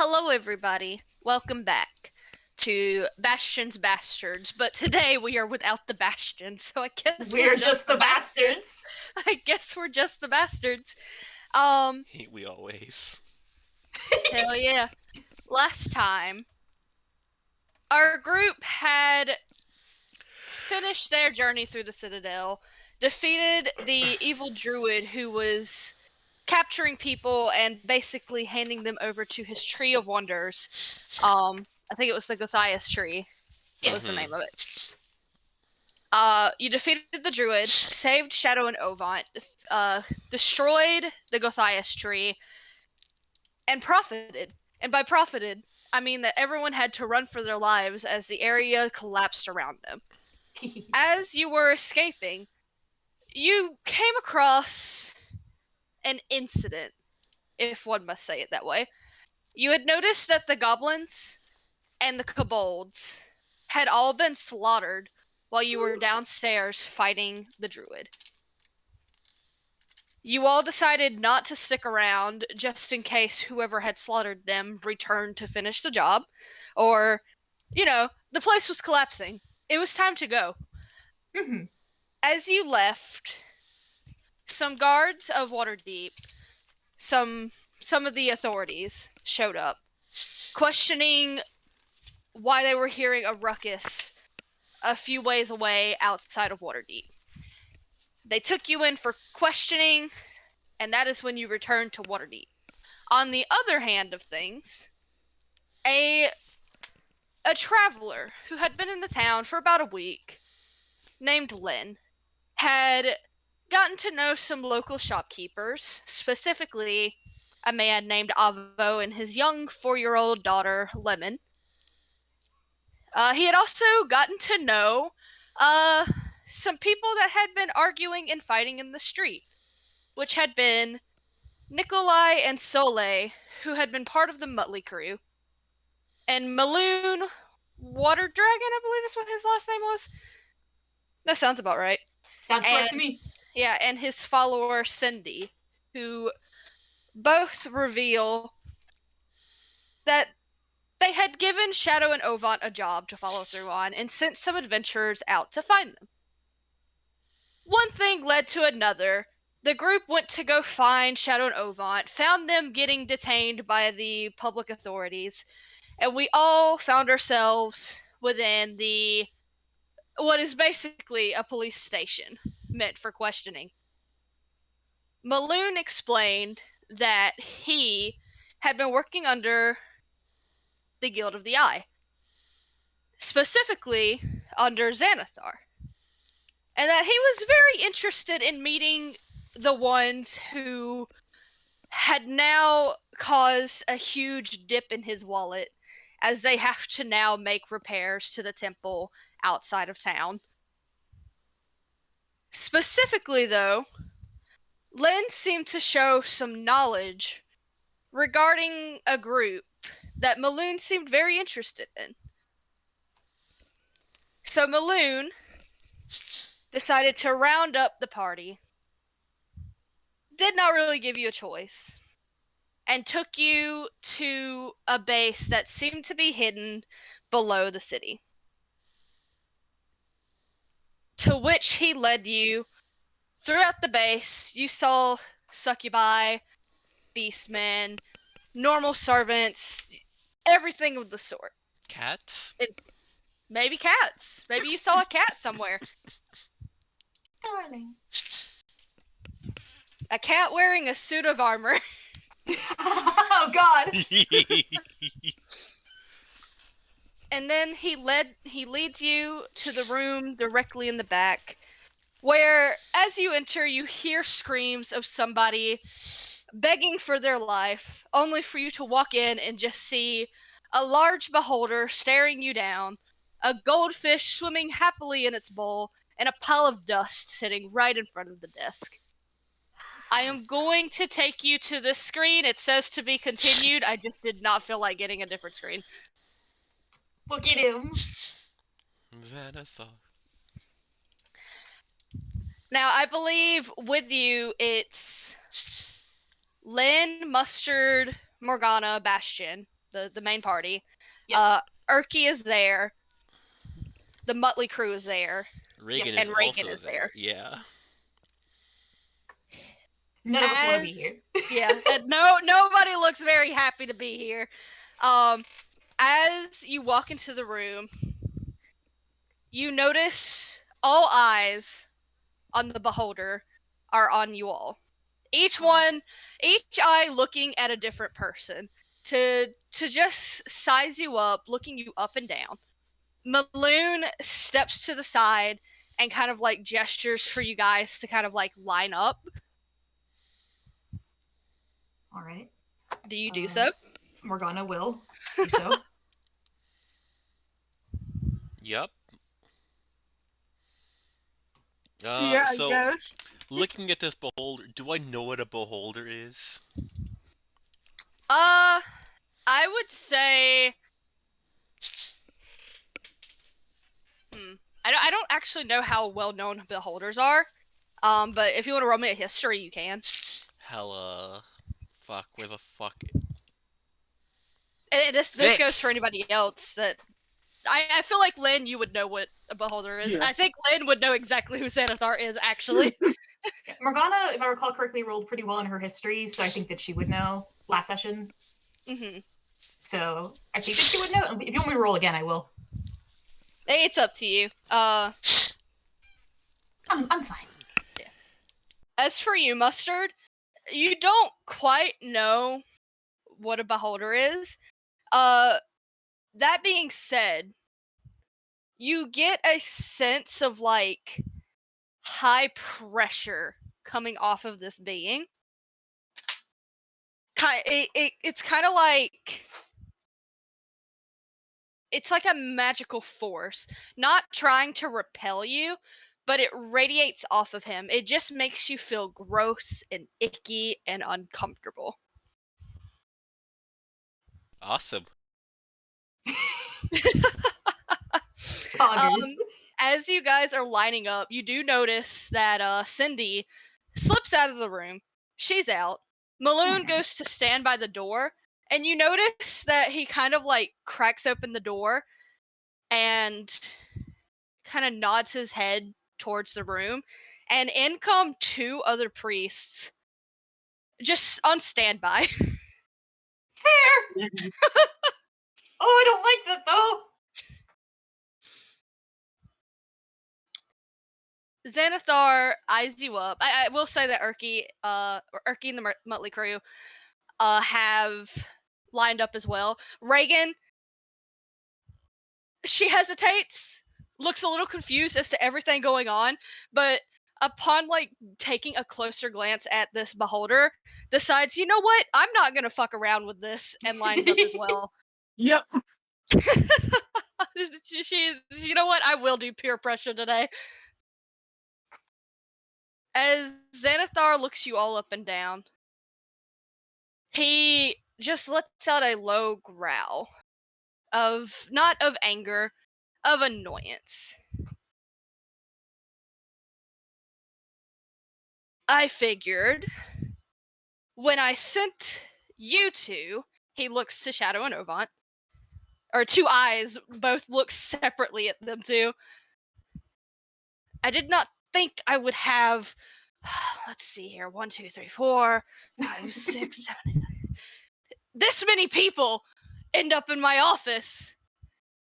Hello, everybody. Welcome back to Bastion's Bastards. But today we are without the Bastion, so I guess we're We're just just the the bastards. bastards. I guess we're just the bastards. Um, Ain't we always? hell yeah. Last time, our group had finished their journey through the Citadel, defeated the evil druid who was capturing people and basically handing them over to his tree of wonders. I think it was the Gothias tree. Was the name of it. You defeated the druid, saved Shadow and Ovant, destroyed the Gothias tree, and profited. And by profited, I mean that everyone had to run for their lives as the area collapsed around them. As you were escaping, you came across an incident, if one must say it that way. You had noticed that the goblins and the kobolds had all been slaughtered while you were downstairs fighting the druid. You all decided not to stick around just in case whoever had slaughtered them returned to finish the job, or, the place was collapsing. It was time to go. Mhm. As you left, some guards of Waterdeep, some of the authorities showed up, questioning why they were hearing a ruckus a few ways away outside of Waterdeep. They took you in for questioning, and that is when you returned to Waterdeep. On the other hand of things, a traveler who had been in the town for about a week, named Lynn, had gotten to know some local shopkeepers, specifically a man named Avo and his young 4-year-old daughter, Lemon. He had also gotten to know some people that had been arguing and fighting in the street, which had been Nikolai and Soleil, who had been part of the Muttley crew, and Maloon Water Dragon, I believe is what his last name was. That sounds about right. Sounds correct to me. Yeah, and his follower Cindy, who both reveal that they had given Shadow and Ovant a job to follow through on and sent some adventurers out to find them. One thing led to another. The group went to go find Shadow and Ovant, found them getting detained by the public authorities, and we all found ourselves within what is basically a police station meant for questioning. Maloon explained that he had been working under the Guild of the Eye, specifically under Xanathar, and that he was very interested in meeting the ones who had now caused a huge dip in his wallet, as they have to now make repairs to the temple outside of town. Specifically, though, Lynn seemed to show some knowledge regarding a group that Maloon seemed very interested in. So Maloon decided to round up the party, did not really give you a choice, and took you to a base that seemed to be hidden below the city. To which he led you. Throughout the base, you saw succubi, beastmen, normal servants, everything of the sort. Cats? Maybe cats. Maybe you saw a cat somewhere. Darling. A cat wearing a suit of armor. Oh God. And then he leads you to the room directly in the back, where as you enter you hear screams of somebody begging for their life, only for you to walk in and just see a large beholder staring you down, a goldfish swimming happily in its bowl, and a pile of dust sitting right in front of the desk. I am going to take you to this screen. It says to be continued. I just did not feel like getting a different screen. Look at him. Xanathar. Now, I believe with you, it's Lynn, Mustard, Morgana, Bastion. the main party. Yep. Erky is there. The Muttley crew is there. Reagan And is Reagan also is there. there. Yeah. None of us want to be As here. yeah, and nobody looks very happy to be here. As you walk into the room, you notice all eyes on the beholder are on you all. Each eye looking at a different person to just size you up, looking you up and down. Maloon steps to the side and kind of like gestures for you guys to kind of like line up. All right. Do you do so? Morgana will do so. Yup. Yeah, I So guess. looking at this beholder, do I know what a beholder is? I would say I don't actually know how well known beholders are. But if you want to roll me a history, you can. Hella. Fuck, where the fuck? And this goes 6! for anybody else that I feel like Lynn, you would know what a beholder is. Yeah. I think Lynn would know exactly who Xanathar is actually. Morgana, if I recall correctly, rolled pretty well in her history, so I think that she would know last session. hmm So I think that she would know. If you want me to roll again, I will. It's up to you. I'm fine. As for you, Mustard, you don't quite know what a beholder is. That being said, you get a sense of like high pressure coming off of this being. It's kind of like it's like a magical force, not trying to repel you, but it radiates off of him. It just makes you feel gross and icky and uncomfortable. Awesome. Poggers. As you guys are lining up, you do notice that Cindy slips out of the room. She's out. Maloon goes to stand by the door, and you notice that he kind of like cracks open the door and kind of nods his head towards the room, and in come two other priests just on standby. Fair. Oh, I don't like that though. Xanathar eyes you up. I will say that Erky and the Muttley crew have lined up as well. Reagan, she hesitates, looks a little confused as to everything going on, but upon like taking a closer glance at this beholder, decides, you know what, I'm not gonna fuck around with this, and lines up as well. Yep. She's, you know what, I will do peer pressure today. As Xanathar looks you all up and down, he just lets out a low growl of, not of anger, of annoyance. I figured when I sent you two, he looks to Shadow and Ovant, or two eyes both look separately at them too. I did not think I would have, let's see here, 1, 2, 3, 4, 5, 6, 7, this many people end up in my office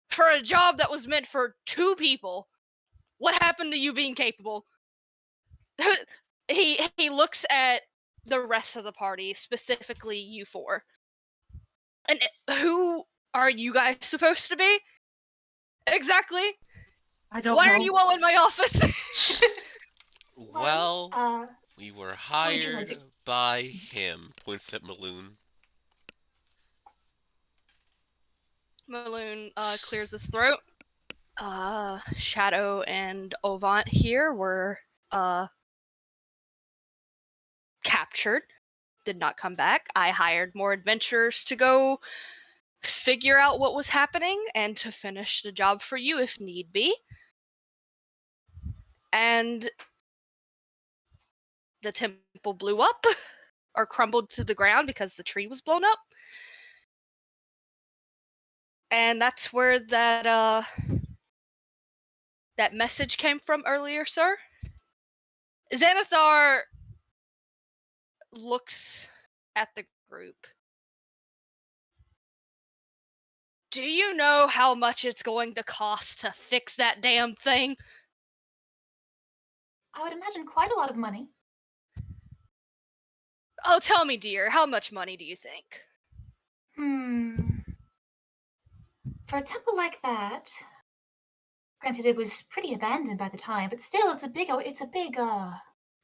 for a job that was meant for 2 people. What happened to you being capable? He looks at the rest of the party, specifically you 4. And who are you guys supposed to be? Exactly. I don't Why know. are you all in my office? Well, we were you hired like to- by him. Points at Maloon. Maloon clears his throat. Shadow and Ovant here were captured. Did not come back. I hired more adventurers to go figure out what was happening and to finish the job for you if need be. And the temple blew up or crumbled to the ground because the tree was blown up. And that's where that message came from earlier, sir. Xanathar looks at the group. Do you know how much it's going to cost to fix that damn thing? I would imagine quite a lot of money. Oh, tell me, dear, how much money do you think? For a temple like that, granted it was pretty abandoned by the time, but still it's a big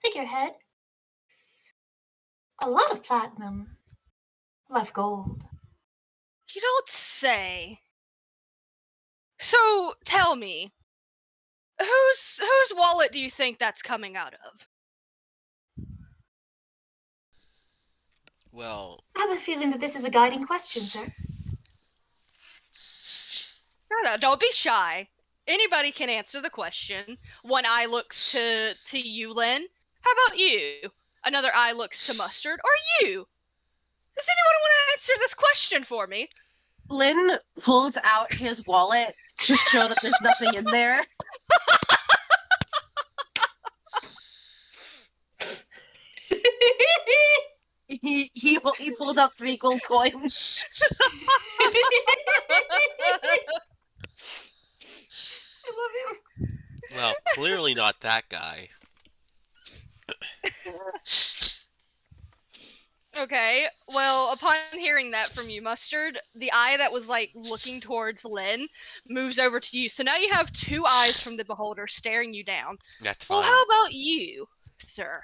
figurehead. A lot of platinum. A lot of gold. You don't say. So, tell me, whose wallet do you think that's coming out of? Well, I have a feeling that this is a guiding question, sir. No, don't be shy. Anybody can answer the question. One eye looks to you, Lynn. How about you? Another eye looks to Mustard. Or you? Does anyone want to answer this question for me? Lynn pulls out his wallet to show that there's nothing in there. He pulls out 3 gold coins. I love him. well, clearly not that guy. Okay, well, upon hearing that from you, Mustard, the eye that was, like, looking towards Lynn moves over to you. So now you have 2 eyes from the beholder staring you down. That's fine. Well, how about you, sir?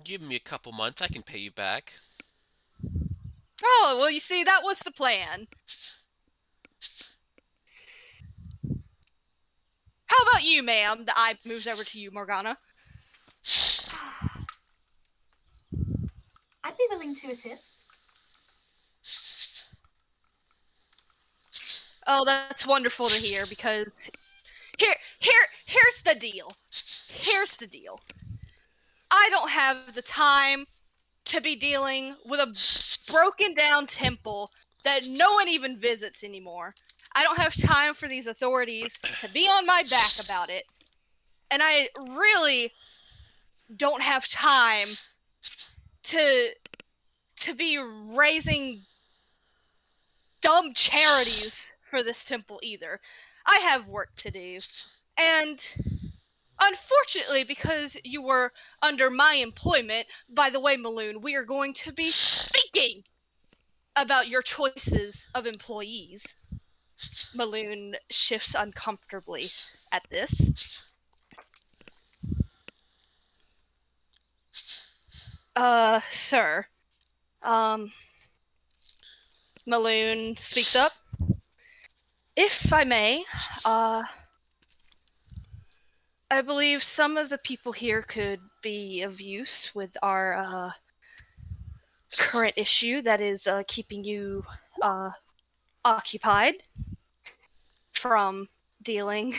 Give me a couple months, I can pay you back. Oh, well, you see, that was the plan. How about you, ma'am? The eye moves over to you, Morgana. I'd be willing to assist. Oh, that's wonderful to hear, because here's the deal. Here's the deal. I don't have the time to be dealing with a broken down temple that no one even visits anymore. I don't have time for these authorities to be on my back about it. And I really don't have time to be raising dumb charities for this temple either. I have work to do. And unfortunately, because you were under my employment, by the way, Maloon, we are going to be speaking about your choices of employees. Maloon shifts uncomfortably at this. Sir. Maloon speaks up. If I may, I believe some of the people here could be of use with our, current issue that is, keeping you, occupied from dealing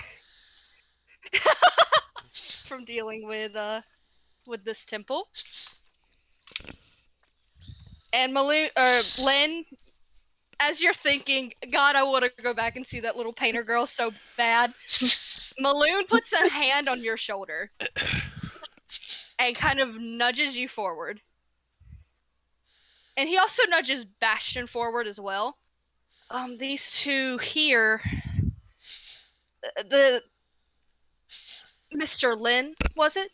with this temple. And Lynn, as you're thinking, God, I want to go back and see that little painter girl so bad, Maloon puts a hand on your shoulder and kind of nudges you forward. And he also nudges Bastion forward as well. These two here, the Mr. Lin, was it?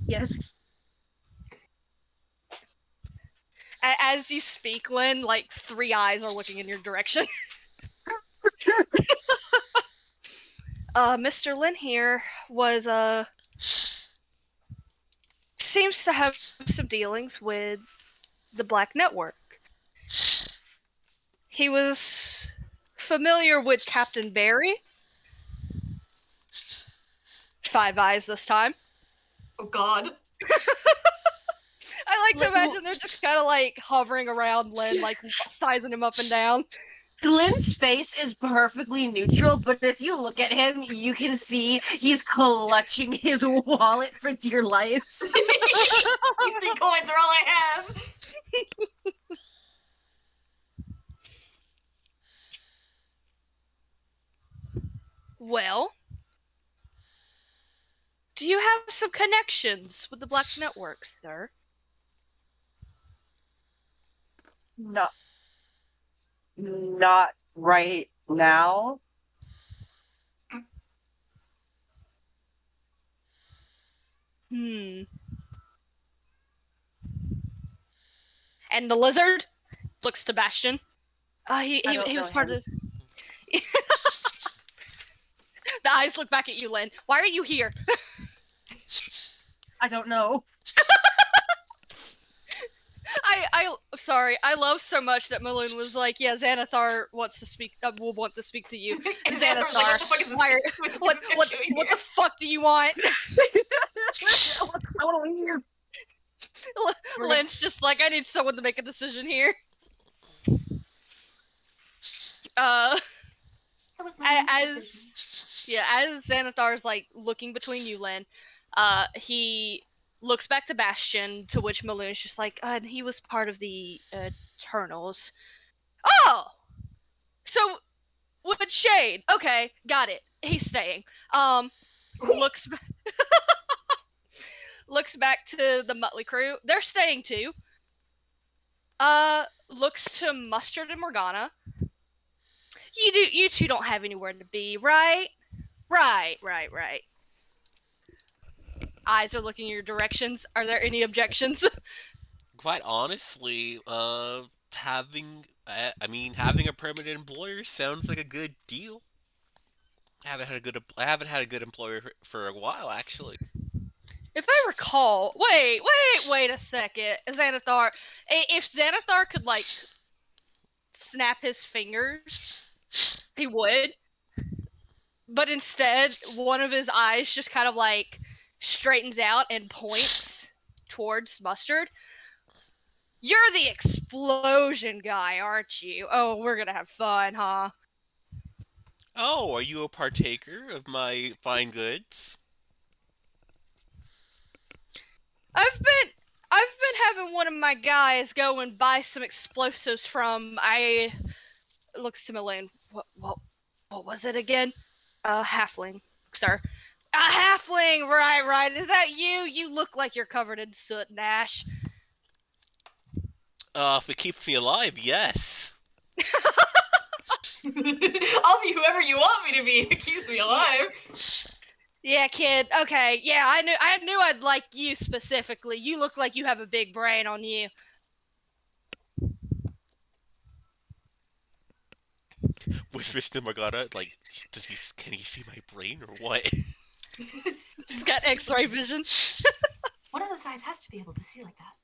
Yes. As you speak, Lin, like 3 eyes are looking in your direction. Mr. Lin here was, seems to have some dealings with the Black Network. He was familiar with Captain Barry. 5 eyes this time. Oh God. I like to imagine they're just kind of like hovering around Lynn, like sizing him up and down. Lynn's face is perfectly neutral, but if you look at him, you can see he's clutching his wallet for dear life. These 3 coins are all I have. Well, do you have some connections with the Black Network, sir? Not right now. Hmm. And the lizard looks to Bastion. He I don't he know was part him. of. The eyes look back at you, Lynn. Why are you here? I don't know. I'm sorry. I love so much that Maloon was like, yeah, Xanathar wants to speak. Will want to speak to you. And Xanathar, Xanathar's like, what the fuck is this why are, kid- what is what this kid what doing what here? the fuck do you want? I want to leave. Lynn's just like, I need someone to make a decision here. That was my own decision. As Xanathar's like looking between you, Lynn, he looks back to Bastion, to which Maloon's just like, and he was part of the Eternals. Oh, so with Shade, okay, got it. He's staying. Looks looks back to the Muttley crew. They're staying too. Looks to Mustard and Morgana. You two don't have anywhere to be, right? Right. Eyes are looking your directions. Are there any objections? Quite honestly, having a permanent employer sounds like a good deal. I haven't had a good employer for a while, actually. If I recall, wait a second, Xanathar. If Xanathar could like snap his fingers, he would. But instead, one of his eyes just kind of like straightens out and points towards Mustard. You're the explosion guy, aren't you? Oh, we're gonna have fun, huh? Oh, are you a partaker of my fine goods? I've been having one of my guys go and buy some explosives from looks to Maloon. What was it again? Halfling, sir. A halfling, right. Is that you? You look like you're covered in soot and ash. If it keeps me alive, yes. I'll be whoever you want me to be if it keeps me alive. Yeah, kid. Okay. Yeah, I knew I'd like you specifically. You look like you have a big brain on you. Whispers to Morgana, like, can he see my brain or what? He's got X-ray vision. One of those eyes has to be able to see like that.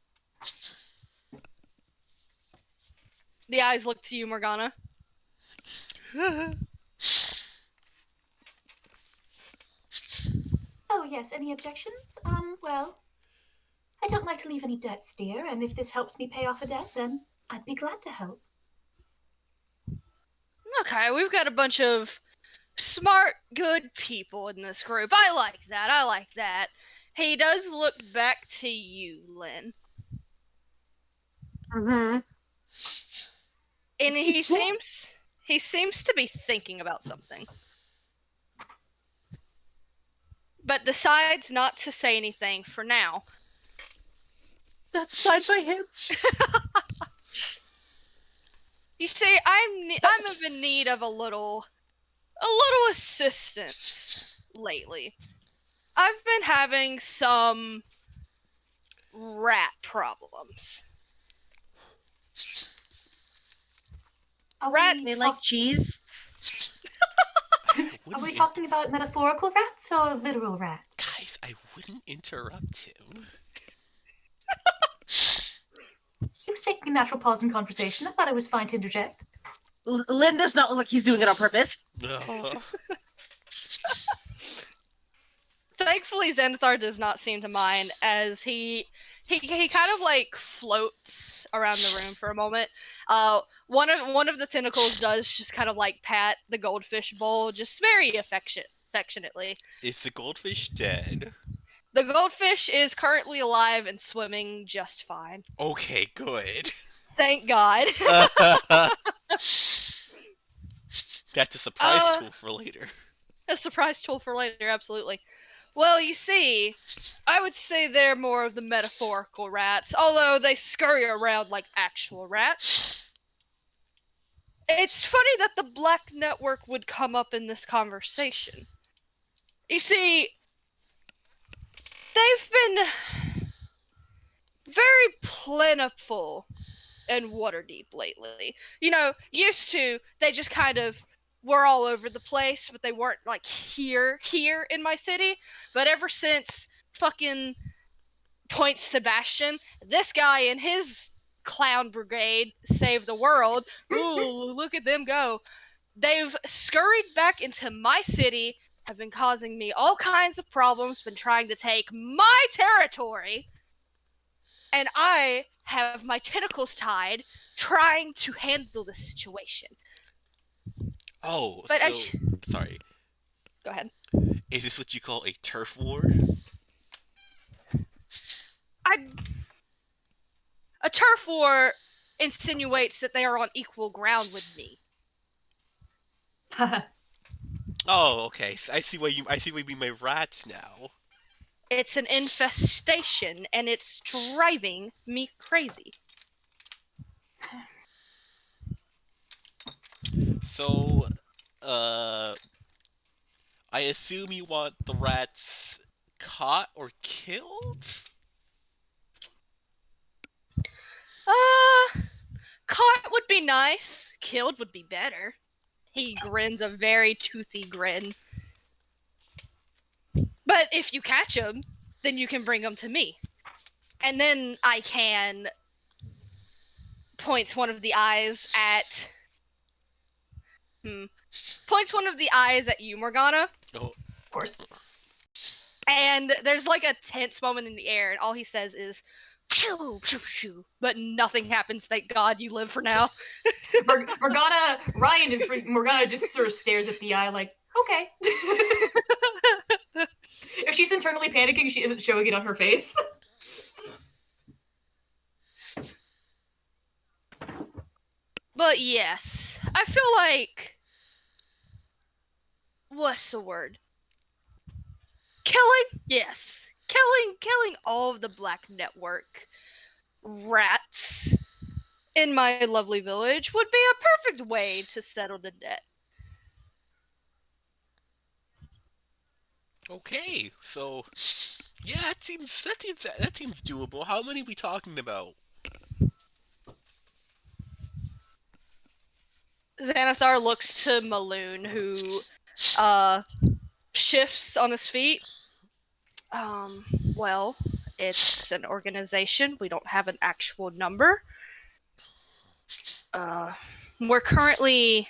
The eyes look to you, Morgana. Oh yes, any objections? Well, I don't like to leave any debts, dear, and if this helps me pay off a debt, then I'd be glad to help. Okay, we've got a bunch of smart, good people in this group. I like that. He does look back to you, Lynn. Mm-hmm. And he seems to be thinking about something. But decides not to say anything for now. That's fine by him. You see, I'm in need of a little assistance lately. I've been having some rat problems. Rat- They like cheese. Are we talking about metaphorical rats or literal rats? Guys, I wouldn't interrupt him. He was taking a natural pause in conversation. I thought it was fine to interject. Lynn does not look like he's doing it on purpose. Thankfully, Xanathar does not seem to mind, as he kind of like floats around the room for a moment. One of the tentacles does just kind of like pat the goldfish bowl, just very affectionately. Is the goldfish dead? The goldfish is currently alive and swimming just fine. Okay, good. Thank God. That's a surprise tool for later. A surprise tool for later, absolutely. Well, you see, I would say they're more of the metaphorical rats, although they scurry around like actual rats. It's funny that the Black Network would come up in this conversation. You see, they've been very plentiful in Waterdeep lately. You know, used to, they just kind of were all over the place, but they weren't like here in my city. But ever since fucking Point Sebastian, this guy and his clown brigade saved the world. Ooh, look at them go. They've scurried back into my city, have been causing me all kinds of problems, been trying to take my territory, and I have my tentacles tied, trying to handle the situation. Oh, But so sorry. go ahead. Is this what you call a turf war? A turf war insinuates that they are on equal ground with me. Oh, okay. So I see why you mean by rats now. It's an infestation, and it's driving me crazy. So, I assume you want the rats caught or killed? Caught would be nice. Killed would be better. He grins a very toothy grin. But if you catch him, then you can bring him to me. And then I can points one of the eyes at you, Morgana. Oh, Of course. And there's like a tense moment in the air, and all he says is "Phew, phew, phew," but nothing happens. Thank God you live for now. Morgana just sort of stares at the eye like, okay. If she's internally panicking, she isn't showing it on her face. But yes, I feel like, what's the word? Killing? Yes. Killing all of the Black Network rats in my lovely village would be a perfect way to settle the debt. okay. So, yeah, that seems doable. How many are we talking about? Xanathar looks to Maloon, who shifts on his feet. Well, it's an organization. We don't have an actual number. We're currently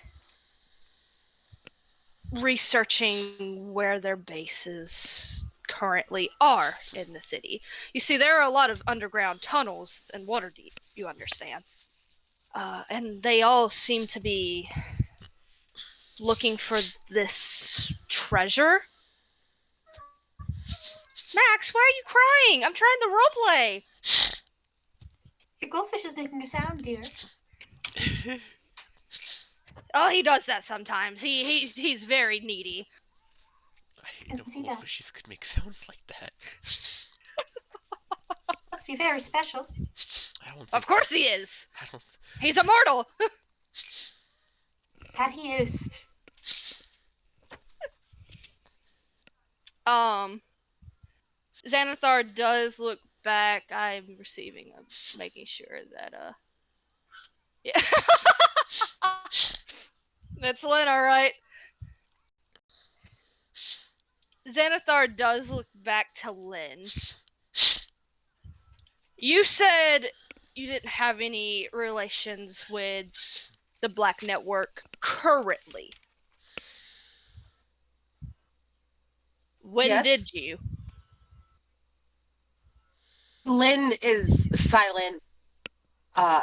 researching where their bases currently are in the city. You see, there are a lot of underground tunnels in Waterdeep, you understand. And they all seem to be looking for this treasure. Max, why are you crying? I'm trying to roleplay. Your goldfish is making a sound, dear. Oh, he does that sometimes. He's very needy. I I didn't see know that. goldfishes could make sounds like that. Must be very special. I don't think Of course he is. I don't. He's immortal. That he is. Xanathar does look back. I'm making sure that yeah. That's Lynn, alright. Xanathar does look back to Lynn. You said you didn't have any relations with the Black Network currently. When Yes. did you? Lynn is silent.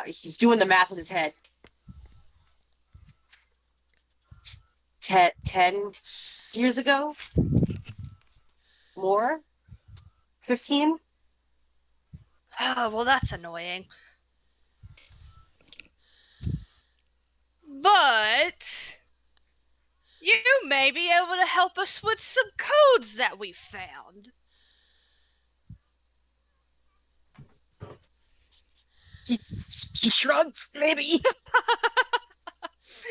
He's doing the math in his head. 10 years ago? More? 15? Oh, well, that's annoying. But You may be able to help us with some codes that we found. He shrugs, maybe.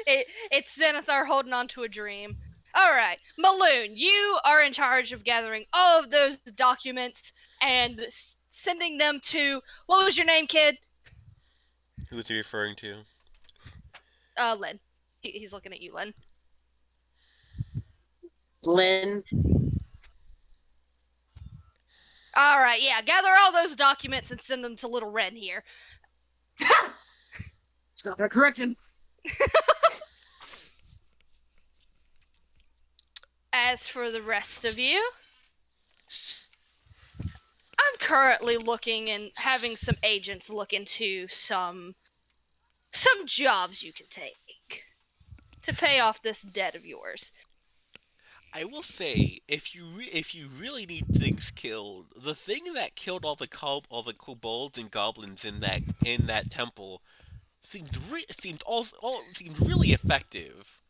It's Zenithar holding on to a dream. Alright, Maloon, you are in charge of gathering all of those documents and sending them to. What was your name, kid? Who's he referring to? Len. He's looking at you, Len. Lynn. Alright, yeah, gather all those documents and send them to little Ren here. It's not gonna correct him. As for the rest of you, I'm currently looking and having some agents look into some jobs you can take to pay off this debt of yours. I will say, if you really need things killed, the thing that killed all the kobolds and goblins in that temple seemed really effective.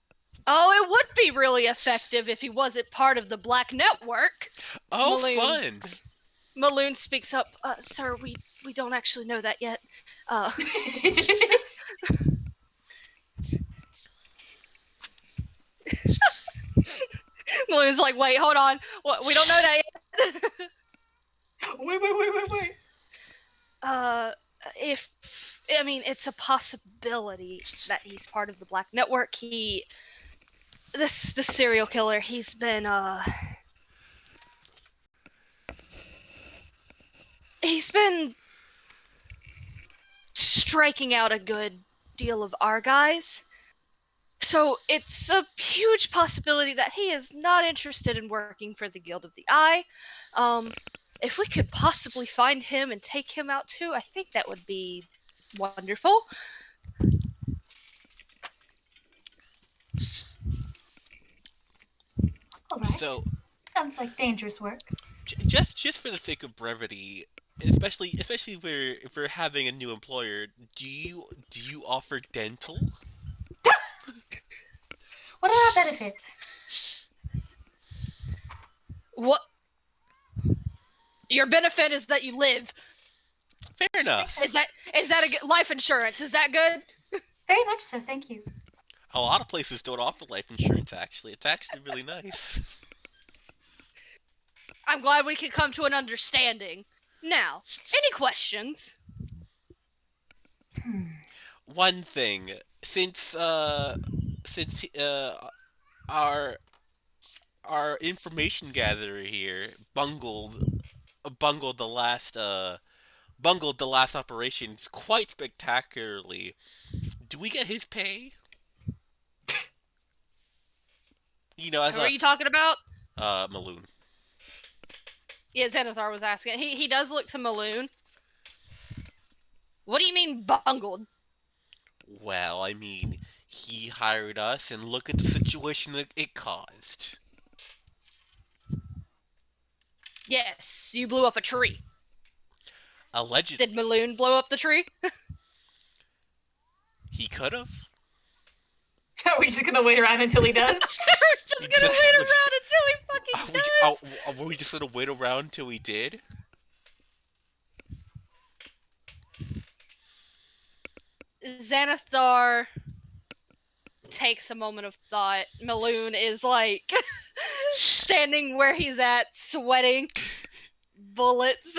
Oh, it would be really effective if he wasn't part of the Black Network. Oh, Maloon, fun! Maloon speaks up. Sir, we don't actually know that yet. Maloon's like, wait, hold on. What? We don't know that yet. Wait. It's a possibility that he's part of the Black Network. This serial killer, he's been striking out a good deal of our guys. So it's a huge possibility that he is not interested in working for the Guild of the Eye. If we could possibly find him and take him out too, I think that would be wonderful. All right. So, Sounds like dangerous work. just for the sake of brevity, especially if we're having a new employer, do you offer dental? What are our benefits? What? Your benefit is that you live. Fair enough. Is that a life insurance? Is that good? Very much so, thank you. A lot of places don't offer life insurance. Actually, it's actually really nice. I'm glad we could come to an understanding. Now, any questions? One thing, since our information gatherer here bungled the last operations quite spectacularly. Do we get his pay? You know, as Who are you talking about? Maloon. Yeah, Zenithar was asking. He does look to Maloon. What do you mean bungled? Well, I mean, he hired us, and look at the situation that it caused. Yes, you blew up a tree. Allegedly, Did Maloon blow up the tree? he could have. Are we just gonna wait around until he does? We're just gonna wait around until he fucking does. Were we just gonna wait around until he did? Xanathar takes a moment of thought. Maloon is like standing where he's at, sweating bullets.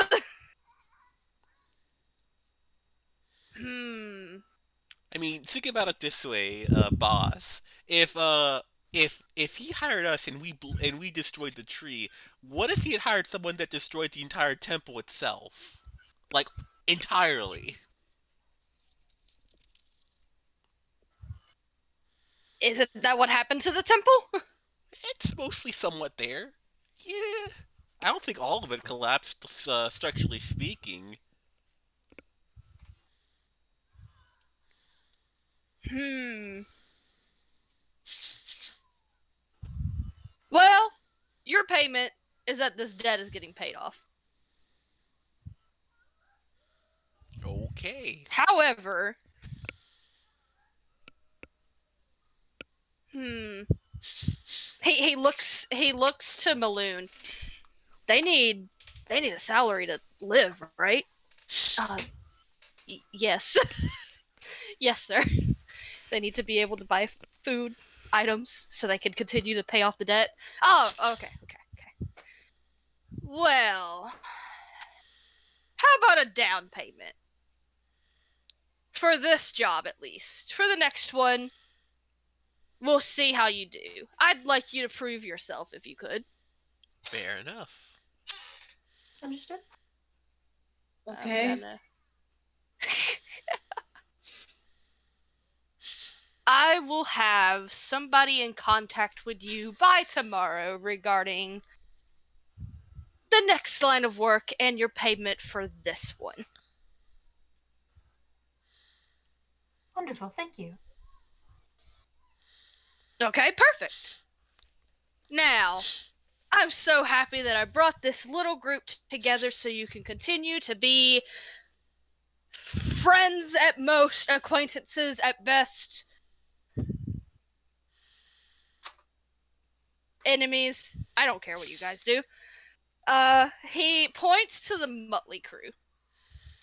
I mean, think about it this way, boss. If he hired us and we destroyed the tree, what if he had hired someone that destroyed the entire temple itself, like entirely? Isn't that what happened to the temple? It's mostly somewhat there. Yeah, I don't think all of it collapsed, structurally speaking. Well, your payment is that this debt is getting paid off. Okay. However, He looks to Maloon. They need a salary to live, right? Yes. Yes, sir. They need to be able to buy food items so they can continue to pay off the debt. Oh, okay. Well, how about a down payment? For this job, at least. For the next one, we'll see how you do. I'd like you to prove yourself if you could. Fair enough. Understood. Okay. I will have somebody in contact with you by tomorrow regarding the next line of work and your payment for this one. Wonderful, thank you. Okay, perfect. Now, I'm so happy that I brought this little group together so you can continue to be friends at most, acquaintances at best, enemies. I don't care what you guys do. He points to the Muttley crew.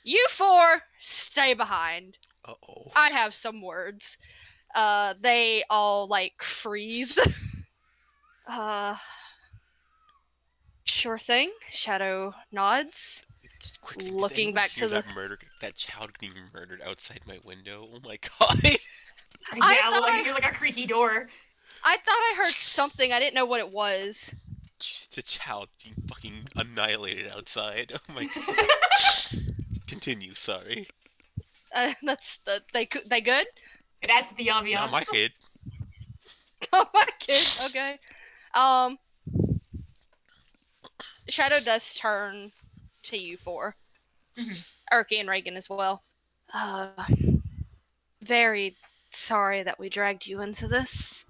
You four, stay behind. Uh-oh. I have some words. They all, freeze. Sure thing. Shadow nods. Just quick, does Looking anyone back hear to that child getting murdered outside my window? Oh my god. I hear like a creaky door. I thought I heard something. I didn't know what it was. Just a child being fucking annihilated outside. Oh my god. Continue, sorry. They good? That's the ambiance. Not my kid. Oh my kid. Okay. Shadow does turn to you four. Erky and Reagan as well. Very sorry that we dragged you into this.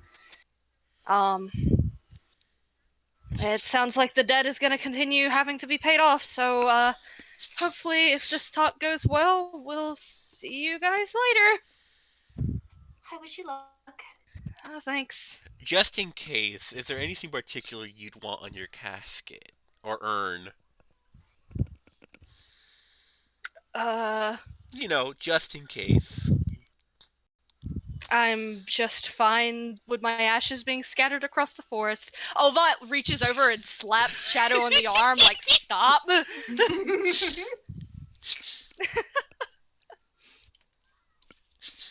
It sounds like the debt is going to continue having to be paid off, so hopefully if this talk goes well, we'll see you guys later. I wish you luck. Thanks. Just in case, is there anything particular you'd want on your casket? Or urn? You know, just in case. I'm just fine with my ashes being scattered across the forest. Ovat reaches over and slaps Shadow on the arm, like, stop!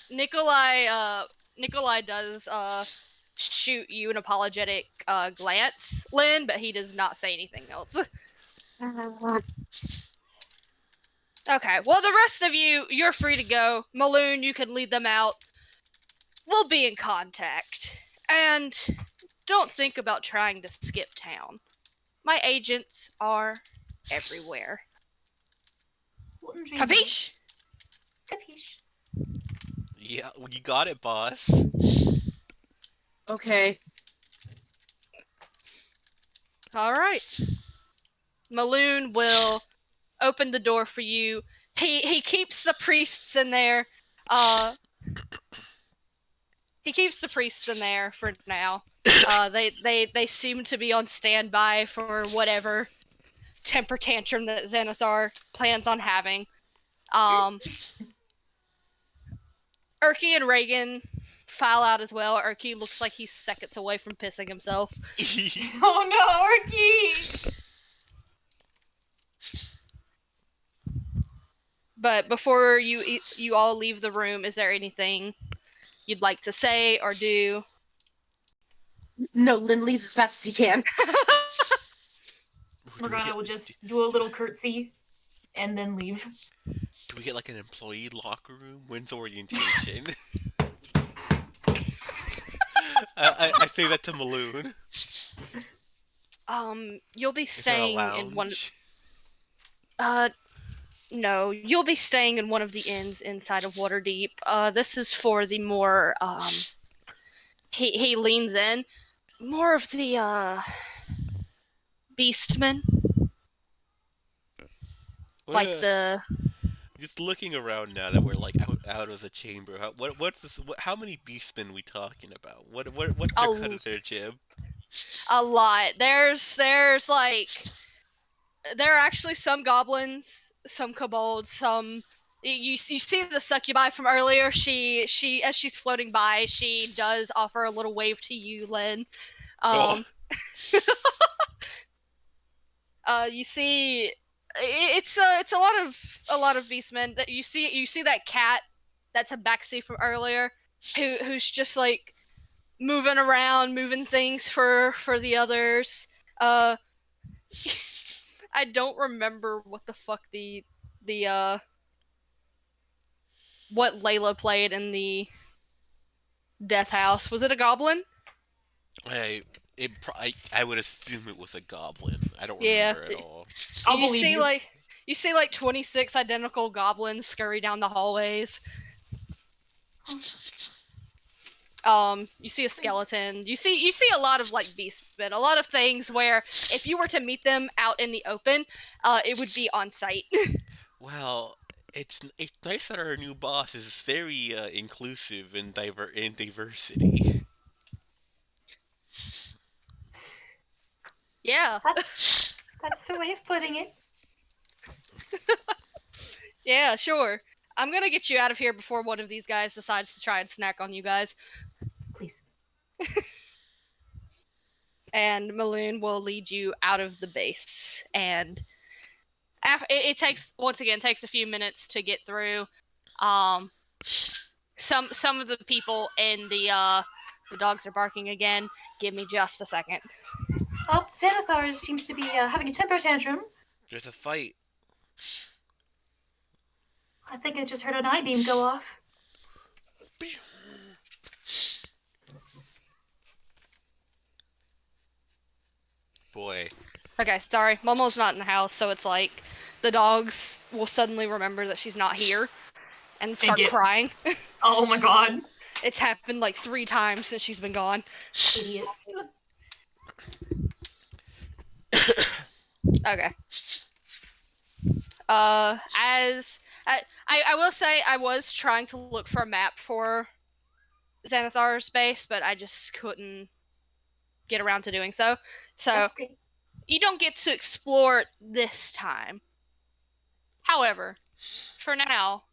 Nikolai does, shoot you an apologetic, glance, Lynn, but he does not say anything else. Okay, well, the rest of you, you're free to go. Maloon, you can lead them out. We'll be in contact. And don't think about trying to skip town. My agents are everywhere. Capiche? Capiche. Yeah, you got it, boss. Okay. Alright. Maloon will open the door for you. He keeps the priests in there. He keeps the priests in there for now. They seem to be on standby for whatever temper tantrum that Xanathar plans on having. Erky and Reagan file out as well. Erky looks like he's seconds away from pissing himself. Oh no, Erky! But before you all leave the room, is there anything you'd like to say or do? No, Lynn leaves as fast as he can. Morgana will just do a little curtsy and then leave. Do we get like an employee locker room? When's orientation? I say that to Maloon. You'll be Is there a staying in one. No, you'll be staying in one of the inns inside of Waterdeep. This is for the more, he leans in. More of the, beastmen. Like the Just looking around now that we're like out of the chamber. What's this? How many beastmen we talking about? What's your cut A, of their jib? a lot. There's like there are actually some goblins, some kobolds, some. You see the succubi from earlier. She as she's floating by, she does offer a little wave to you, Len. Oh, Um, you see, it's a lot of beastmen that you see that cat that's a backseat from earlier, who's just like moving around, moving things for the others. Uh, I don't remember what the fuck the what Layla played in the Death House. Was it a goblin? I I would assume it was a goblin. I don't Yeah. remember at all. I'll You believe see you. you see like 26 identical goblins scurry down the hallways. You see a skeleton. You see a lot of like beastmen, a lot of things where if you were to meet them out in the open, it would be on site. Well, it's nice that our new boss is very inclusive and diversity. Yeah. That's the way of putting it. Yeah, sure. I'm gonna get you out of here before one of these guys decides to try and snack on you guys. Please. And Maloon will lead you out of the base. And it takes once again takes a few minutes to get through. Some of the people in the dogs are barking again. Give me just a second. Oh, Xanathar seems to be having a temper tantrum. There's a fight. I think I just heard an I-beam go off. Boy. Okay, sorry. Momo's not in the house, so it's like the dogs will suddenly remember that she's not here and start crying. Oh my god. It's happened like 3 times since she's been gone. Idiots. Okay. As I will say I was trying to look for a map for Xanathar's base, but I just couldn't get around to doing so. So Okay. you don't get to explore it this time. However, for now,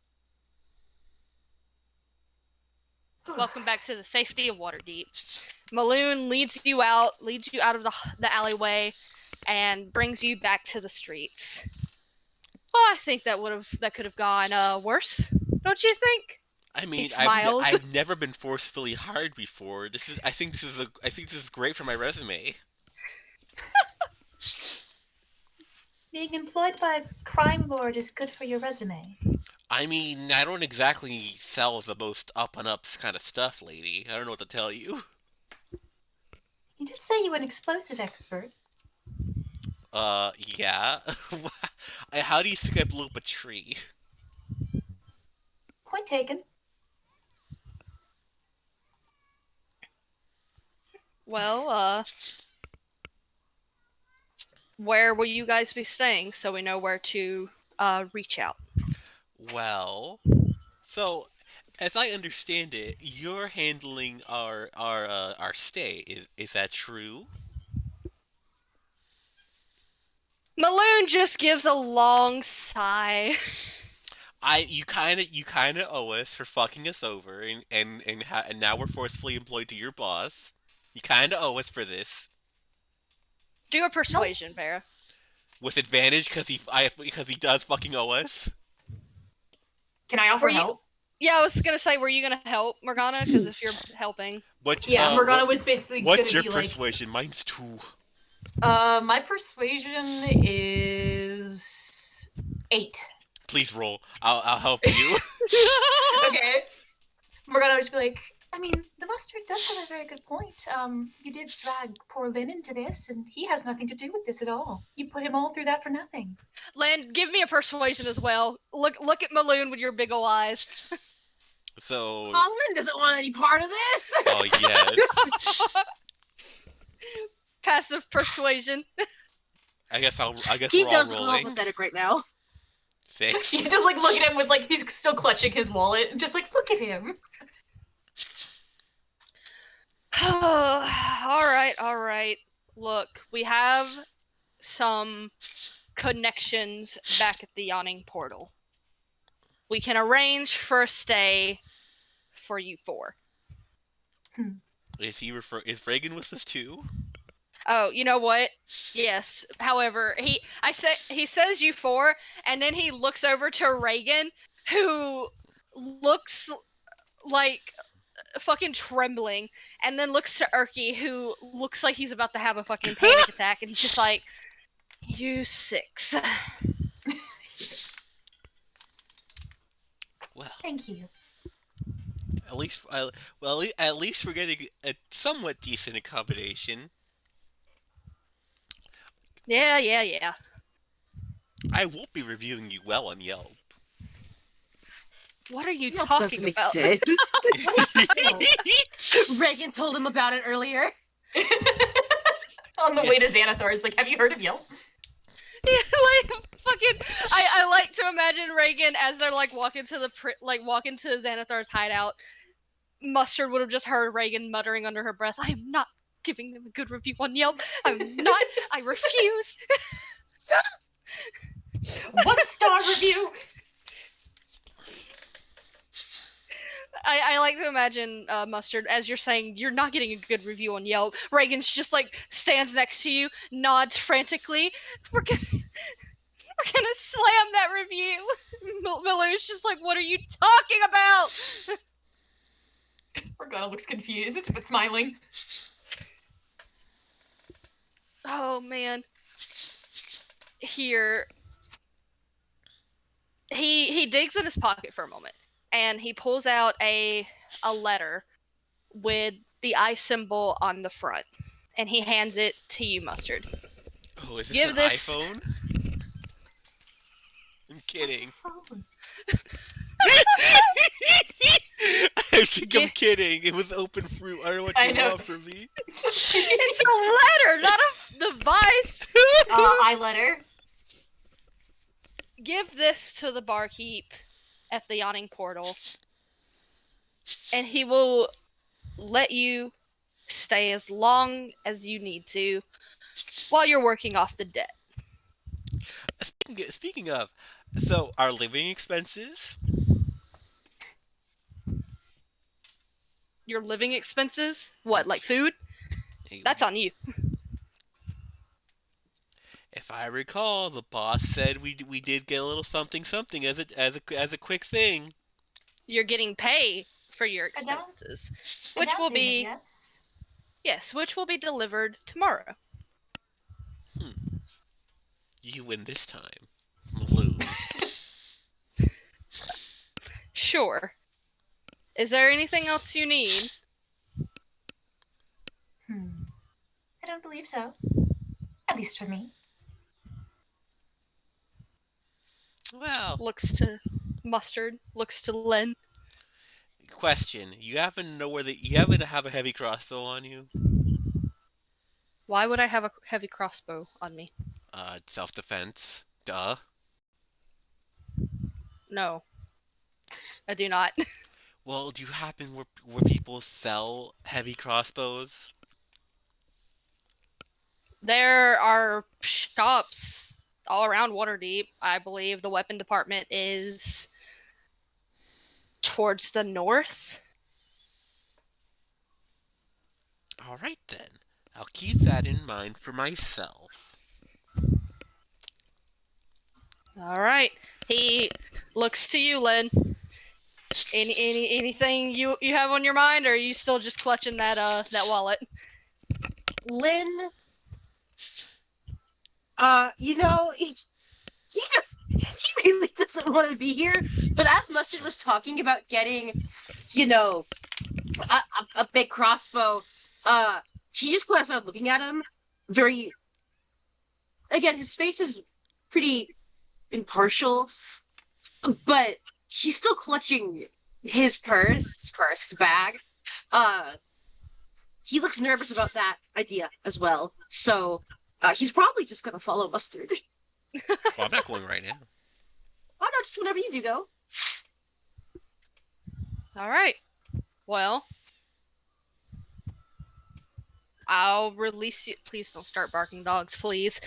welcome back to the safety of Waterdeep. Maloon leads you out of the alleyway, and brings you back to the streets. Well, I think that could have gone worse. Don't you think? I mean, smiles. I've never been forcefully hired before. I think this is great for my resume. Being employed by a crime lord is good for your resume. I mean, I don't exactly sell the most up and ups kind of stuff, lady. I don't know what to tell you. You did say you were an explosive expert. Yeah. How do you think I blew up a tree? Point taken. Well, where will you guys be staying so we know where to reach out? Well, so as I understand it, you're handling our stay. Is that true? Maloon just gives a long sigh. You kind of owe us for fucking us over, and now we're forcefully employed to your boss. You kind of owe us for this Do a persuasion, Vera. with advantage because he does fucking owe us. Can I offer Were you- help? Yeah, I was gonna say, were you gonna help Morgana? Because if you're helping, Morgana was basically what's your gonna be persuasion? Mine's 2. My persuasion is 8. Please roll. I'll help you. Okay. Morgana would just be like, I mean, the mustard does have a very good point. You did drag poor Lynn into this, and he has nothing to do with this at all. You put him all through that for nothing. Len, give me a persuasion as well. Look at Maloon with your big ol' eyes. So. Colin doesn't want any part of this. Oh yes. Passive persuasion. I guess He we're all does look rolling. pathetic right now. 6. You just like look at him with like he's still clutching his wallet and just like look at him. All right. Look, we have some connections back at the yawning portal. We can arrange for a stay for you four. Is Reagan with us too? Oh, you know what? Yes. However, he says you four, and then he looks over to Reagan, who looks like fucking trembling, and then looks to Erky, who looks like he's about to have a fucking panic attack, and he's just like, "You 6." Well, Thank you. at least we're getting a somewhat decent accommodation. Yeah. I won't be reviewing you well on Yelp. What are you Yelp talking doesn't make about? sense. Reagan told him about it earlier. On the way to Xanathar, is like, have you heard of Yelp? Yeah, like fucking. I like to imagine Reagan as they're like walking to Xanathar's hideout. Mustard would have just heard Reagan muttering under her breath, "I am not giving them a good review on Yelp. I'm not. I refuse." 1-star review. I like to imagine Mustard as you're saying you're not getting a good review on Yelp. Reagan's just like stands next to you, nods frantically. We're gonna slam that review. Miller's just like, "What are you talking about?" Morgana looks confused, but smiling. Oh man. Here. He digs in his pocket for a moment, and he pulls out a letter with the eye symbol on the front, and he hands it to you, Mustard. Oh, is this Give an this- iPhone? I'm kidding. Phone. I think I'm kidding. It was open fruit. I don't know what I you know. want from me. It's a letter, not a device. Eye letter. Give this to the barkeep at the yawning portal, and he will let you stay as long as you need to while you're working off the debt. Speaking of, so our living expenses? Your living expenses? What, like food? That's on you. If I recall, the boss said we did get a little something as a quick thing. You're getting pay for your A down- expenses, A which down will be payment, yes. yes, which will be delivered tomorrow. You win this time, Blue. Sure. Is there anything else you need? I don't believe so. At least for me. Well, Looks to Mustard, looks to Len. question: you happen to know you happen to have a heavy crossbow on you? Why would I have a heavy crossbow on me? Self-defense. Duh. No. I do not. Well, do you happen where people sell heavy crossbows? There are shops all around Waterdeep. I believe the weapon department is towards the north. All right then. I'll keep that in mind for myself. All right. He looks to you, Len. Anything you have on your mind, or are you still just clutching that wallet? Lynn, he really doesn't want to be here. But as Mustard was talking about getting, a big crossbow, he just kind of started looking at him. Again, his face is pretty impartial, but he's still clutching his bag. He looks nervous about that idea as well. So he's probably just gonna follow Mustard. Well, I'm not going right now. Oh no, just whenever you do go. All right. Well, I'll release you. Please don't start barking dogs, please.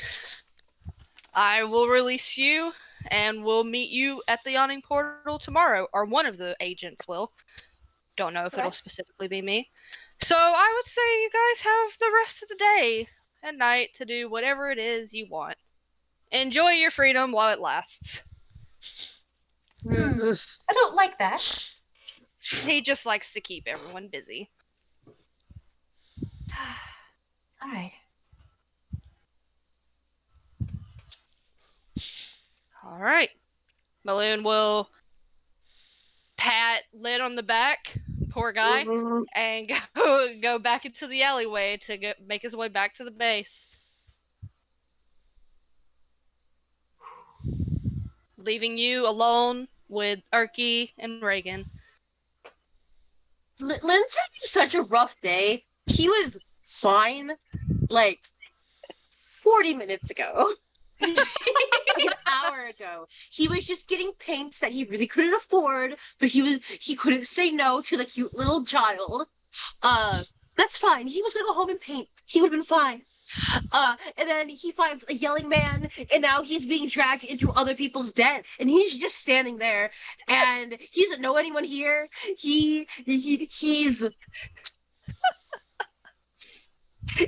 I will release you, and we'll meet you at the yawning portal tomorrow, or one of the agents will. Don't know if it'll Right. specifically be me. So I would say you guys have the rest of the day and night to do whatever it is you want. Enjoy your freedom while it lasts. I don't like that. He just likes to keep everyone busy. All right. All right. Balloon will pat Lid on the back, poor guy, Mhm. and go back into the alleyway to make his way back to the base. Leaving you alone with Erky and Reagan. Lynn's having such a rough day. He was fine, like 40 minutes ago. Like an hour ago. He was just getting paints that he really couldn't afford, but he couldn't say no to the cute little child. That's fine. He was gonna go home and paint. He would have been fine. And then he finds a yelling man, and now he's being dragged into other people's den, and he's just standing there, and he doesn't know anyone here. He's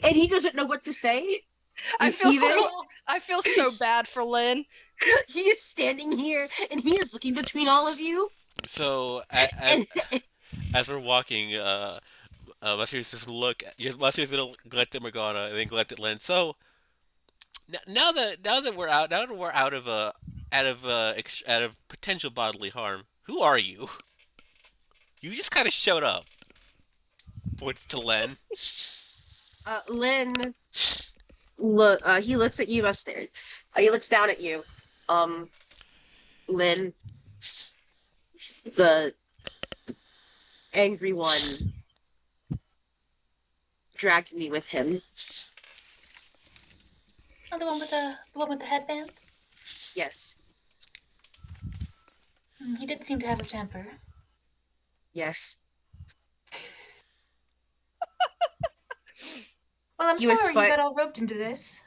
and he doesn't know what to say. I feel Either. so bad for Lynn. He is standing here, and he is looking between all of you. So And as we're walking, Lester's just Lester's gonna glance at Morgana and then glance at Lynn. So now that we're out of potential bodily harm, who are you? You just kind of showed up. Points to Len. Lynn, he looks at you, Mustard. He looks down at you. Lynn, the angry one, dragged me with him. Oh, the one with the headband. Yes, He did seem to have a temper. yes. Well, I'm He was sorry fi- you got all roped into this.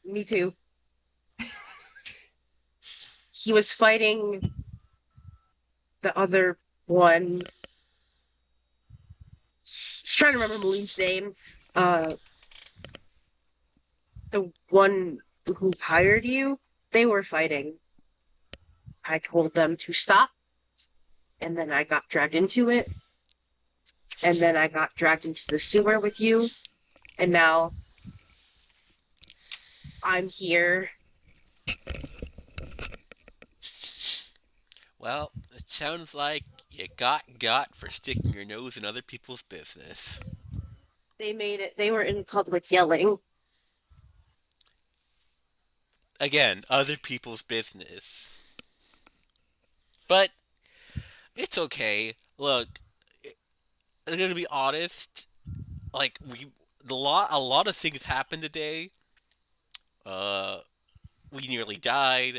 Me too. He was fighting the other one. He's trying to remember Maline's name. The one who hired you, they were fighting. I told them to stop, and then I got dragged into it, and then I got dragged into the sewer with you, and now I'm here. Well, it sounds like you got for sticking your nose in other people's business. They made it. They were in public yelling. Again, other people's business. But it's okay. Look, I'm gonna be honest. Like a lot of things happened today. Uh, we nearly died.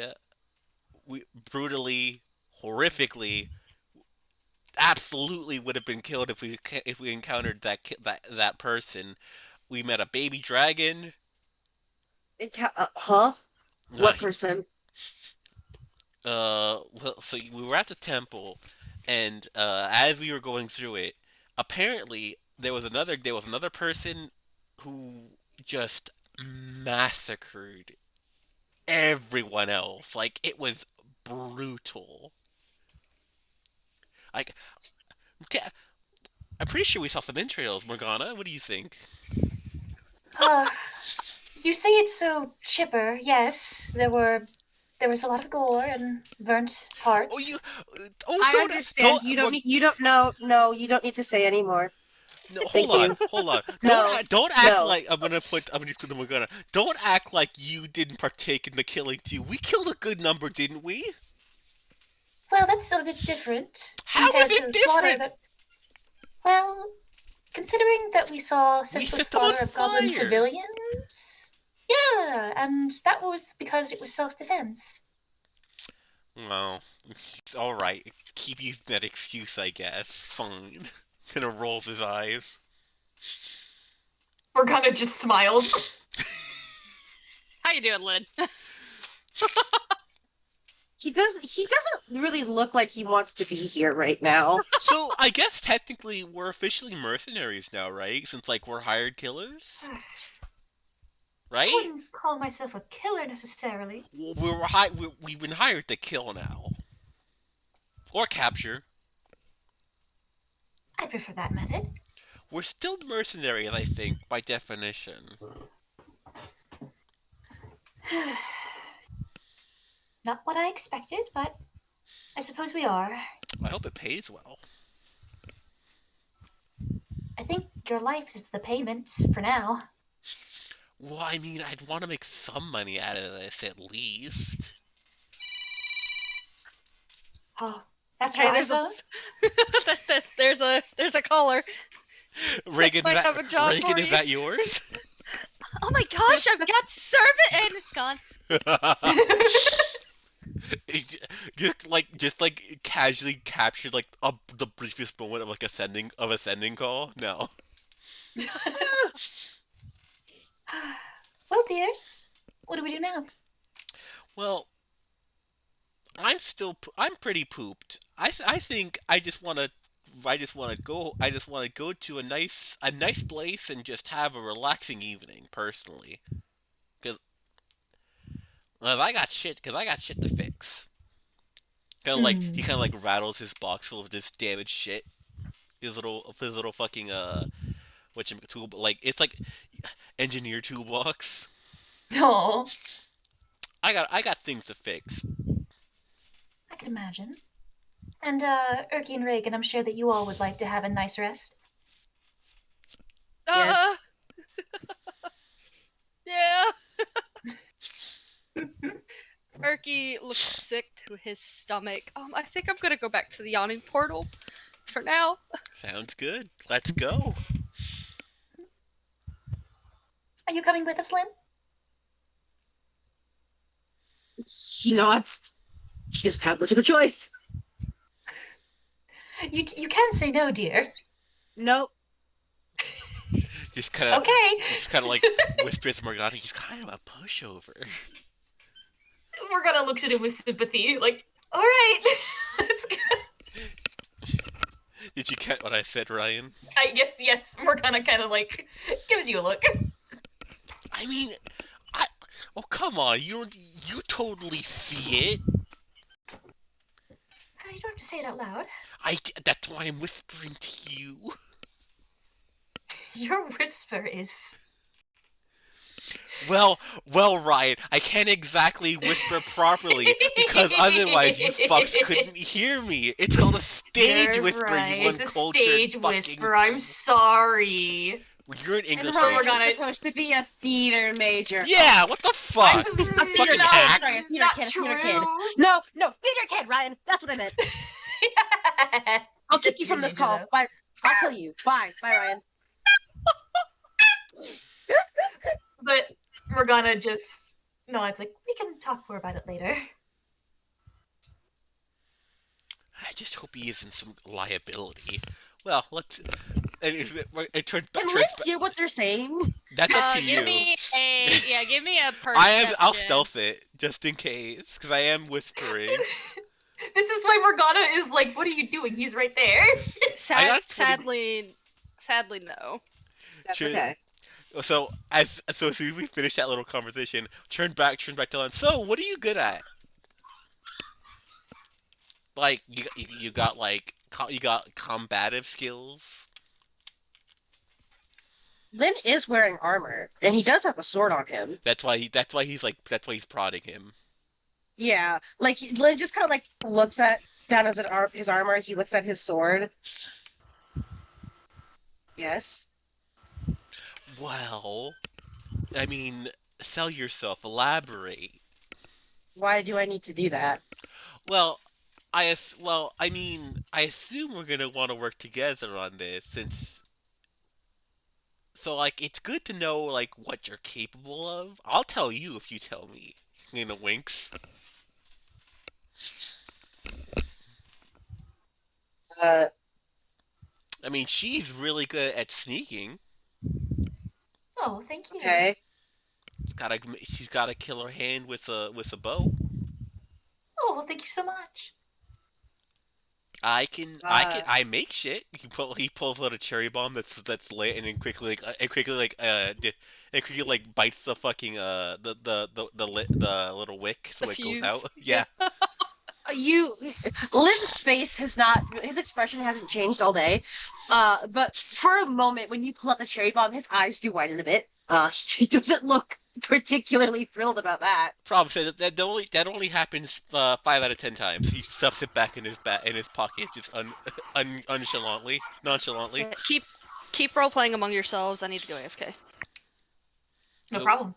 We brutally, horrifically, absolutely would have been killed if we encountered that person. We met a baby dragon. Huh? What He- person? well, so we were at the temple, and as we were going through it, apparently there was another person who just massacred everyone else. Like, it was brutal. Like, okay, I'm pretty sure we saw some entrails, Morgana. What do you think? Uh, you say it's so chipper. Yes, there was a lot of gore and burnt parts. Oh, you. I Don't. understand. You don't need. You don't know. No, you don't need to say anymore. No, Thank hold on, you. hold on. No, Don't act no. like I'm just gonna Morgana. Don't act like you didn't partake in the killing too. We killed a good number, didn't we? Well, that's a bit different How is compared it to the slaughter different? that. Well, considering that we saw We senseless set them on slaughter of goblin fire. civilians, Yeah, and that was because it was self-defense. Well, it's all right. Keep using that excuse, I guess. Fine. Kind of rolls his eyes. Morgana just smiles. How you doing, Lynn? He doesn't really look like he wants to be here right now. So I guess technically we're officially mercenaries now, right? Since like we're hired killers, I right? wouldn't call myself a killer necessarily. We've been hired to kill now, or capture. I prefer that method. We're still mercenaries, I think, by definition. Not what I expected, but I suppose we are. I hope it pays well. I think your life is the payment for now. Well, I mean, I'd want to make some money out of this at least. Oh, that's Hey, right. there's a caller. Reagan, Might have a job Reagan, for is you. that yours? Oh my gosh, I've got servant and it's gone. just like casually captured like the briefest moment of like ascending call. No. Well, dears, what do we do now? Well, I'm pretty pooped. I think I just want to go to a nice place and just have a relaxing evening personally. Cuz cuz I got shit to fix. Kind of like he kind of like rattles his box full of this damaged shit. His little fucking which tool like it's like engineer toolbox. Oh, I got things to fix. I can imagine. And, Erky and Reagan, I'm sure that you all would like to have a nice rest. Uh, yeah. Erky looks sick to his stomach. I think I'm gonna go back to the yawning portal for now. Sounds good. Let's go. Are you coming with us, Lynn? He nods. He doesn't have much of a choice. You can say no, dear. Nope. Just kind of Okay. like whispers to Morgana. He's kind of a pushover. Morgana looks at him with sympathy, like, all right, let's go. Did you get what I said, Ryan? Yes. Morgana kind of like gives you a look. I mean, oh come on, you totally see it. You don't have to say it out loud. That's why I'm whispering to you. Your whisper is... Well, Ryan, I can't exactly whisper properly because otherwise you fucks couldn't hear me. It's called a stage You're whisper, right. you It's a uncultured stage fucking... whisper. I'm sorry. You're an English And major. Morgana- supposed to be a theater major. Yeah, what the fuck? I'm Fucking not, hack. Sorry, a theater not kid, a true. theater kid. No, theater kid, Ryan. That's what I meant. I'll kick you from this call. Bye. I'll kill you. Bye, Ryan. But Morgana just nods like, we can talk more about it later. I just hope he isn't some liability. Well, let's... It turns back... Can Liz hear what they're saying? That's up to you. Give me a perception. I'll stealth it, just in case, because I am whispering. This is why Morgana is like, what are you doing? He's right there. Sadly, no. That's True. okay. So as soon as we finish that little conversation, turn back to Ellen. So, what are you good at? Like you got combative skills. Lynn is wearing armor, and he does have a sword on him. That's why he's prodding him. Yeah, like Lynn just kind of like looks down his armor. He looks at his sword. Yes. Well, I mean, sell yourself. Elaborate. Why do I need to do that? Well, I assume we're gonna want to work together on this, since So like it's good to know like what you're capable of. I'll tell you if you tell me. Winks. Uh, I mean, she's really good at sneaking. Oh, thank you. okay. She's got a killer hand with a bow. Oh, well, thank you so much. I make shit. He pulls out a cherry bomb that's lit and then quickly like bites the fucking the little wick The so it goes fuse. out. Yeah. You Lynn's face has not his expression hasn't changed all day. But for a moment when you pull out the cherry bomb, his eyes do widen a bit. He doesn't look particularly thrilled about that. Problem said that only happens 5 out of 10 times. He stuffs it back in his pocket just nonchalantly. Yeah, keep role playing among yourselves. I need to go AFK. No So problem.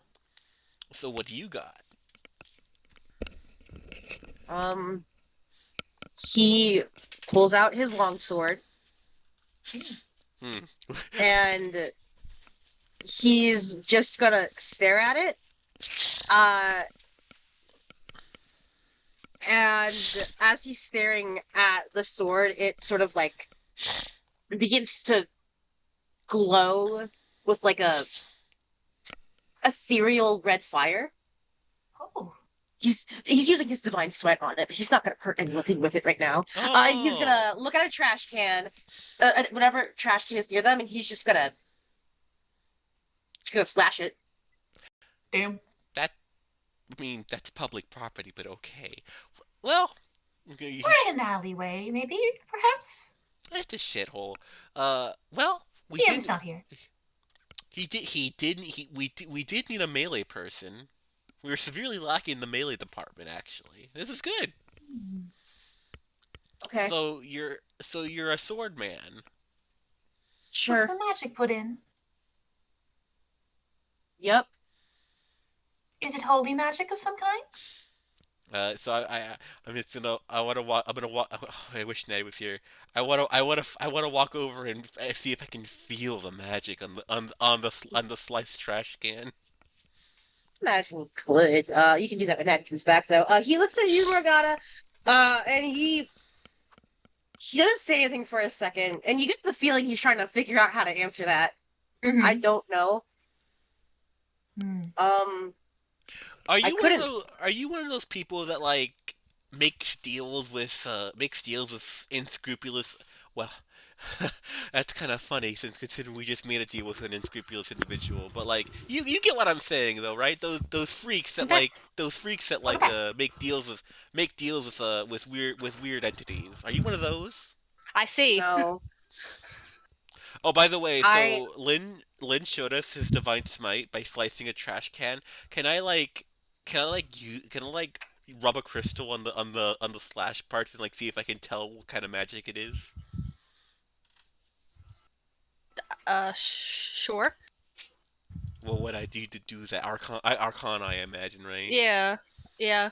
so what do you got? Um he pulls out his longsword Hmm. and he's just gonna stare at it. Uh and as he's staring at the sword, it sort of like begins to glow with like a ethereal red fire. Oh, He's using his divine sweat on it, but he's not gonna hurt anything with it right now. And he's Oh, gonna look at a trash can, whatever trash can is near them, and he's gonna slash it. damn. that I mean that's public property, but okay. Well, okay, We're in an alleyway, maybe, perhaps? it's a shithole. Well, we Ian's did. not here. He did. He didn't. We did need a melee person. We were severely lacking in the melee department. Actually, this is good. Hmm. Okay, So you're a sword man. With sure. some magic put in. Yep. Is it holy magic of some kind? So I'm just gonna I want to walk. I'm gonna walk. I wish Natty was here. I want to walk over and see if I can feel the magic on the sliced trash can. Imagine you could. You can do that when Ned comes back, though. He looks at you, Morgana, and he doesn't say anything for a second, and you get the feeling he's trying to figure out how to answer that. Mm-hmm. I don't know. Um, Are I you one of couldn't. those? Are you one of those people that like makes deals with unscrupulous? Well, that's kind of funny since considering we just made a deal with an unscrupulous individual. But like, you get what I'm saying though, right? Okay. Those freaks that like Okay. make deals with weird entities. Are you one of those? I see. No. Oh, by the way, I so Lynn showed us his divine smite by slicing a trash can. Can I like can I like rub a crystal on the slash parts and like see if I can tell what kind of magic it is? Sure. What would I do to do that? Arcana, I imagine, right? Yeah. Yeah.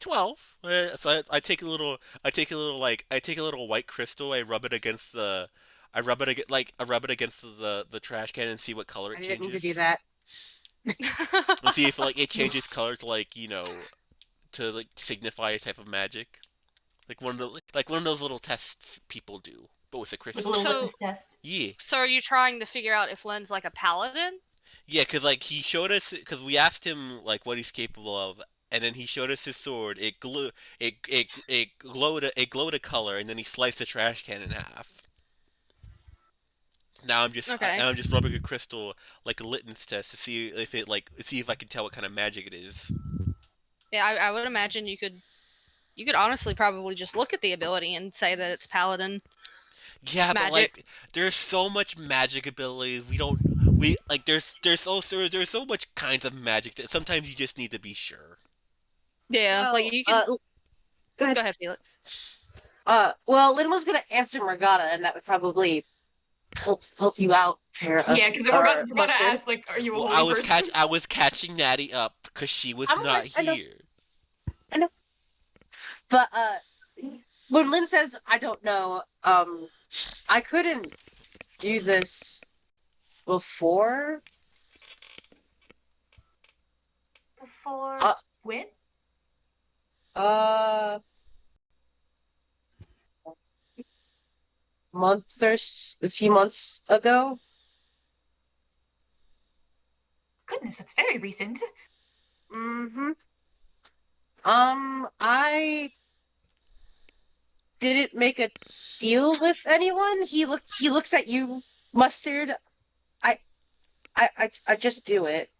12. So I take a little white crystal. I rub it against the trash can and see what color it didn't mean to do changes. that. And see if like it changes color to like to like signify a type of magic. Like one of those little tests people do, but with a Like a crystal. little So, litmus test. Yeah, so are you trying to figure out if Len's like a paladin? yeah, because like he showed us because we asked him like what he's capable of, and then he showed us his sword. It glowed a color, and then he sliced the trash can in half. Okay. Now I'm just rubbing a crystal like a litmus test to see if I can tell what kind of magic it is. Yeah, I would imagine you could honestly probably just look at the ability and say that it's paladin Yeah, but magic. like there's so much magic abilities. We like there's so much kinds of magic that sometimes you just need to be sure. Yeah, Well, like you can go ahead. go ahead, Felix. Well, Lynn was gonna answer Morgana, and that would probably help you out, Para. Yeah, because we're gonna Mustard. ask, like, are you a Well, holy person? I was catching Natty up because she was I'm not aware, I know. here. But when Lynn says I don't know, I couldn't do this before. Before Uh, when? uh, a few months ago. Goodness, that's very recent. Mm-hmm. I didn't make a deal with anyone. He looks at you, Mustard. I I just do it.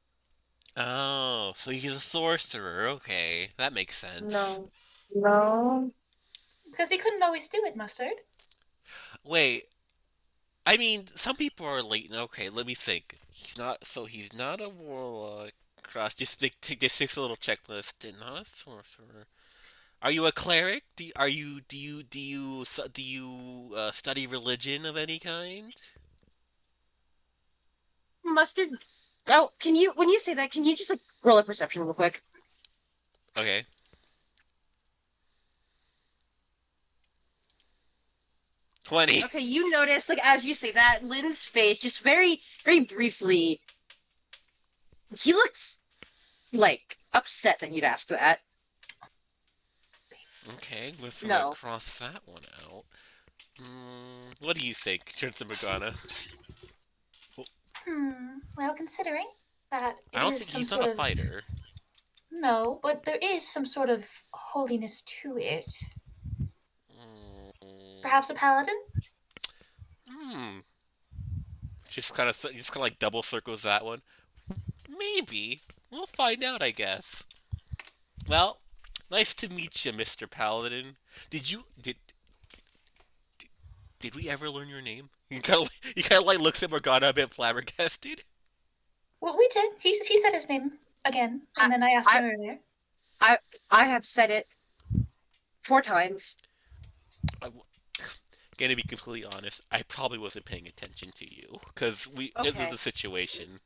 Oh, so he's a sorcerer. Okay, that makes sense. No. No. Because he couldn't always do it, Mustard. Wait, I mean, some people are late. Okay, let me think. He's not a warlock. Cross. Just take this six little checklist. And not a sorcerer. Are you a cleric? Do you study religion of any kind? Mustard. Oh, can you when you say that, can you just like roll a perception real quick? Okay. 20. Okay, you notice like as you say that, Lynn's face just very briefly. He looks like upset that you'd ask that. Okay, let's No. cross that one out. What do you think? Turn to Morgana. Well, considering that I it don't is think some he's not sort a of. fighter. No, but there is some sort of holiness to it. Mm, Perhaps a paladin? hmm. Just kind of like double circles that one. Maybe. We'll find out, I guess. Well, nice to meet you, Mr. Paladin. Did you did we ever learn your name? He kind of like looks at Morgana a bit flabbergasted. Well, we did. She said his name again, I and then I asked I him earlier. I I have said it 4 times. I, Gonna be completely honest, I probably wasn't paying attention to you because it was Okay. the situation.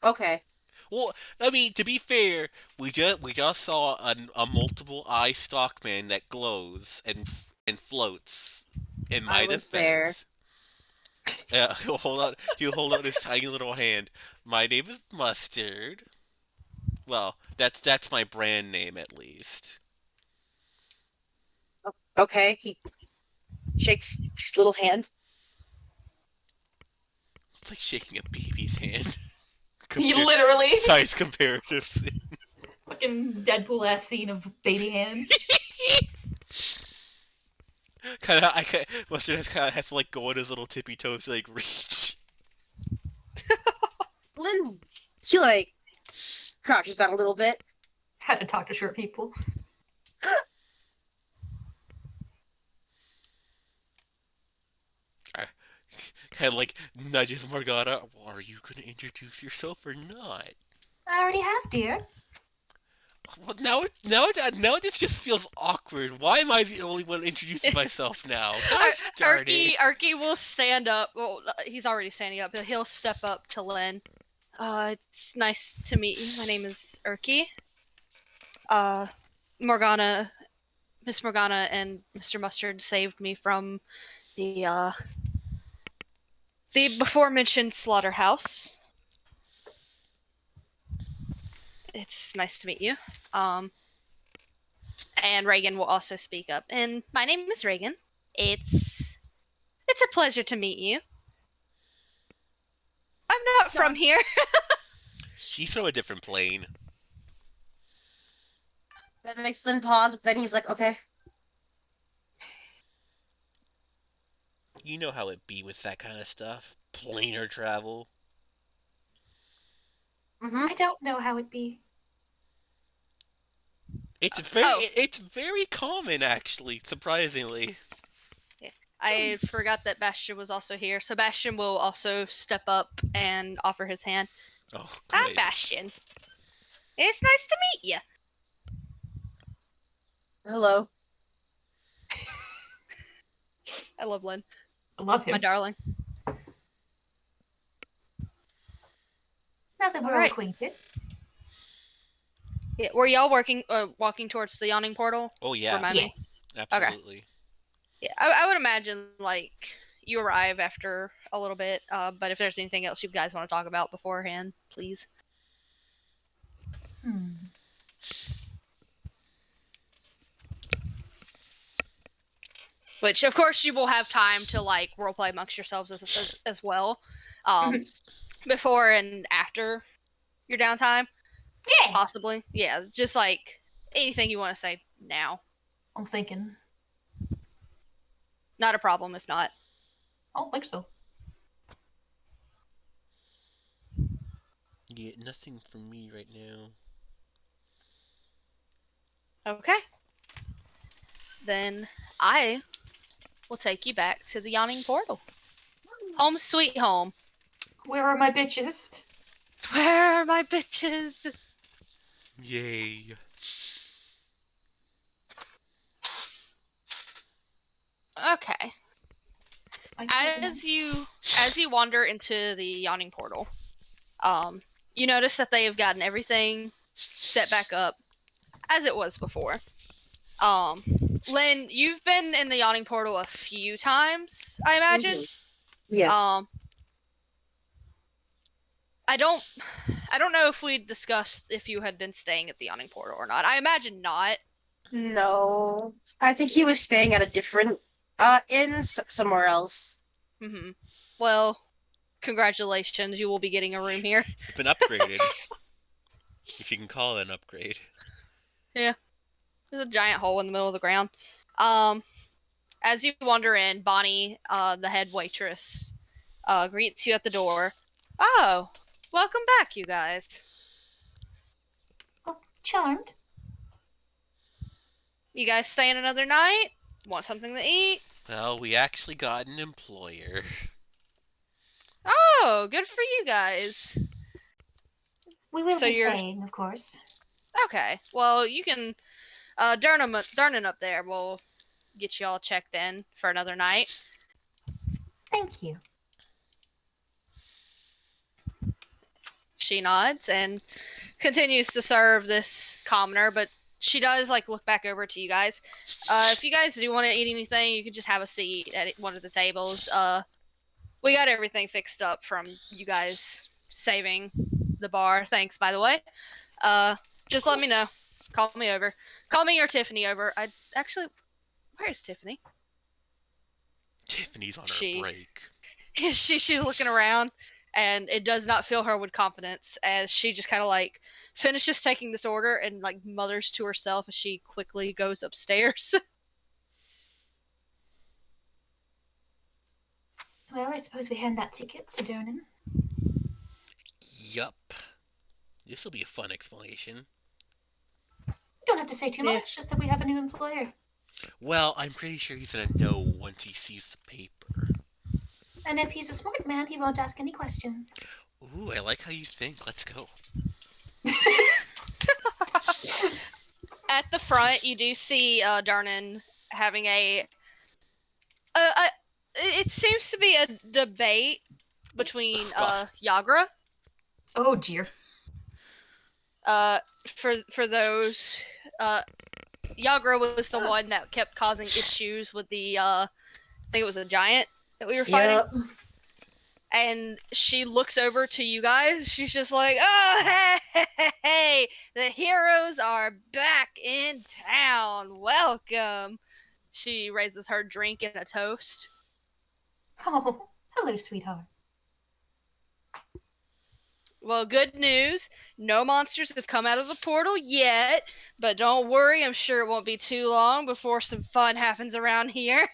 Okay. Well, I mean, to be fair, we just saw a multiple eye stockman that glows and floats. In I my was there. defense, he'll hold out his tiny little hand. My name is Mustard. Well, that's my brand name at least. Okay. He shakes his little hand. It's like shaking a baby's hand. He Compare literally size comparatively. fucking Deadpool ass scene of baby hand. Mustard has to like go on his little tippy toes to like reach. Lynn, he like crouches down a little bit. Had to talk to short people. Kind of like nudges Morgana. Well, are you gonna introduce yourself or not? I already have, dear. Well, now this just feels awkward. Why am I the only one introducing myself now? Gosh darn it! Arky will stand up. Well, he's already standing up, but he'll step up to Lynn. It's nice to meet you. My name is Erky. Morgana, Miss Morgana, and Mr. Mustard saved me from the before mentioned slaughterhouse. It's nice to meet you. And Reagan will also speak up. And my name is Reagan. It's a pleasure to meet you. I'm not from here. She's from a different plane. That makes Lynn pause, but then he's like, okay. You know how it be with that kind of stuff. Planar travel. Mm-hmm. I don't know how it be. It's very common actually, surprisingly. I forgot that Bastion was also here, so Bastion will also step up and offer his hand. Oh, I'm good. Bastion. It's nice to meet you. Hello. I love Lynn, I love him. my darling. Now that we're Alright. acquainted. Yeah, were y'all walking towards the yawning portal? Oh yeah, Remind me. absolutely. Yeah, I would imagine like you arrive after a little bit. But if there's anything else you guys want to talk about beforehand, please. Which, of course, you will have time to like roleplay amongst yourselves as well, before and after your downtime. Yeah. Possibly, yeah. Just like anything you want to say now. I'm thinking. Not a problem if not. I don't think so. Yeah, nothing from me right now. Okay. Then I will take you back to the yawning portal. Home sweet home. Where are my bitches? Where are my bitches? Yay. Okay. As you wander into the yawning portal, you notice that they have gotten everything set back up as it was before. Lynn, you've been in the yawning portal a few times, I imagine. Yes. I don't know if we discussed if you had been staying at the yawning portal or not. I imagine not. No. I think he was staying at a different inn somewhere else. Mm-hmm. Well, congratulations, you will be getting a room here. It's been upgraded. If you can call it an upgrade. Yeah. There's a giant hole in the middle of the ground. As you wander in, Bonnie, the head waitress, greets you at the door. Oh, welcome back, you guys. Oh, charmed. You guys staying another night? Want something to eat? Well, we actually got an employer. Oh, good for you guys. We will So be you're- staying, of course. Okay, well, you can, Darnan up there will get you all checked in for another night. Thank you. She nods and continues to serve this commoner, but she does like look back over to you guys. If you guys do want to eat anything, you can just have a seat at one of the tables. We got everything fixed up from you guys saving the bar. Thanks, by the way. Just let me know. Call me over. Call me or Tiffany over. Where's Tiffany? Tiffany's on her break. She's looking around, and it does not fill her with confidence as she just kind of like finishes taking this order and like mutters to herself as she quickly goes upstairs. Well, I suppose we hand that ticket to Dernan. Yup. This'll be a fun explanation. You don't have to say too much, just that we have a new employer. Well, I'm pretty sure he's gonna know once he sees the paper. And if he's a smart man, he won't ask any questions. Ooh, I like how you think. Let's go. At the front, you do see Darnan having it seems to be a debate between Yagra. Oh dear. For those, Yagra was the one that kept causing issues with the I think it was a giant that we were fighting. Yep. And she looks over to you guys. She's just like, "Oh, hey, the heroes are back in town. Welcome." She raises her drink in a toast. Oh, hello, sweetheart. Well, good news. No monsters have come out of the portal yet, but don't worry. I'm sure it won't be too long before some fun happens around here.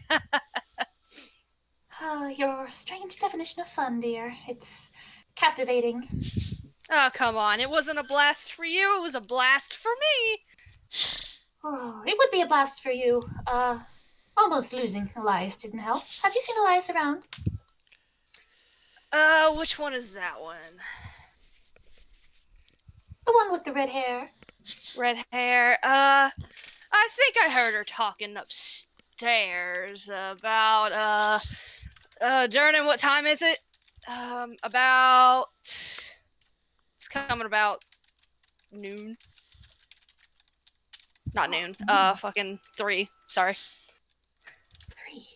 Your strange definition of fun, dear. It's captivating. Oh, come on. It wasn't a blast for you. It was a blast for me. Oh, it would be a blast for you. Almost losing Elias didn't help. Have you seen Elias around? Which one is that one? The one with the red hair. Red hair. I think I heard her talking upstairs about, Durnan, what time is it? It's coming about noon. Not noon. Fucking 3. Sorry. 3.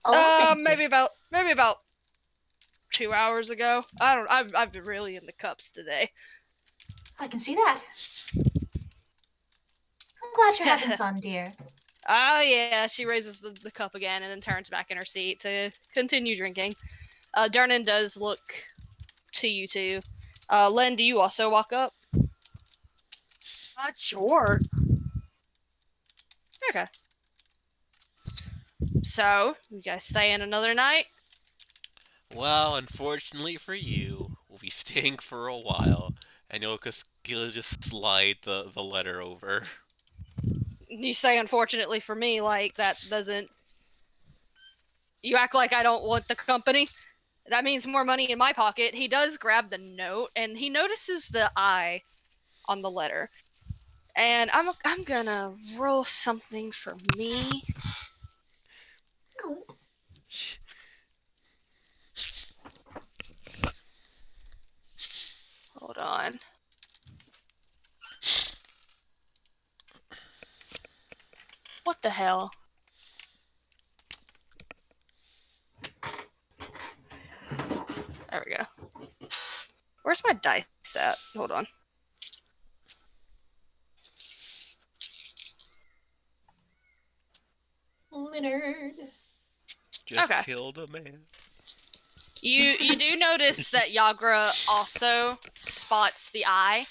Oh, thank you. maybe about 2 hours ago. I've been really in the cups today. I can see that. I'm glad you're having fun, dear. Oh yeah, she raises the cup again and then turns back in her seat to continue drinking. Dernan does look to you two. Len, do you also walk up? Not sure. Okay. So, you guys stay in another night? Well, unfortunately for you, we'll be staying for a while, and you'll just slide the letter over. You say unfortunately for me, like that doesn't... You act like I don't want the company? That means more money in my pocket. He does grab the note, and he notices the I on the letter. And I'm gonna roll something for me. Shh. Hold on. What the hell? There we go. Where's my dice at? Hold on. Leonard. Just Okay. killed a man. You do notice that Yagra also spots the eye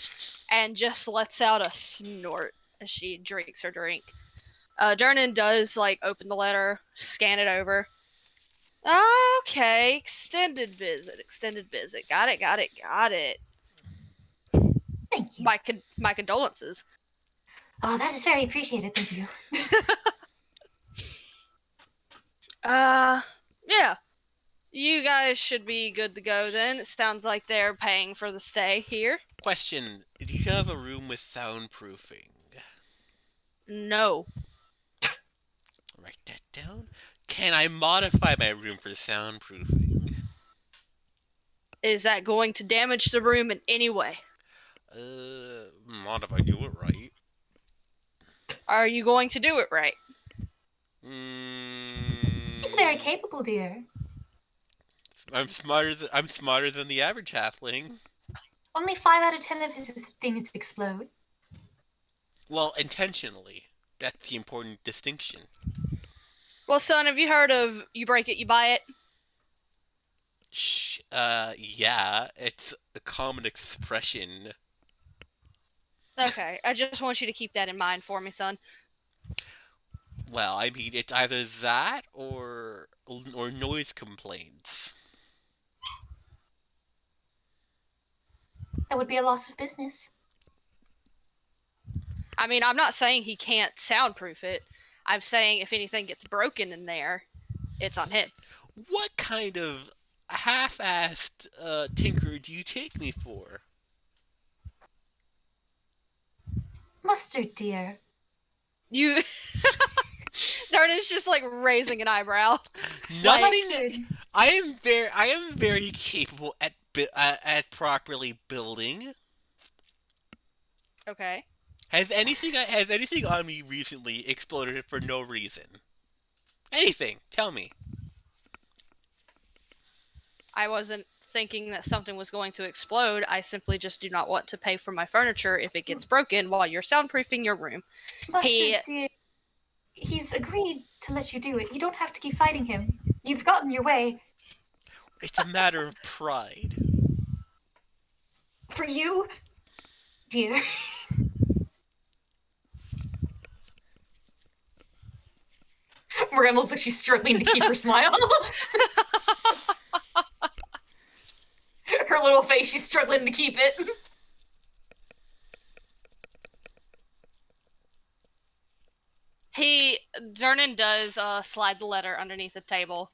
and just lets out a snort as she drinks her drink. Dernan does open the letter, scan it over. Okay, extended visit. Got it. Thank you. My condolences. Oh, that is very appreciated. Thank you. Yeah. You guys should be good to go then. It sounds like they're paying for the stay here. Question, do you have a room with soundproofing? No. Write that down. Can I modify my room for soundproofing? Is that going to damage the room in any way? Not if I do it right. Are you going to do it right? He's very capable, dear. I'm smarter than the average halfling. Only 5 out of 10 of his things explode. Well, intentionally. That's the important distinction. Well, son, have you heard of you break it, you buy it? Yeah, it's a common expression. Okay, I just want you to keep that in mind for me, son. Well, I mean, it's either that or noise complaints. That would be a loss of business. I mean, I'm not saying he can't soundproof it. I'm saying if anything gets broken in there, it's on him. What kind of half-assed tinker do you take me for? Mustard, dear. You... Darden's just raising an eyebrow. Nothing. Mustard. I am very capable at properly building. Okay. Has anything on me recently exploded for no reason? Anything? Tell me. I wasn't thinking that something was going to explode. I simply just do not want to pay for my furniture if it gets broken while you're soundproofing your room. Mustard, dear. He's agreed to let you do it. You don't have to keep fighting him. You've gotten your way. It's a matter of pride. For you, dear. Morgana looks like she's struggling to keep her smile. Her little face, she's struggling to keep it. Dernan does slide the letter underneath the table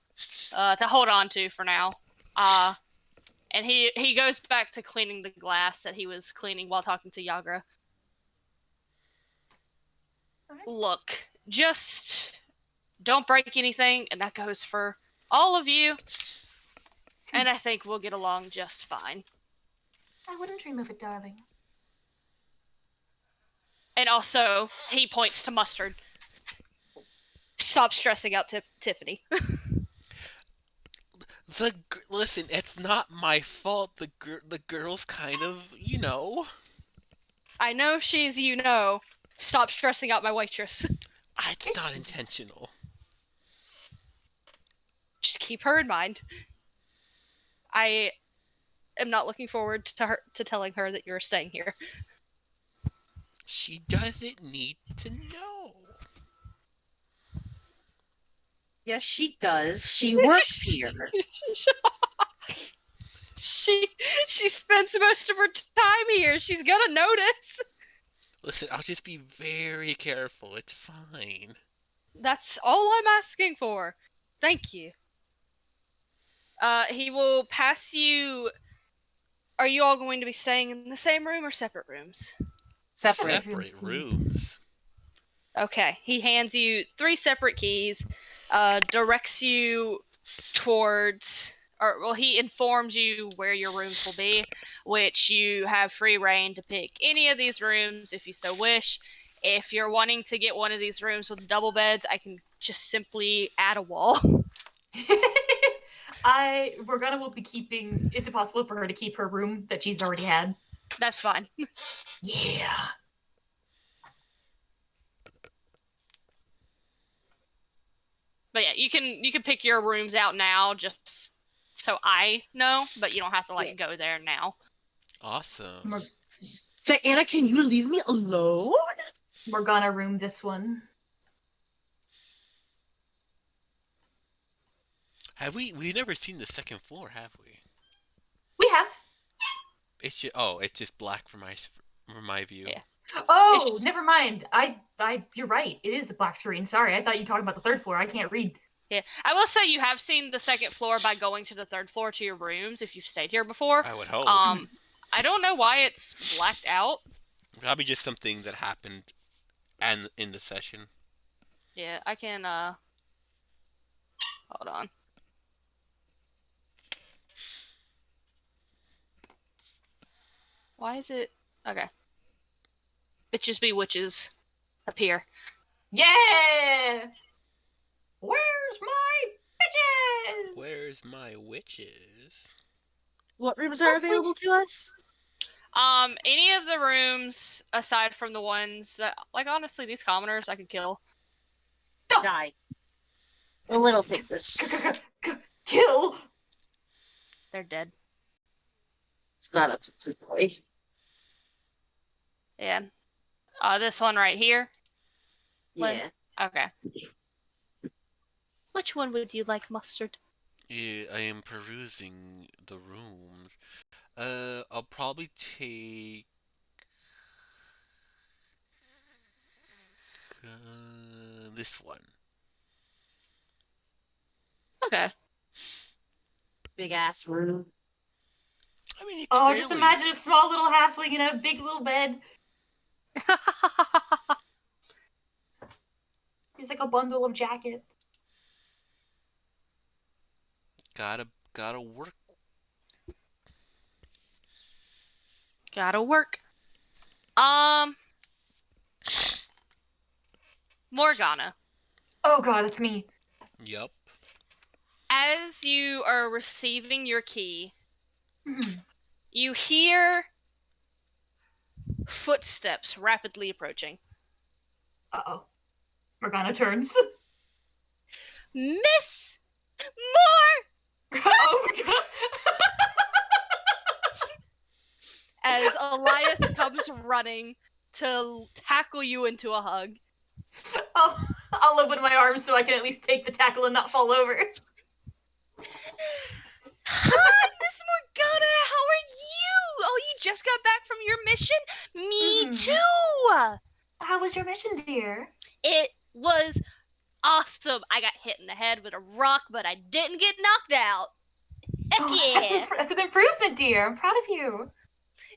to hold on to for now. And he goes back to cleaning the glass that he was cleaning while talking to Yagra. Alright. Look, just don't break anything, and that goes for all of you. And I think we'll get along just fine. I wouldn't dream of it, darling. And also, he points to Mustard. Stop stressing out Tiffany. Listen, it's not my fault. The girl's kind of, you know. I know she's, stop stressing out my waitress. It's not intentional. Just keep her in mind. I am not looking forward to telling her that you're staying here. She doesn't need to know. Yes, she does. She works here. She spends most of her time here. She's gonna notice. Listen, I'll just be very careful. It's fine. That's all I'm asking for. Thank you. He will pass you. Are you all going to be staying in the same room or separate rooms? Separate. Separate rooms. Okay. He hands you 3 separate keys, directs you towards, he informs you where your rooms will be, which you have free reign to pick any of these rooms if you so wish. If you're wanting to get one of these rooms with double beds, I can just simply add a wall. Morgana will be keeping. Is it possible for her to keep her room that she's already had? That's fine. Yeah. But yeah, you can pick your rooms out now just so I know, but you don't have to go there now. Awesome. So Anna, can you leave me alone? Morgana room this one. Have we've never seen the second floor, have we? We have. It's just black from my view. Yeah. Oh, never mind. You're right. It is a black screen. Sorry, I thought you were talking about the 3rd floor. I can't read. Yeah, I will say you have seen the 2nd floor by going to the 3rd floor to your rooms if you've stayed here before. I would hope. I don't know why it's blacked out. Probably just something that happened and in the session. Yeah, I can hold on. Why is it okay? Bitches be witches appear. Yeah! Where's my bitches? Where's my witches? What rooms are available to us? Any of the rooms aside from the ones that, honestly, these commoners I could kill. Die. A little take this. Kill. They're dead. It's not up to the boy. Yeah. This one right here. Yeah. Okay. Which one would you like, Mustard? Yeah, I am perusing the rooms. I'll probably take this one. Okay. Big ass room. I mean, Oh, just imagine a small little halfling in a big little bed. He's like a bundle of jacket. Gotta work. Gotta work. Morgana. Oh god, it's me. Yep. As you are receiving your key, Mhm. you hear footsteps rapidly approaching. Uh-oh. Morgana turns. Miss Moore! Oh my god. As Elias comes running to tackle you into a hug. I'll open my arms so I can at least take the tackle and not fall over. Hi, Miss Morgana, how are you? Oh, you just got back from your mission? Me too! How was your mission, dear? It was awesome. I got hit in the head with a rock, but I didn't get knocked out. Heck yeah! That's an improvement, dear. I'm proud of you.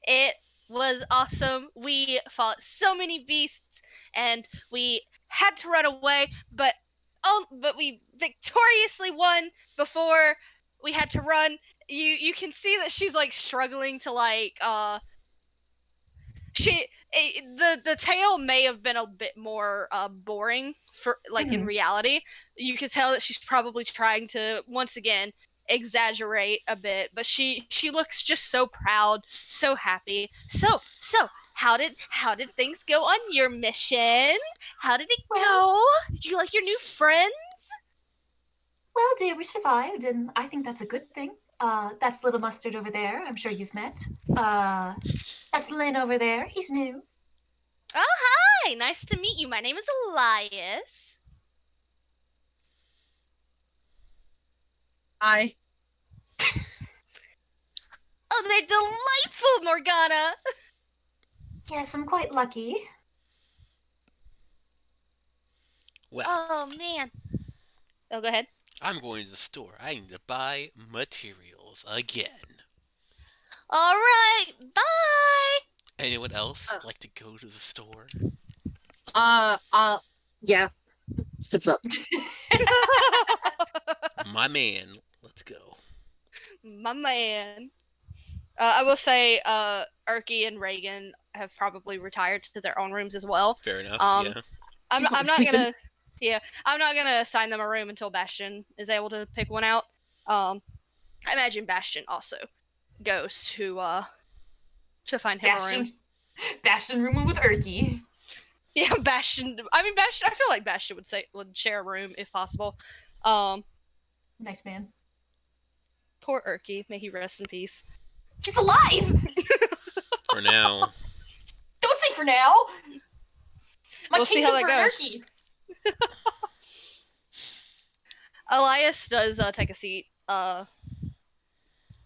It was awesome. We fought so many beasts, and we had to run away, but we victoriously won before we had to run. You can see that she's struggling to the tale may have been a bit more boring for in reality. You could tell that she's probably trying to once again exaggerate a bit, but she looks just so proud, so happy. So, how did things go on your mission? How did it go? Did you like your new friends? Well, dear, we survived, and I think that's a good thing. That's Little Mustard over there. I'm sure you've met. That's Lynn over there. He's new. Oh, hi! Nice to meet you. My name is Elias. Hi. Oh, they're delightful, Morgana! Yes, I'm quite lucky. Well, Oh, man. Oh, go ahead. I'm going to the store. I need to buy materials again. Alright, bye! Anyone else like to go to the store? Yeah. Steps up. My man, let's go. My man. I will say, Erky and Reagan have probably retired to their own rooms as well. Fair enough, yeah. I'm not gonna, I'm not gonna assign them a room until Bastion is able to pick one out. I imagine Bastion also goes to find him a room. Bastion rooming with Erky. Yeah, Bastion. I mean, Bastion. I feel like Bastion would share a room if possible. Nice man. Poor Erky. May he rest in peace. He's alive! For now. Don't say for now! My We'll see how kingdom that for goes. Erky. Elias does take a seat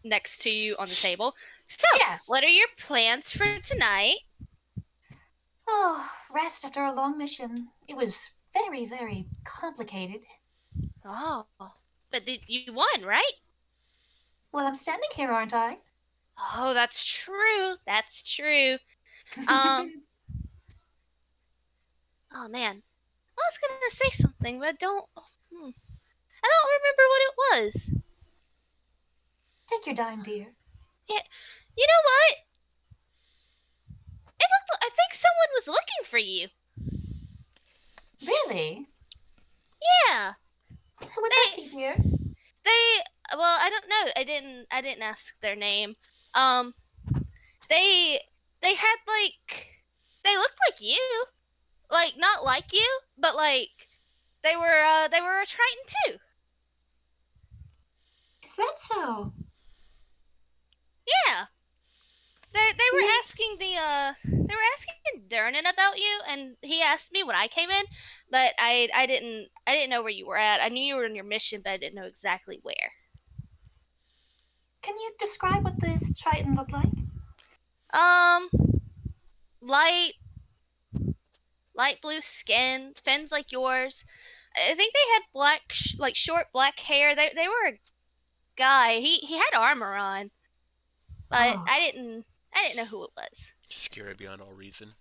next to you on the table. So, Yes. what are your plans for tonight? Oh, rest after a long mission. It was very, very complicated. Oh, but you won, right? Well, I'm standing here, aren't I? Oh, that's true. That's true. Oh man, I was gonna say something, but I don't remember what it was. Take your dime, dear. Yeah, you know what? I think someone was looking for you. Really? Yeah, Who would that be, dear? well, I don't know. I didn't ask their name. They had they looked like you. Like not like you, but like they were a Triton too. Is that so? Yeah. They were asking they were asking Durnan about you, and he asked me when I came in, but I didn't know where you were at. I knew you were on your mission, but I didn't know exactly where. Can you describe what this Triton looked like? Light blue skin, fins like yours. I think they had black like short black hair. They were a guy. He had armor on, but Oh. I didn't know who it was. Scary beyond all reason.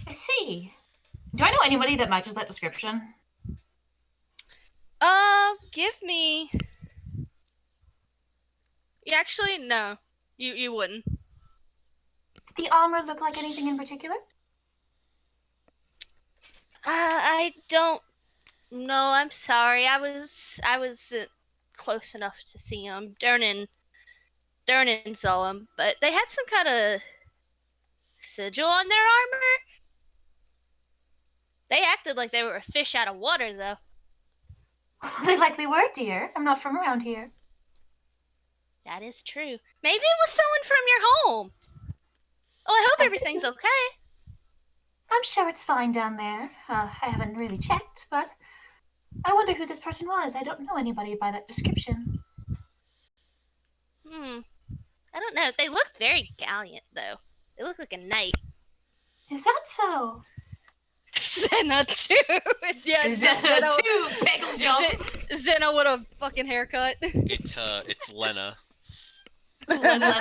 I see. Do I know anybody that matches that description? Give me. Yeah, actually, no. You wouldn't. Did the armor look like anything in particular? I don't know. I'm sorry. I wasn't close enough to see him. Durnan saw him, but they had some kind of sigil on their armor. They acted like they were a fish out of water, though. They likely were, dear. I'm not from around here. That is true. Maybe it was someone from your home. Oh, I hope everything's okay. I'm sure it's fine down there. I haven't really checked, but I wonder who this person was. I don't know anybody by that description. I don't know. They looked very gallant, though. They look like a knight. Is that so? Zena too. Yeah, Zena too. Bagel jump. Zena with a fucking haircut. It's Lena. Lena.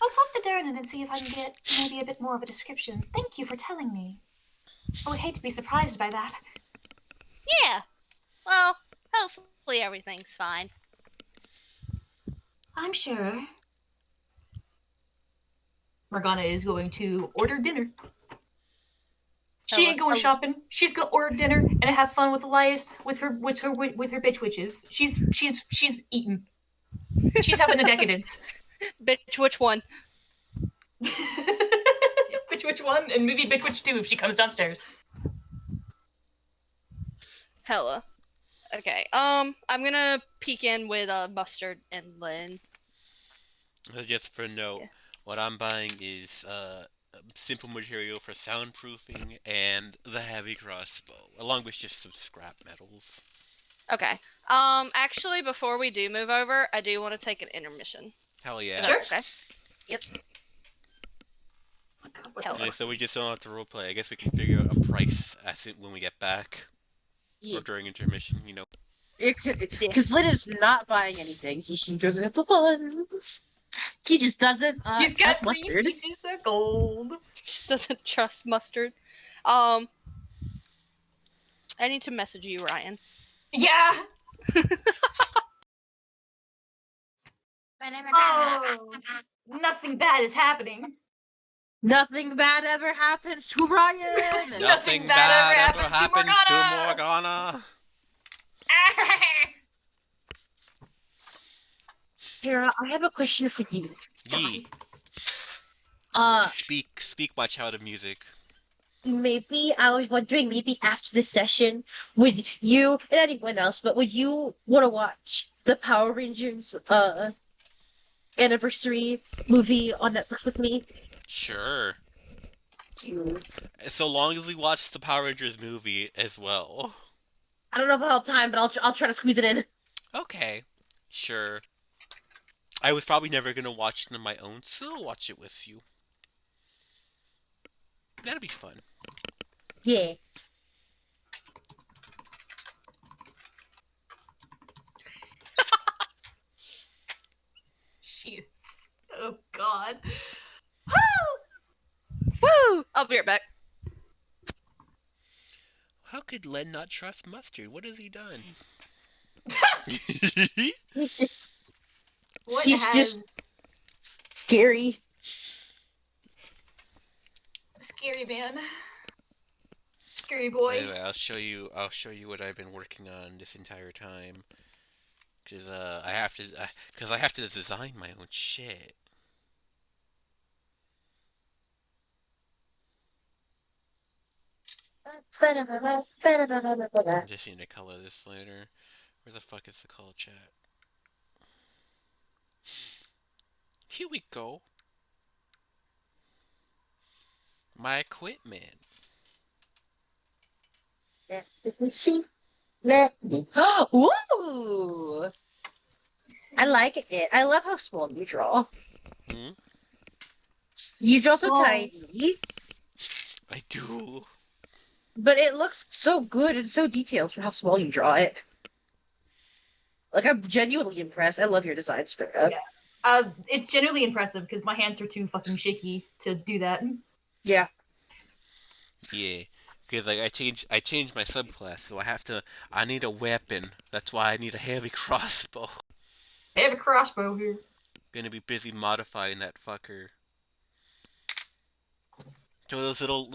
I'll talk to Durnan and see if I can get maybe a bit more of a description. Thank you for telling me. I would hate to be surprised by that. Yeah. Well, hopefully everything's fine. I'm sure. Morgana is going to order dinner. She ain't going shopping. She's gonna order dinner and have fun with Elias with her bitch witches. She's eating. She's having a decadence. Bitch, which one? Bitch witch 1 and maybe bitch witch 2 if she comes downstairs. Hella. Okay. I'm gonna peek in with Mustard and Lynn. Just for note, Yeah. what I'm buying is simple material for soundproofing and the heavy crossbow, along with just some scrap metals. Okay. Actually, before we do move over, I do want to take an intermission. Hell yeah. If Sure. that's okay. Yep. Hell Okay, so we just don't have to roleplay. I guess we can figure out a price when we get back. Yeah. Or during intermission, you know. Because Lynn is not buying anything. She doesn't have the funds. He just doesn't He's trust got 3 mustard. pieces of gold. Just doesn't trust Mustard. I need to message you, Ryan. Yeah. Oh, nothing bad is happening. Nothing bad ever happens to Ryan. Nothing bad ever happens to Morgana. Tara, I have a question for you. Yee. Uh, Speak, my child of music. maybe I was wondering, maybe after this session, would you and anyone else, but would you want to watch the Power Rangers anniversary movie on Netflix with me? Sure. Hmm. So long as we watch the Power Rangers movie as well. I don't know if I'll have time, but I'll try to squeeze it in. Okay. Sure. I was probably never gonna watch it on my own, so I'll watch it with you. That'll be fun. Yeah. She is. Oh God. Woo! I'll be right back. How could Len not trust Mustard? What has he done? What He's has just scary. scary man? Scary boy. Anyway, I'll show you what I've been working on this entire time. Cause I have to design my own shit. I just need to color this later. Where the fuck is the color chat? Here we go. My equipment. Ooh! I like it. I love how small you draw. Hmm? You draw so Small. tiny, I do. but it looks so good and so detailed for how small you draw it. Like, I'm genuinely impressed. I love your designs, Spirit. Yeah. It's generally impressive because my hands are too fucking shaky to do that. Yeah. Yeah. Because like I changed my subclass, so I need a weapon. That's why I need a heavy crossbow. I have a crossbow here. Gonna be busy modifying that fucker. So those little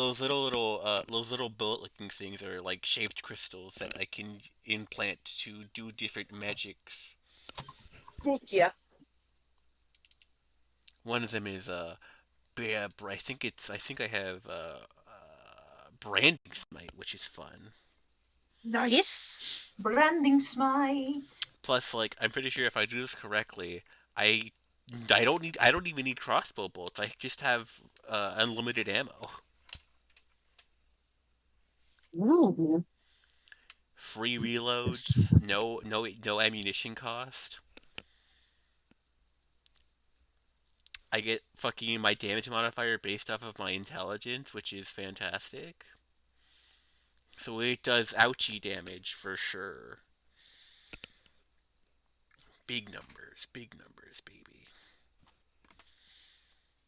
bullet-looking things are like shaped crystals that I can implant to do different magics. Yeah. One of them is I think I have branding smite, which is fun. Nice. Branding smite. Plus, like, I'm pretty sure if I do this correctly, I I don't even need crossbow bolts. I just have unlimited ammo. Ooh. Free reloads, no ammunition cost. I get fucking my damage modifier based off of my intelligence, which is fantastic. So it does ouchie damage for sure. Big numbers, baby.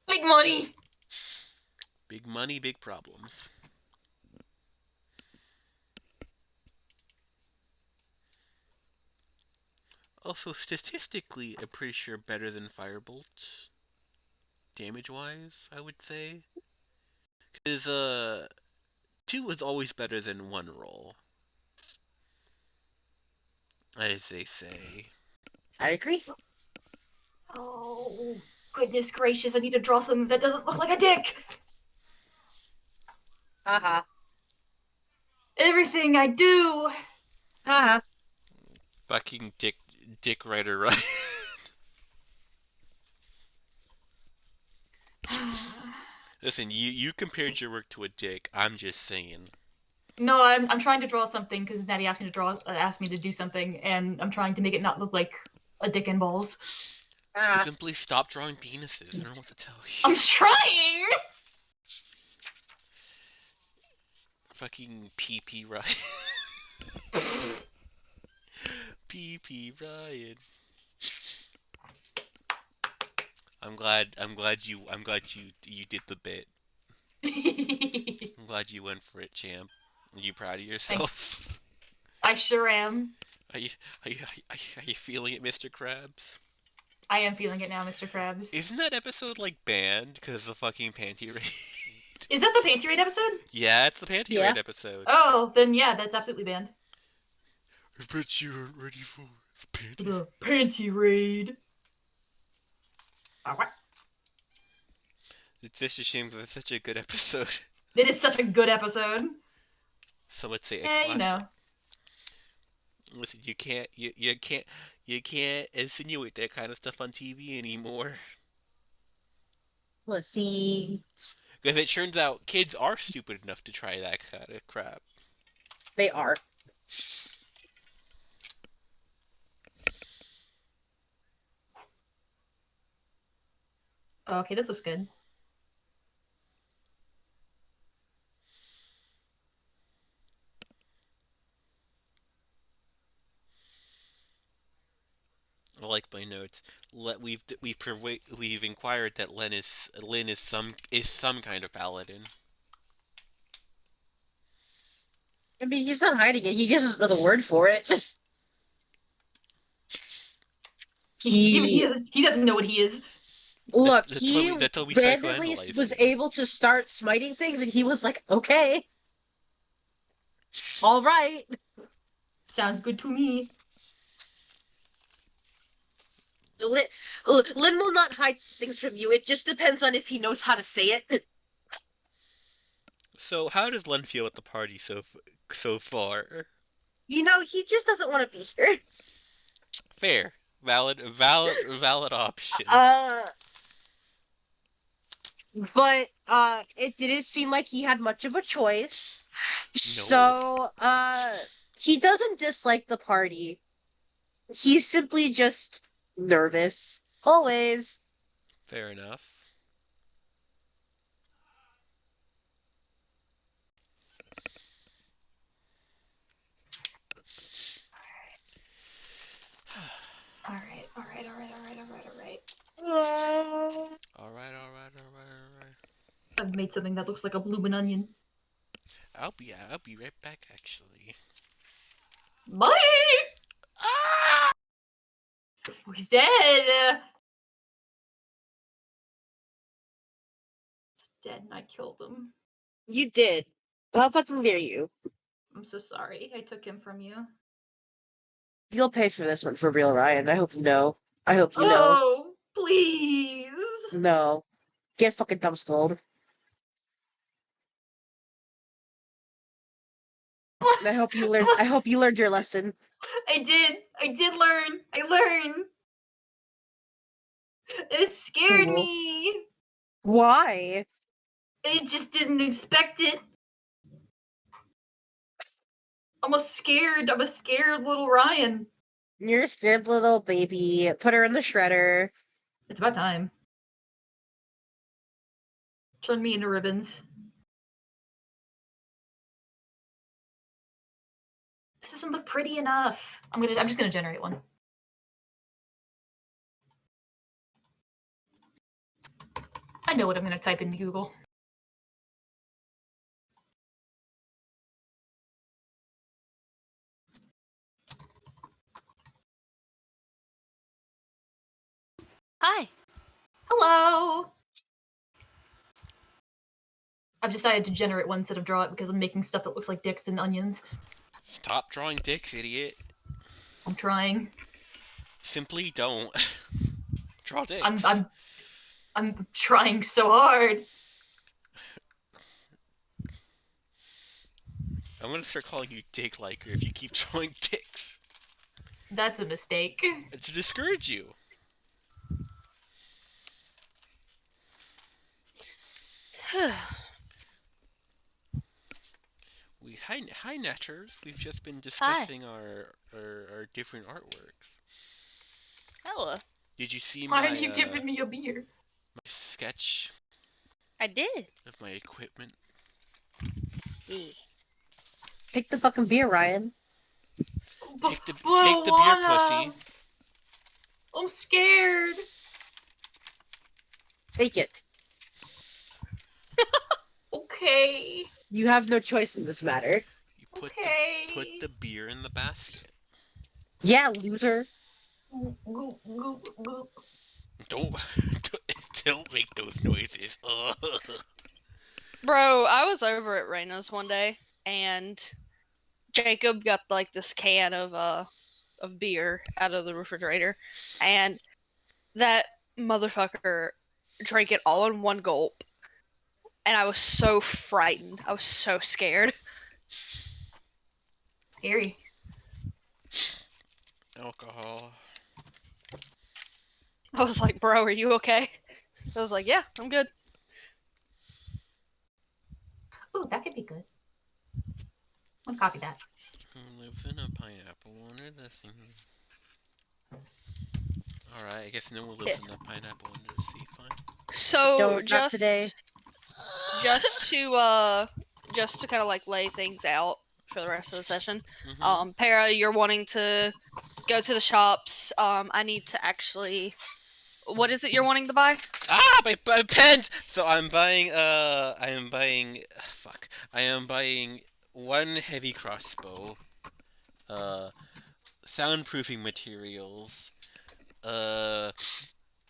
Big money. Big money, big problems. Also, statistically, I'm pretty sure better than Firebolt. Damage-wise, I would say. Because, 2 is always better than 1 roll, as they say. I agree. Oh, goodness gracious, I need to draw something that doesn't look like a dick! Haha. Everything I do! Haha. Fucking dick writer, right? Listen, you compared your work to a dick. I'm just saying. No, I'm trying to draw something because Natty asked me to asked me to do something, and I'm trying to make it not look like a dick and balls. Simply stop drawing penises. I don't know what to tell you. I'm trying. Fucking PP Ryan. PP Ryan. I'm glad you did the bit. I'm glad you went for it, champ. Are you proud of yourself? I sure am. Are you feeling it, Mr. Krabs? I am feeling it now, Mr. Krabs. Isn't that episode like banned because of the fucking panty raid? Is that the Panty Raid episode? Yeah, it's the panty raid episode. Oh, then yeah, that's absolutely banned. I bet you aren't ready for the panty. The Panty Raid. It's just a shame because it's such a good episode. It is such a good episode. Some would say a Yeah, classic. you know. Listen, you can't insinuate that kind of stuff on TV anymore. Pussy. Because it turns out kids are stupid enough to try that kind of crap. They are. Okay, this looks good. I like my notes. We've inquired that Lynn is some kind of paladin. I mean, he's not hiding it. He just doesn't know the word for it. He doesn't know what he is. Look, That's how we randomly psychoanalyze was it. able to start smiting things, and he was like, "Okay, all right." Sounds good to me. Lynn will not hide things from you. It just depends on if he knows how to say it. So how does Len feel at the party so far? You know, he just doesn't want to be here. Fair, valid option. But it didn't seem like he had much of a choice. No. So he doesn't dislike the party. He's simply just nervous. Always. Fair enough. All right. I've made something that looks like a bloomin' onion. I'll be right back. Actually. Bye. Ah! He's dead. He's dead, and I killed him. You did. How fucking dare you? I'm so sorry. I took him from you. You'll pay for this one for real, Ryan. I hope you know. I hope you know. Oh, please. No. Get fucking dumbskulled. I hope you learned your lesson. I did learn. I learned. It scared Cool. me. Why? I just didn't expect it. I'm a scared little Ryan. You're a scared little baby. Put her in the shredder. It's about time. Turn me into ribbons. This doesn't look pretty enough. I'm just gonna generate one. I know what I'm gonna type into Google. Hi. Hello. I've decided to generate one instead of draw it because I'm making stuff that looks like dicks and onions. Stop drawing dicks, idiot. I'm trying. Simply don't. Draw dicks. I'm trying so hard. I'm gonna start calling you Dick Liker if you keep drawing dicks. That's a mistake. To discourage you. Hi Netters. We've just been discussing our different artworks. Hello. Did you see Why my are you giving me a beer? my sketch I did. of my equipment? Yeah. Take the fucking beer, Ryan. Take the beer, pussy. I'm scared. Take it. Okay. You have no choice in this matter. You put Okay. the beer in the basket. Yeah, loser. Goop, goop, goop. Don't don't make those noises. Bro, I was over at Raina's one day, and Jacob got like this can of beer out of the refrigerator, and that motherfucker drank it all in one gulp, and I was so frightened. I was so scared. Scary. Alcohol. I was like, bro, are you okay? I was like, yeah, I'm good. Ooh, that could be good. I'm gonna copy that. Who lives in a pineapple under the sea? Alright, I guess no one lives in a pineapple under the sea. Fine. So No, not just today. just to kind of like lay things out for the rest of the session. Mhm. Para, you're wanting to go to the shops. I need to actually. What is it you're wanting to buy? Ah, my pens! So I am buying one heavy crossbow, soundproofing materials,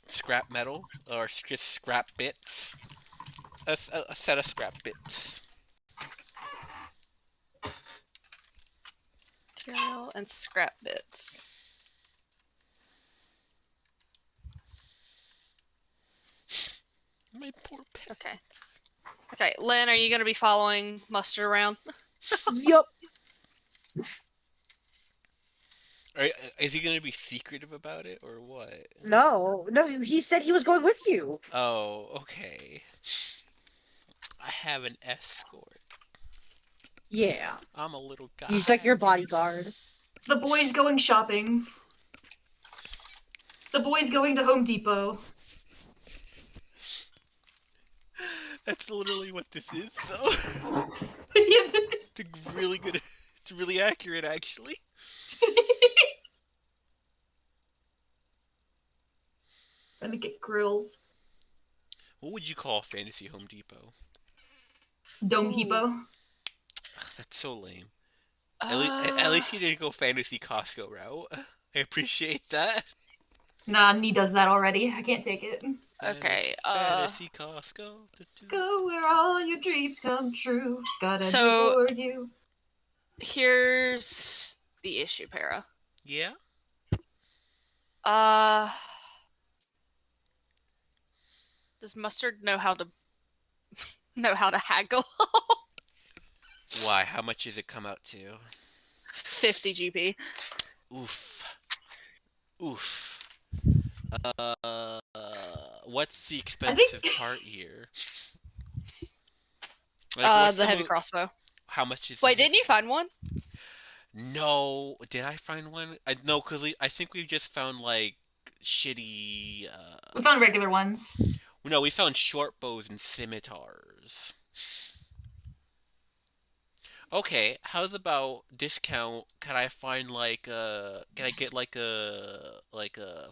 scrap metal, or just scrap bits, a set of scrap bits. Material and scrap bits. My poor pen. Okay. Okay, Lynn, are you gonna be following Mustard around? Yup. Is he gonna be secretive about it, or what? No, he said he was going with you. Oh, okay. I have an escort. Yeah. I'm a little guy. He's like your bodyguard. The boys going shopping. The boys going to Home Depot. That's literally what this is, so. Yeah, It's really good. It's really accurate, actually. Gonna get grills. What would you call Fantasy Home Depot? Dome Ooh. Depot. Ugh, that's so lame. At least you didn't go Fantasy Costco route. I appreciate that. Nah, Nee does that already. I can't take it. Okay, Fantasy Costco. Go where all your dreams come true. Gotta So- do for you. Here's the issue, Para. Yeah? Does Mustard know how to haggle? Why? How much does it come out to? 50 GP. Oof. Oof. What's the expensive part here? What's The heavy crossbow. How much is? Wait, didn't you find one? No, did I find one? No, because I think we just found like shitty. We found regular ones. No, we found short bows and scimitars. Okay, how's about discount? Can I find like can I get like a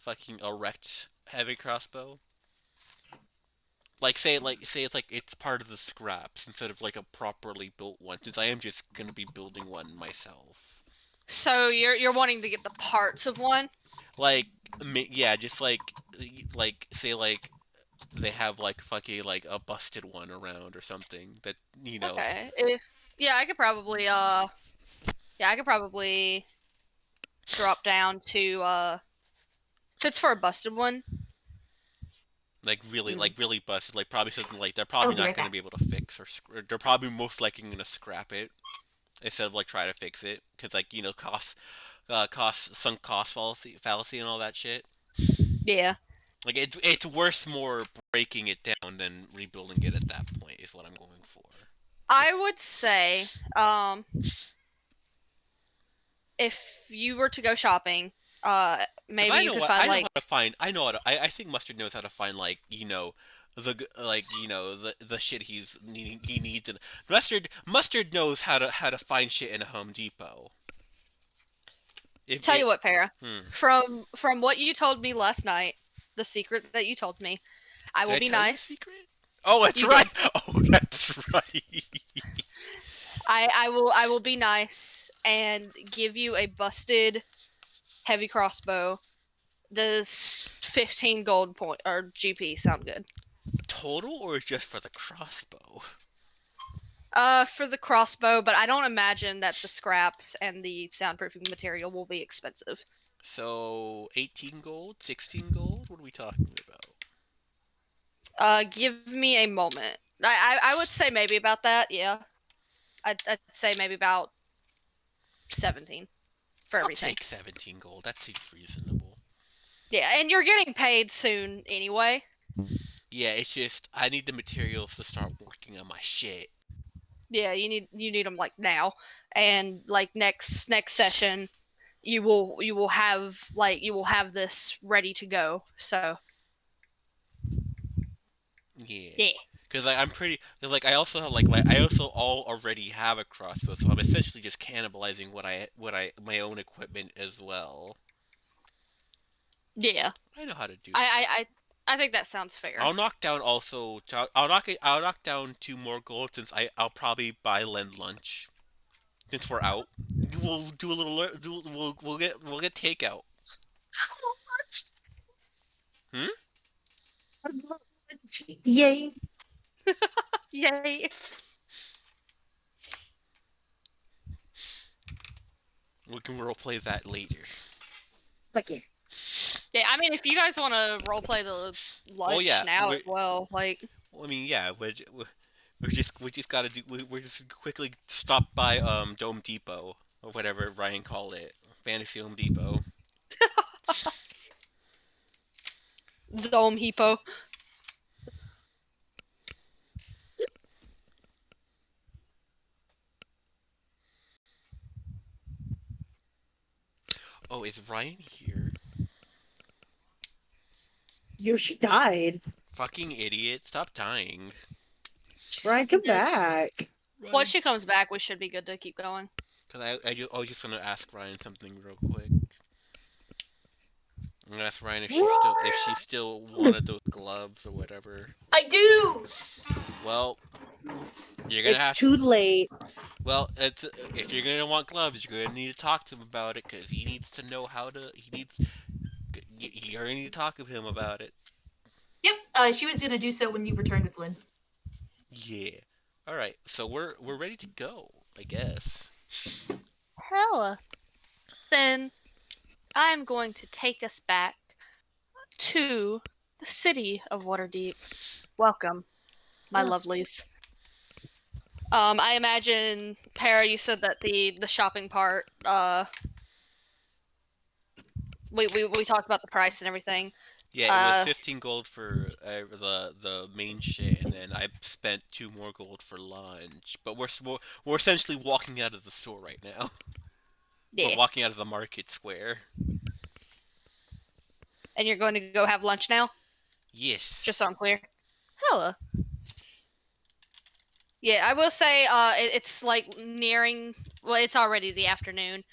fucking erect heavy crossbow? Like say it's part of the scraps instead of like a properly built one, since I am just gonna be building one myself. So you're wanting to get the parts of one? Like yeah, just like say like they have like fucking like a busted one around or something that Okay. Yeah, I could probably drop down to if it's for a busted one. like really busted, like probably something like they're I'll probably be not right going to back. be able to fix or they're probably most likely going to scrap it instead of like try to fix it because like sunk cost fallacy and all that shit. Yeah. Like it's worth more breaking it down than rebuilding it at that point is what I'm going for. I would say, if you were to go shopping, Because maybe you could find I know how like, to find I know how to I think Mustard knows how to find like the shit he needs and Mustard knows how to find shit in a Home Depot. If tell you it what, Para, hmm. from what you told me last night, the secret that you told me, I Did will I be tell you a nice. secret? Oh, that's You right. did. Oh, that's right. I will be nice and give you a busted heavy crossbow. Does 15 gold point or GP sound good? Total or just for the crossbow? For the crossbow, but I don't imagine that the scraps and the soundproofing material will be expensive. So 18 gold, 16 gold. What are we talking about? Give me a moment. I would say maybe about that. Yeah, I'd say maybe about 17 for I'll everything. take 17 gold. That seems reasonable. Yeah, and you're getting paid soon anyway. Yeah, it's just I need the materials to start working on my shit. Yeah, you need them like now, and like next session, you will have this ready to go. So Yeah. yeah, Cause like I'm pretty like I also have like I also already have a crossbow, so I'm essentially just cannibalizing what I my own equipment as well. yeah. I know how to do. I think that sounds fair. I'll knock down also. I'll knock down 2 more gold since I'll probably buy Len lunch since we're out. We'll do a little. We'll get takeout. Hmm. Yay. Yay! We can roleplay that later. Fuck yeah. Yeah, I mean, if you guys want to roleplay the Oh lunch yeah. now as well, like, I mean yeah. We just gotta do. We're just quickly stop by Dome Depot or whatever Ryan called it. Fantasy Home Depot. Dome Hippo. Oh, is Ryan here? Yo, she died. Fucking idiot! Stop dying. Ryan, come back. Ryan. Once she comes back, we should be good to keep going. Cause I was just gonna ask Ryan something real quick. I'm gonna ask Ryan if she still wanted those gloves or whatever. I do. Well, you're gonna It's have too to. late. Well, it's if you're gonna want gloves, you're gonna need to talk to him about it because he needs to know how to. He needs. You're gonna need to talk to him about it. Yep. She was gonna do so when you returned with Lynn. Yeah. All right. So we're ready to go, I guess. Hella. Then I'm going to take us back to the city of Waterdeep. Welcome, my lovelies. I imagine, Para, you said that the shopping part, we talked about the price and everything. Yeah, it was 15 gold for the main shit, and then I spent 2 more gold for lunch. But we're essentially walking out of the store right now. Yeah. We're walking out of the market square. And you're going to go have lunch now? Yes. Just so I'm clear. Hella. Yeah, I will say, it's like nearing. Well, it's already the afternoon.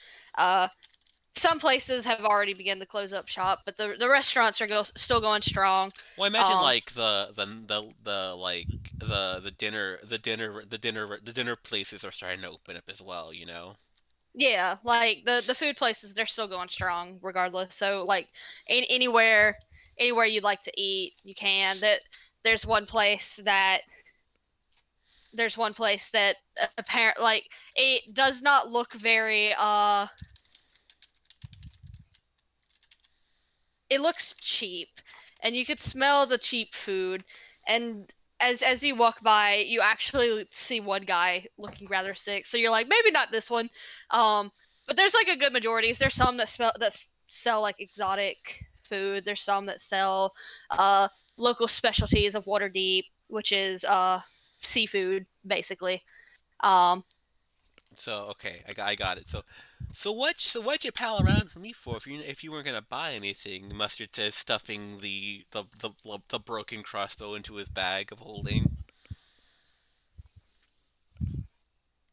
Some places have already begun to close up shop, but the restaurants are still going strong. Well, I imagine like the dinner places are starting to open up as well. You know. Yeah, like the food places, they're still going strong regardless. So like anywhere anywhere you'd like to eat, you can. There's one place that there's one place that apparent like it does not look very it looks cheap, and you could smell the cheap food. And as you walk by, you actually see one guy looking rather sick. So you're like, maybe not this one. But there's like a good majority. There's some that sell like exotic food. There's some that sell local specialties of Waterdeep, which is seafood basically. Um, So okay, I got it. So what'd you pal around for me for if you weren't gonna buy anything? Mustard says, stuffing the broken crossbow into his bag of holding.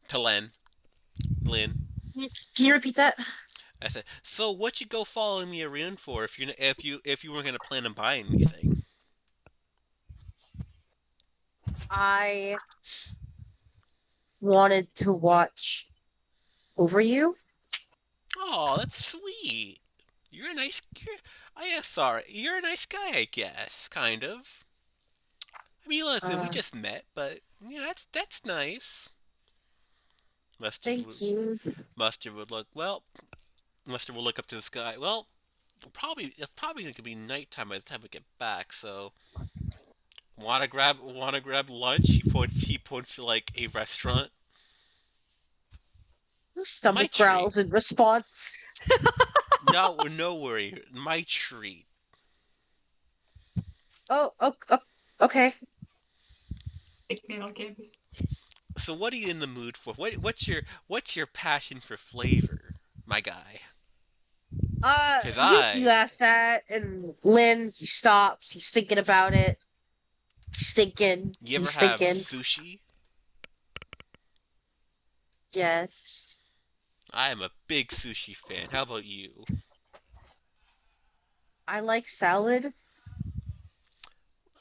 To Lynn. Can you repeat that? I said, so what you go following me around for if you weren't gonna plan on buying anything? I wanted to watch over you. Oh, that's sweet. You're a nice. I guess sorry. You're a nice guy, I guess, kind of. I mean, listen, we Uh, just met, but that's nice. Mustard would thank you. Mustard would look well. Mustard will look up to the sky. Well, it's probably going to be nighttime by the time we get back. So, wanna grab lunch? He points to like a restaurant. The My stomach treat. growls in response. No worry. My treat. Oh, okay. Big man on campus. So, what are you in the mood for? What's your passion for flavor, my guy? 'Cause You asked that, and Lynn, he stops. He's thinking about it. He's thinking. You ever He's have thinking. sushi? Yes. I am a big sushi fan. How about you? I like salad.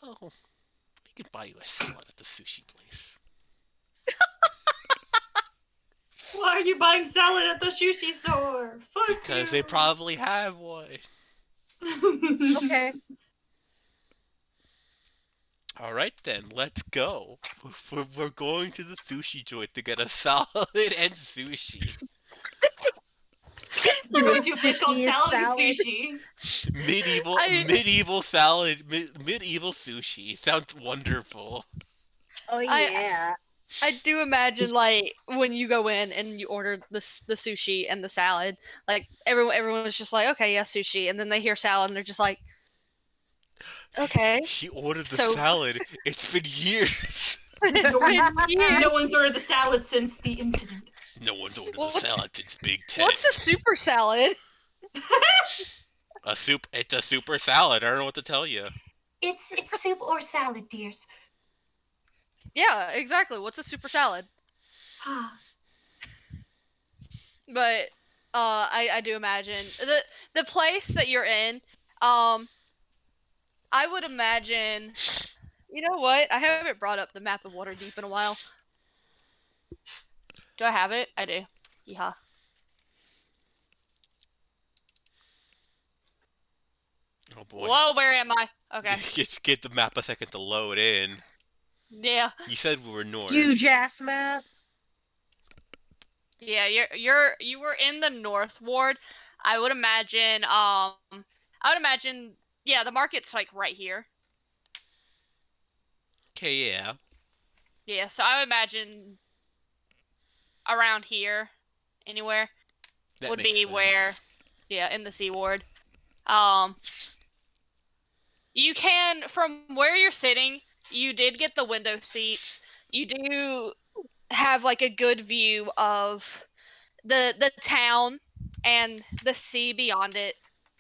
Oh, I can buy you a salad at the sushi place. Why are you buying salad at the sushi store? Fuck Because you. they probably have one. Okay. All right then, let's go. We're going to the sushi joint to get a salad and sushi. We're going to a place called Sushi is Salad salad. Sushi. Medieval I- medieval salad, medieval sushi. Sounds wonderful. Oh yeah. I do imagine like when you go in and you order the sushi and the salad, like everyone's just like, okay, yeah, sushi, and then they hear salad and they're just like, okay. He ordered the So- salad. It's been years. It's been years. No one's ordered the salad since the incident. No one's ordered Well, the what's- salad since Big Ten. What's a super salad? It's a super salad. I don't know what to tell you. It's soup or salad, dears. Yeah, exactly. What's a super salad? But I do imagine the place that you're in. I would imagine. You know what? I haven't brought up the map of Waterdeep in a while. Do I have it? I do. Yeah. Oh boy. Whoa, where am I? Okay. Just give the map a second to load in. Yeah. You said we were north. Huge ass map. Yeah, you were in the North Ward. I would imagine yeah, the market's like right here. Okay, yeah. Yeah, so I would imagine around here anywhere That would makes be sense. where in the Sea Ward. You can from where you're sitting, you did get the window seats. You do have like a good view of the town and the sea beyond it.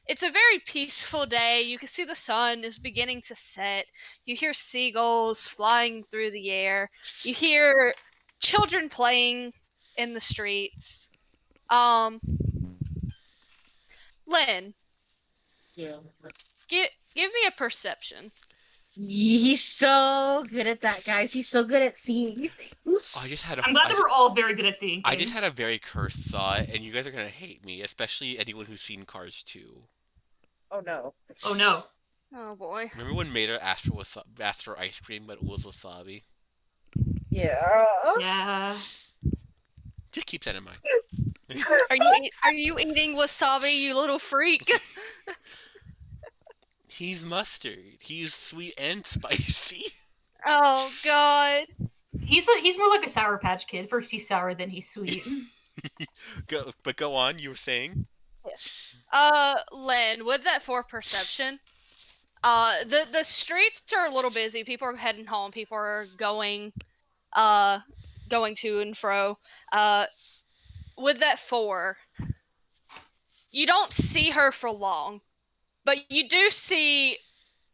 It's a very peaceful day. You can see the sun is beginning to set. You hear seagulls flying through the air. You hear children playing in the streets. Lynn, Yeah. give me a perception. He's so good at that, guys. He's so good at seeing things. Oh, I just had a. I'm glad I that ju- we're all very good at seeing I things. just had a very cursed thought, and you guys are gonna hate me, especially anyone who's seen Cars 2. Oh no. Oh no. Oh boy. Remember when Mater asked for ice cream, but it was wasabi? Yeah. Yeah. Just keep that in mind. Are you eating wasabi, you little freak? He's mustard. He's sweet and spicy. Oh god. He's more like a Sour Patch Kid. First he's sour, then he's sweet. Go on. You were saying? Len, with that for perception, the streets are a little busy. People are heading home. People are going to and fro. With that 4, you don't see her for long, but you do see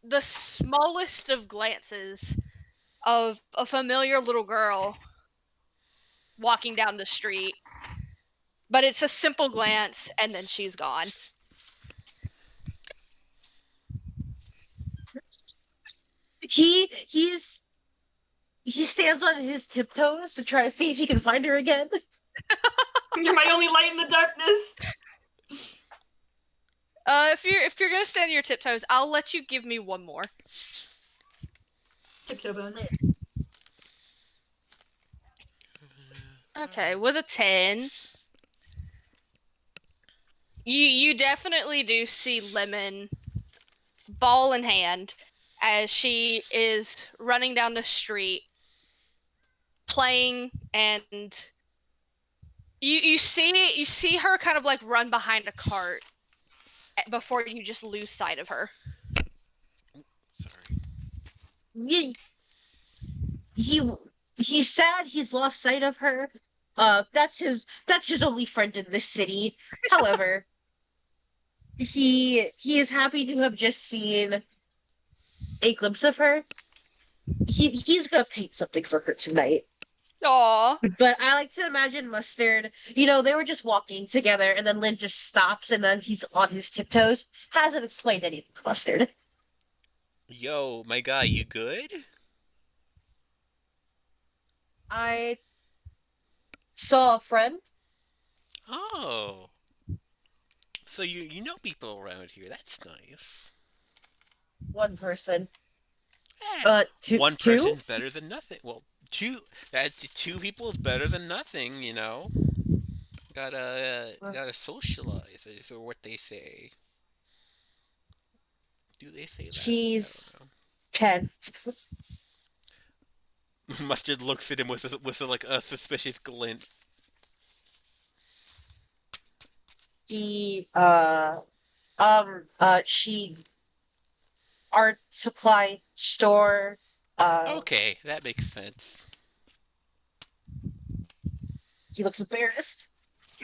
the smallest of glances of a familiar little girl walking down the street. But it's a simple glance, and then she's gone. He stands on his tiptoes to try to see if he can find her again. You're my only light in the darkness. If you're gonna stand on your tiptoes, I'll let you give me one more. Tiptoe bonus. Okay, with a 10, you definitely do see Lemon, ball in hand, as she is running down the street, playing, and you see her kind of like run behind a cart before you just lose sight of her. Sorry. He's sad he's lost sight of her. That's his only friend in this city. However, he is happy to have just seen a glimpse of her. He's gonna paint something for her tonight. Aww. But I like to imagine Mustard, they were just walking together and then Lynn just stops and then he's on his tiptoes. Hasn't explained anything to Mustard. Yo, my guy, you good? I saw a friend. Oh. So you know people around here. That's nice. One person. Two. One Two? person's better than nothing. Well, two people is better than nothing, you know. Gotta socialize is what they say. Do they say that? She's 10. I don't know. Mustard looks at him with like a suspicious glint. She she art supply store. Okay, that makes sense. He looks embarrassed.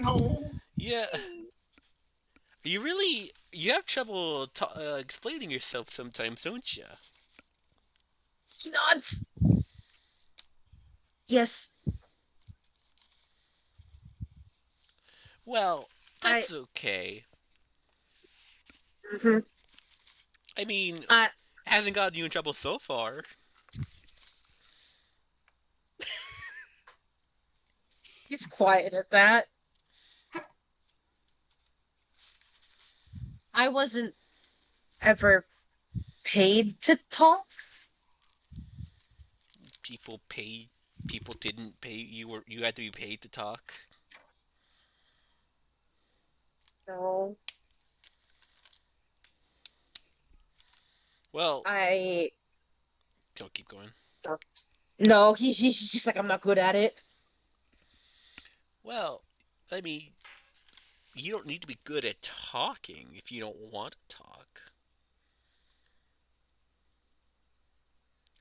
Oh. Yeah. You have trouble explaining yourself sometimes, don't you? He nods. Yes, Well, that's okay. mhm. I mean, I hasn't gotten you in trouble so far. He's quiet at that. I wasn't ever paid to talk. People didn't pay. You had to be paid to talk. No, Well, I don't keep going. no. He's just like I'm not good at it. Well, I mean, you don't need to be good at talking if you don't want to talk.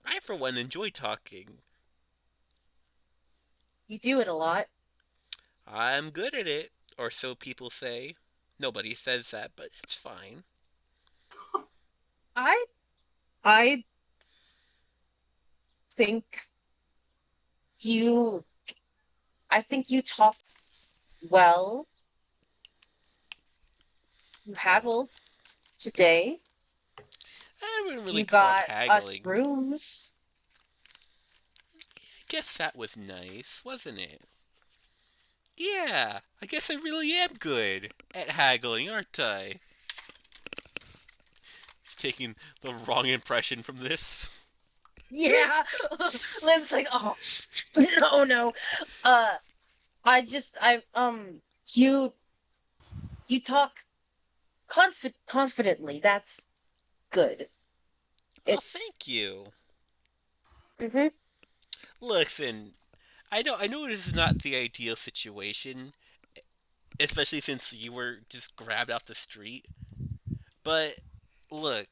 I, for one, enjoy talking. You do it a lot. I'm good at it, or so people say. Nobody says that, but it's fine. I I think you I think you talk well. You haggled today. I wouldn't really You call it got us haggling. rooms. I guess that was nice, wasn't it? Yeah, I guess I really am good at haggling, aren't I? taking the wrong impression from this. Yeah. Lynn's like, oh, oh no. Uh, you, you talk confidently. That's good. Oh, It's, thank you. hmm Listen, I know this is not the ideal situation, especially since you were just grabbed off the street. But look,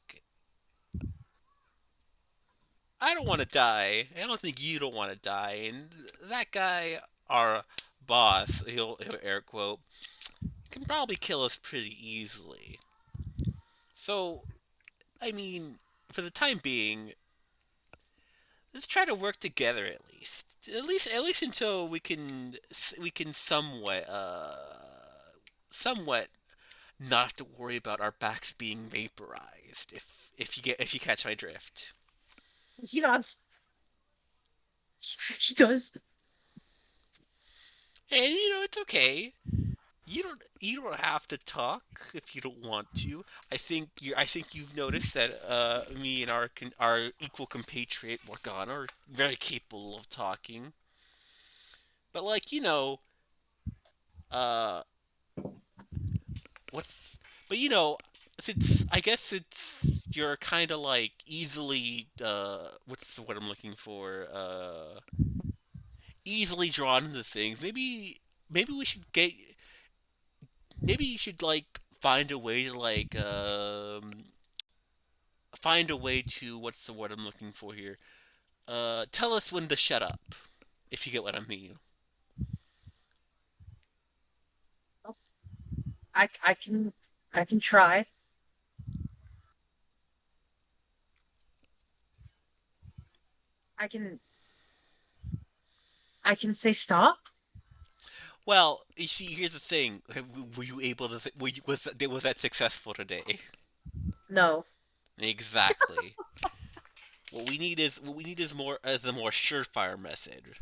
I don't want to die. I don't think you don't want to die. And that guy, our boss, he'll air quote, can probably kill us pretty easily. So, I mean, for the time being, let's try to work together at least. At least until we can somewhat not have to worry about our backs being vaporized. If you catch my drift. he nods. He does. And it's okay. You don't have to talk if you don't want to. I think you've noticed that me and our equal compatriot Morgana are very capable of talking. But like uh, what's but since I guess it's you're kind of like easily what's what I'm looking for easily drawn into things. Maybe we should get maybe you should like find a way to what's the word I'm looking for here? Tell us when to shut up, if you get what I mean. I can, I can try. I can, I can say stop. Well, you see, here's the thing: were you able to? Was that successful today? No. Exactly. What we need is a more surefire method.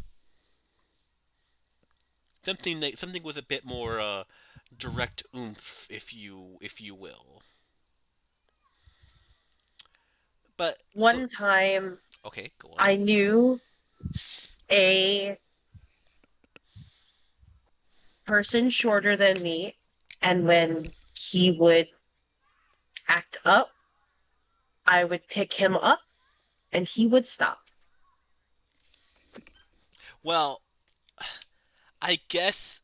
Something with a bit more direct oomph, if you will. But so One time, okay, go on. I knew a person shorter than me, and when he would act up, I would pick him up, and he would stop. Well, I guess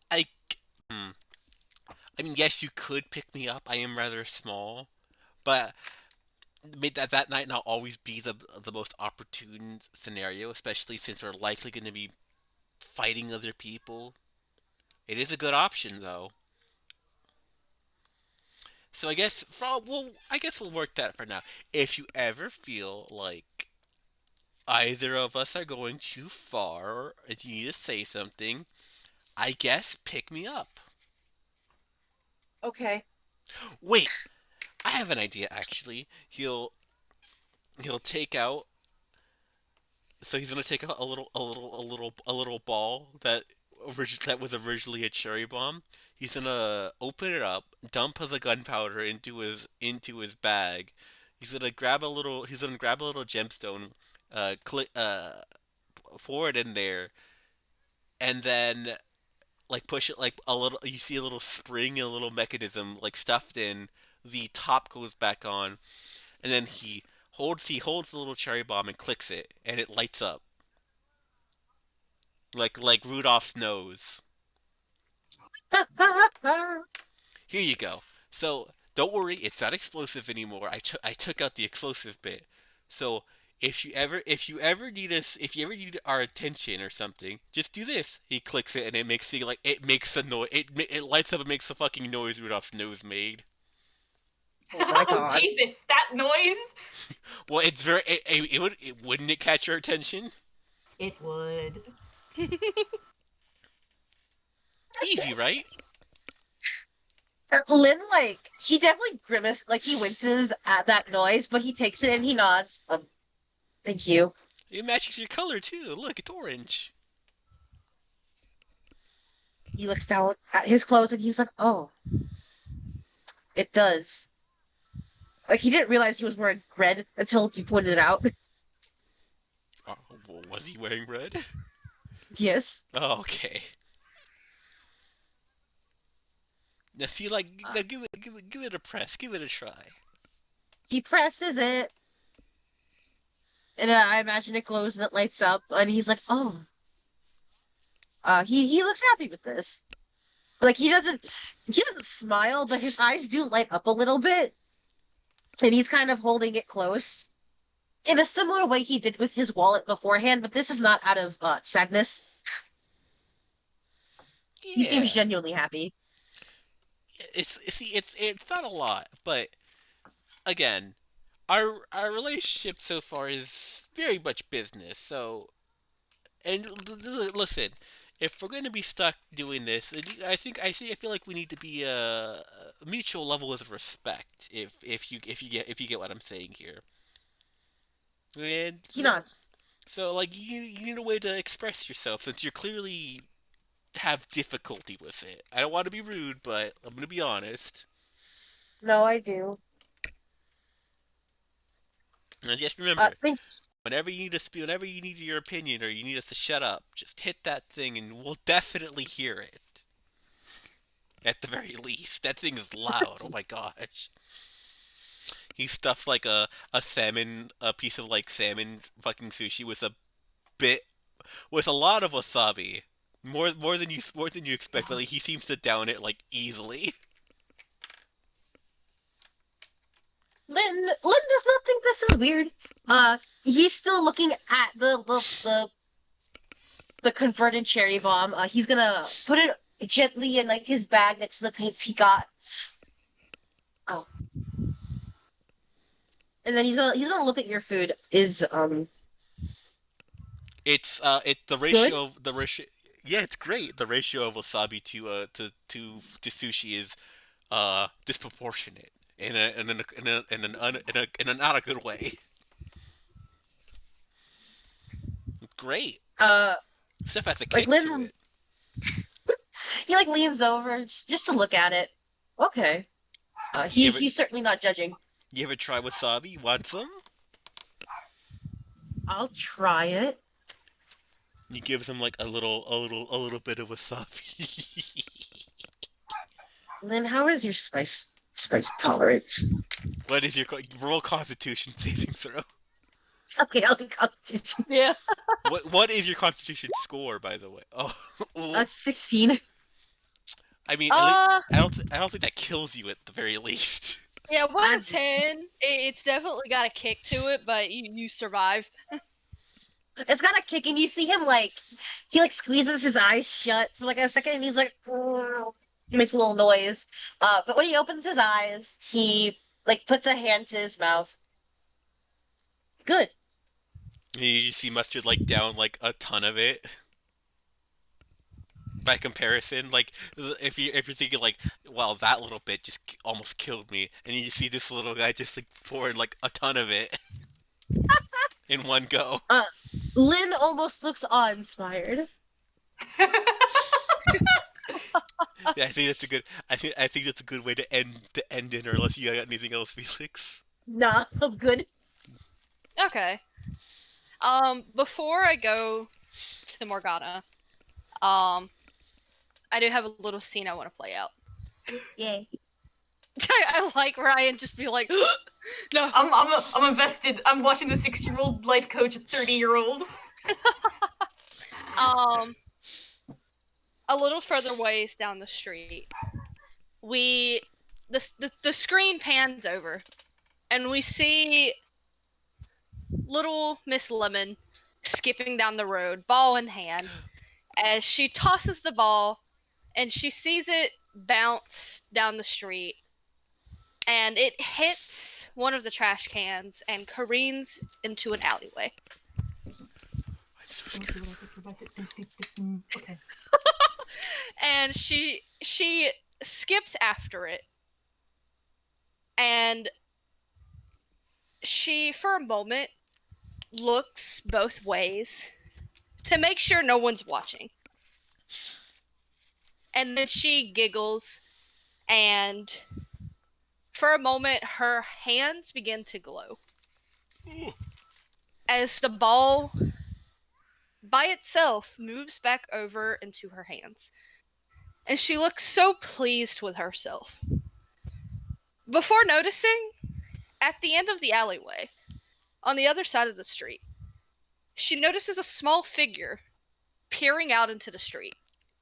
hmm, I mean, yes, you could pick me up. I am rather small, but may that might not always be the most opportune scenario, especially since we're likely going to be fighting other people. It is a good option though. So I guess we'll work that for now. If you ever feel like either of us are going too far and you need to say something, I guess pick me up. Okay. Wait, I have an idea actually. He'll take out So he's gonna take out a little ball that was originally a cherry bomb. He's gonna open it up, dump the gunpowder into his bag. He's gonna grab a little gemstone, click pour it in there, and then like push it like a little. You see a little spring and a little mechanism like stuffed in. The top goes back on, and then he holds the little cherry bomb and clicks it, and it lights up like Rudolph's nose. Here you go. So don't worry, it's not explosive anymore. I took out the explosive bit. So if you ever need our attention or something, just do this. He clicks it and it makes a noise. It lights up and makes the fucking noise Rudolph's nose made. Oh my Oh, god. Jesus, that noise! Well, wouldn't it catch your attention? It would. Easy, right? Lynn, like, he definitely grimaces, like, he winces at that noise, but he takes it and he nods. Thank you. It matches your color too. Look, it's orange. He looks down at his clothes and he's like, oh, it does. Like, he didn't realize he was wearing red until you pointed it out. Well, was he wearing red? Yes. Oh, okay. Now see, like, now give it a press, give it a try. He presses it, and I imagine it glows and it lights up, and he's like, "Oh." He looks happy with this. Like he doesn't smile, but his eyes do light up a little bit, and he's kind of holding it close in a similar way he did with his wallet beforehand. But this is not out of sadness. He seems Yeah, genuinely happy. it's not a lot, but again, our relationship so far is very much business. So, and listen, if we're going to be stuck doing this, I feel like we need to be a mutual level of respect. If you get what I'm saying here, and He nods. so like you need a way to express yourself since you're clearly have difficulty with it. I don't want to be rude, but I'm going to be honest. No, I do. And just remember, Think whenever you need your opinion or you need us to shut up, just hit that thing and we'll definitely hear it. At the very least, that thing is loud. Oh my gosh. He stuffed like a piece of like salmon fucking sushi bit, with a lot of wasabi. More than you expect, but like, he seems to down it like easily. Lynn does not think this is weird. He's still looking at the converted cherry bomb. He's gonna put it gently in like his bag next to the paints he got. Oh, and then he's gonna look at your food. Is It's the good? ratio of the ratio. Yeah, it's great. The ratio of wasabi to sushi is disproportionate in a not a good way. Great. Uh, Stuff has a like kick to Lynn, it. he like leans over just to look at it. Okay. You ever He's certainly not judging. you ever try wasabi? You want some? I'll try it. You give them like a little bit of wasabi. Lynn, how is your spice tolerance? What is your roll Constitution saving throw? Okay, I'll do Constitution. Yeah. What is your Constitution score, by the way? Oh, ooh. 16. I mean, Uh, I don't think that kills you at the very least. yeah, one I'm- to 10. It's definitely got a kick to it, but you survive. It's got a kick, and you see him he squeezes his eyes shut for like a second, and he's like, "Oh." He makes a little noise. But when he opens his eyes, he like puts a hand to his mouth. Good. You see mustard like down like a ton of it. By comparison, like if you're thinking like, wow, that little bit just almost killed me, and you see this little guy just like pouring like a ton of it in one go. Lynn almost looks awe-inspired. Yeah, I think that's a good. I think that's a good way to end dinner. Unless you got anything else, Felix. Nah, I'm good. Okay. Before I go to Morgana, I do have a little scene I want to play out. Yay. I like Ryan just be like, no. I'm invested. I'm watching the 60-year-old life coach a 30-year-old. A little further ways down the street, the screen pans over, and we see little Miss Lemon skipping down the road, ball in hand, as she tosses the ball, and she sees it bounce down the street, and it hits one of the trash cans and careens into an alleyway. I'm so scared. Okay. And she skips after it, and she for a moment looks both ways to make sure no one's watching, and then she giggles, and for a moment, her hands begin to glow as the ball by itself moves back over into her hands. And she looks so pleased with herself. Before noticing, at the end of the alleyway, on the other side of the street, she notices a small figure peering out into the street.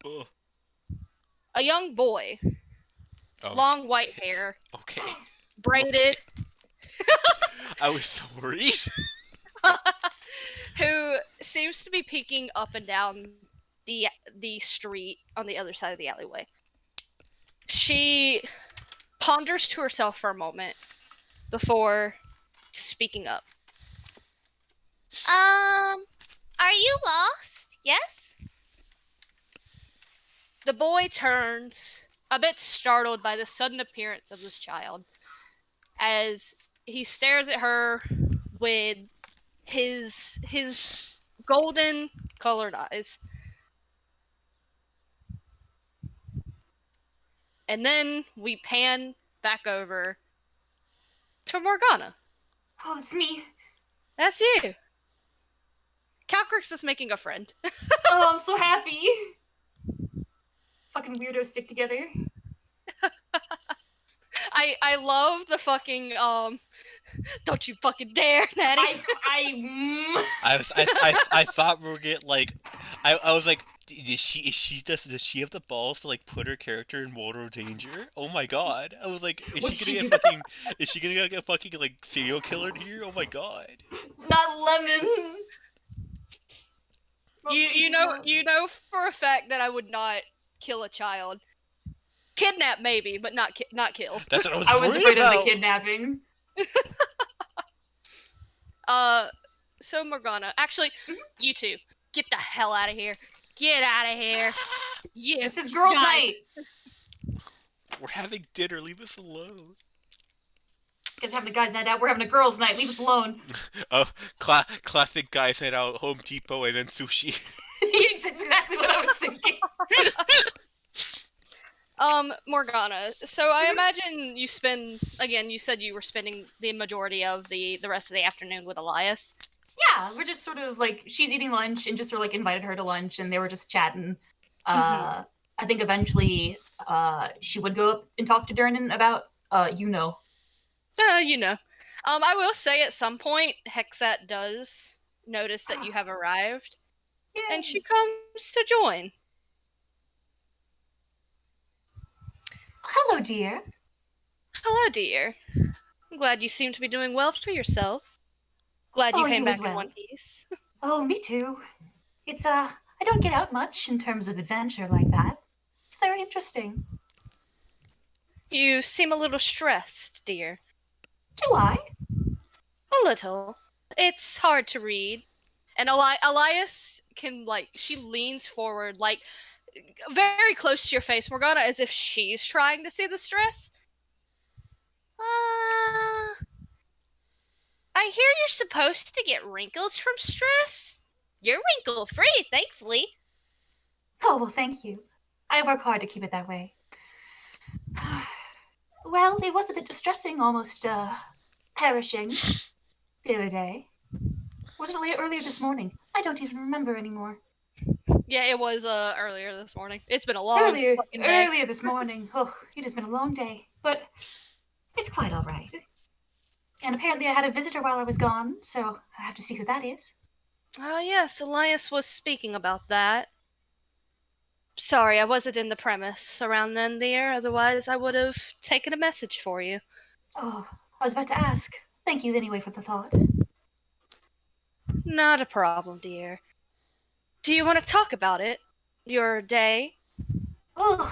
Ugh. A young boy, Oh, long white hair, okay. braided, I was so worried. who seems to be peeking up and down the street on the other side of the alleyway. She ponders to herself for a moment before speaking up. Are you lost? Yes? The boy turns, a bit startled by the sudden appearance of this child, as he stares at her with his golden colored eyes. And then we pan back over to Morgana. Oh, it's me. That's you. Calcrix is making a friend. Oh, I'm so happy. Fucking weirdos stick together. I love the fucking don't you fucking dare, Natty. I thought we were get like, I was like, does she have the balls to like put her character in mortal danger? Oh my god! I was like, is she gonna get fucking like serial killered here? Oh my god! Not Lemon. You know for a fact that I would not kill a child. Kidnap maybe, but not kill. That's what I was I was worried afraid about. of the kidnapping. So Morgana, actually, you two, get the hell out of here. Get out of here. Yeah, This is girls' night. We're having dinner. Leave us alone. You guys are having a guys' night out. We're having a girls' night. Leave us alone. Oh, classic guys night out. Home Depot and then sushi. It's exactly what I was thinking. Morgana, so I imagine you said you were spending the majority of the rest of the afternoon with Elias. Yeah, we're just sort of like, she's eating lunch and just sort of like invited her to lunch and they were just chatting. I think eventually she would go up and talk to Durnan about, you know. I will say at some point, Hexat does notice that you have arrived, and she comes to join. Hello, dear. Hello, dear. I'm glad you seem to be doing well for yourself. Glad you came you as back in well. one piece. Oh, me too. It's, I don't get out much in terms of adventure like that. It's very interesting. You seem a little stressed, dear. Do I? A little. It's hard to read. And Elias can, like, she leans forward, like, very close to your face, Morgana, as if she's trying to see the stress. I hear you're supposed to get wrinkles from stress. You're wrinkle-free, thankfully. Oh, well, thank you. I work hard to keep it that way. Well, it was a bit distressing, almost, perishing the other day. Was it earlier this morning? I don't even remember anymore. Yeah, it was, earlier this morning. It's been a long fucking day. Earlier this morning. Oh, it has been a long day, but it's quite all right. And apparently I had a visitor while I was gone, so I have to see who that is. Yes, Elias was speaking about that. Sorry, I wasn't in the premise around then, dear. Otherwise, I would have taken a message for you. Oh, I was about to ask. Thank you anyway for the thought. Not a problem, dear. Do you want to talk about it? Your day? Oh,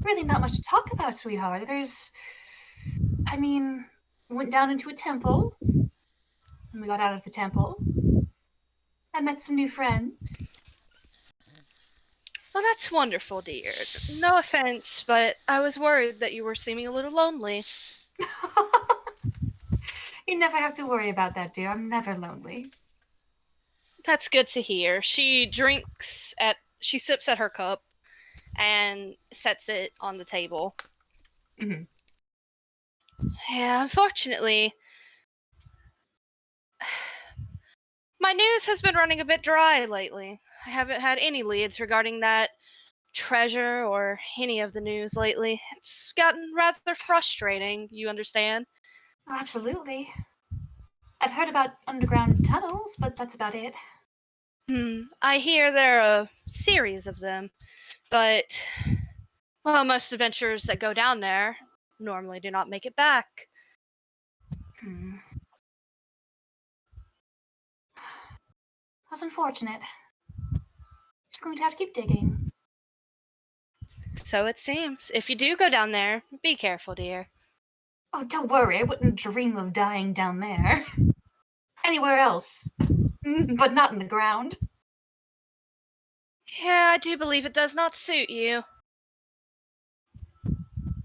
really not much to talk about, sweetheart. Went down into a temple. And we got out of the temple. I met some new friends. Well, that's wonderful, dear. No offense, but I was worried that you were seeming a little lonely. You never have to worry about that, dear. I'm never lonely. That's good to hear. She sips at her cup and sets it on the table. Mm-hmm. Yeah, unfortunately, my news has been running a bit dry lately. I haven't had any leads regarding that treasure or any of the news lately. It's gotten rather frustrating, you understand? Oh, absolutely. I've heard about underground tunnels, but that's about it. I hear there are a series of them, but, well, most adventurers that go down there normally do not make it back. Hmm. That's unfortunate. Just going to have to keep digging. So it seems. If you do go down there, be careful, dear. Oh, don't worry, I wouldn't dream of dying down there. Anywhere else. But not in the ground. Yeah, I do believe it does not suit you.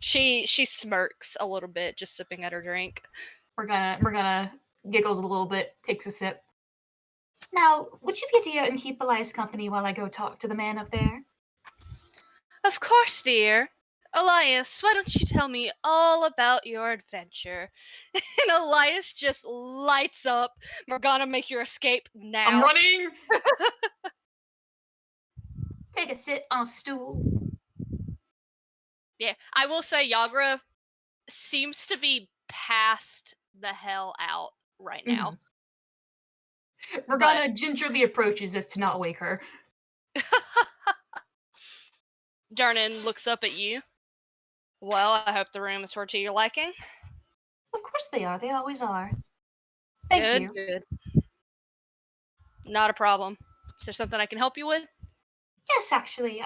She smirks a little bit, just sipping at her drink. Morgana giggles a little bit, takes a sip. Now, would you be a dear and keep Elias company while I go talk to the man up there? Of course, dear. Elias, why don't you tell me all about your adventure? And Elias just lights up. Morgana, make your escape now. I'm running! Take a sit on a stool. Yeah, I will say Yagra seems to be passed the hell out right now. Morgana gingerly approaches as to not wake her. Darnan looks up at you. Well, I hope the rooms were to your liking. Of course they are. They always are. Thank you. Good. Not a problem. Is there something I can help you with? Yes, actually,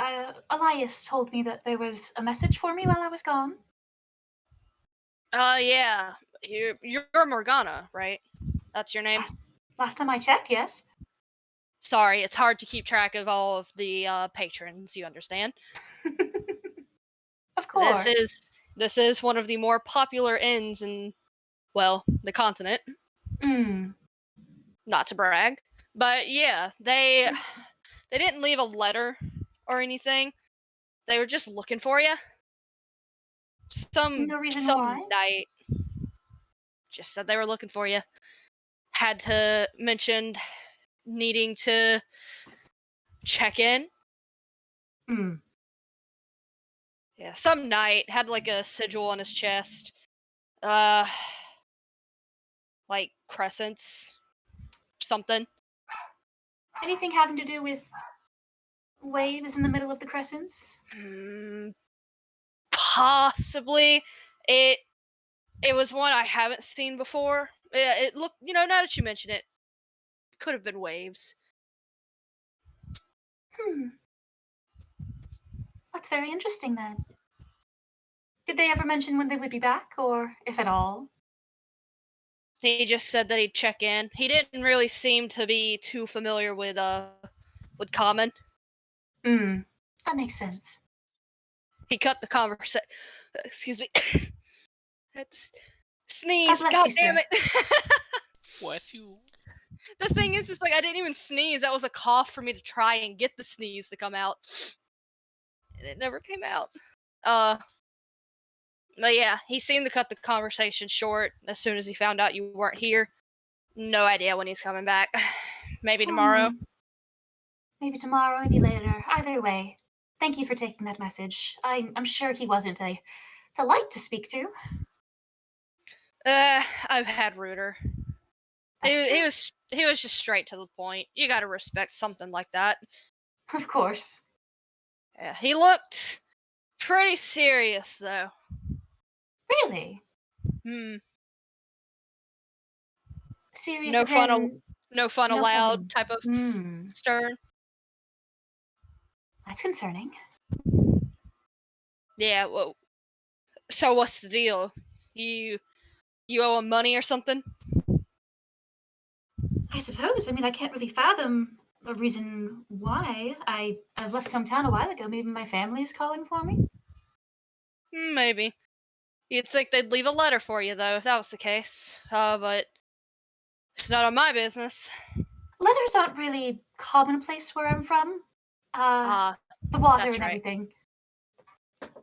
Elias told me that there was a message for me while I was gone. Yeah. You're Morgana, right? That's your name? Last time I checked, yes. Sorry, it's hard to keep track of all of the patrons, you understand? Of course. This is one of the more popular inns in, well, the continent. Not to brag. But yeah, they didn't leave a letter or anything. They were just looking for you. No reason why? Night. Just said they were looking for you. Had to mention needing to check in. Yeah, some knight had like a sigil on his chest. Like crescents. Something. Anything having to do with waves in the middle of the crescents? Possibly. It was one I haven't seen before. It looked, now that you mention it, could have been waves. That's very interesting then. Did they ever mention when they would be back, or if at all? He just said that he'd check in. He didn't really seem to be too familiar with common. That makes sense. He cut the conversation. Excuse me. That's sneeze. God bless God you, damn sir. it. Bless you. The thing is like I didn't even sneeze. That was a cough for me to try and get the sneeze to come out, and it never came out. But yeah, he seemed to cut the conversation short as soon as he found out you weren't here. No idea when he's coming back. Maybe tomorrow. Maybe tomorrow, maybe later. Either way, thank you for taking that message. I'm sure he wasn't a delight to speak to. I've had ruder. He was just straight to the point. You gotta respect something like that. Of course. Yeah, he looked pretty serious though. Really? Serious No as fun, in... no fun no allowed fun. type of stern. That's concerning. Yeah, well, so what's the deal? You owe him money or something? I suppose. I mean, I can't really fathom a reason why. I've left hometown a while ago. Maybe my family is calling for me? Maybe. You'd think they'd leave a letter for you, though, if that was the case. But it's not on my business. Letters aren't really commonplace where I'm from. The water and everything.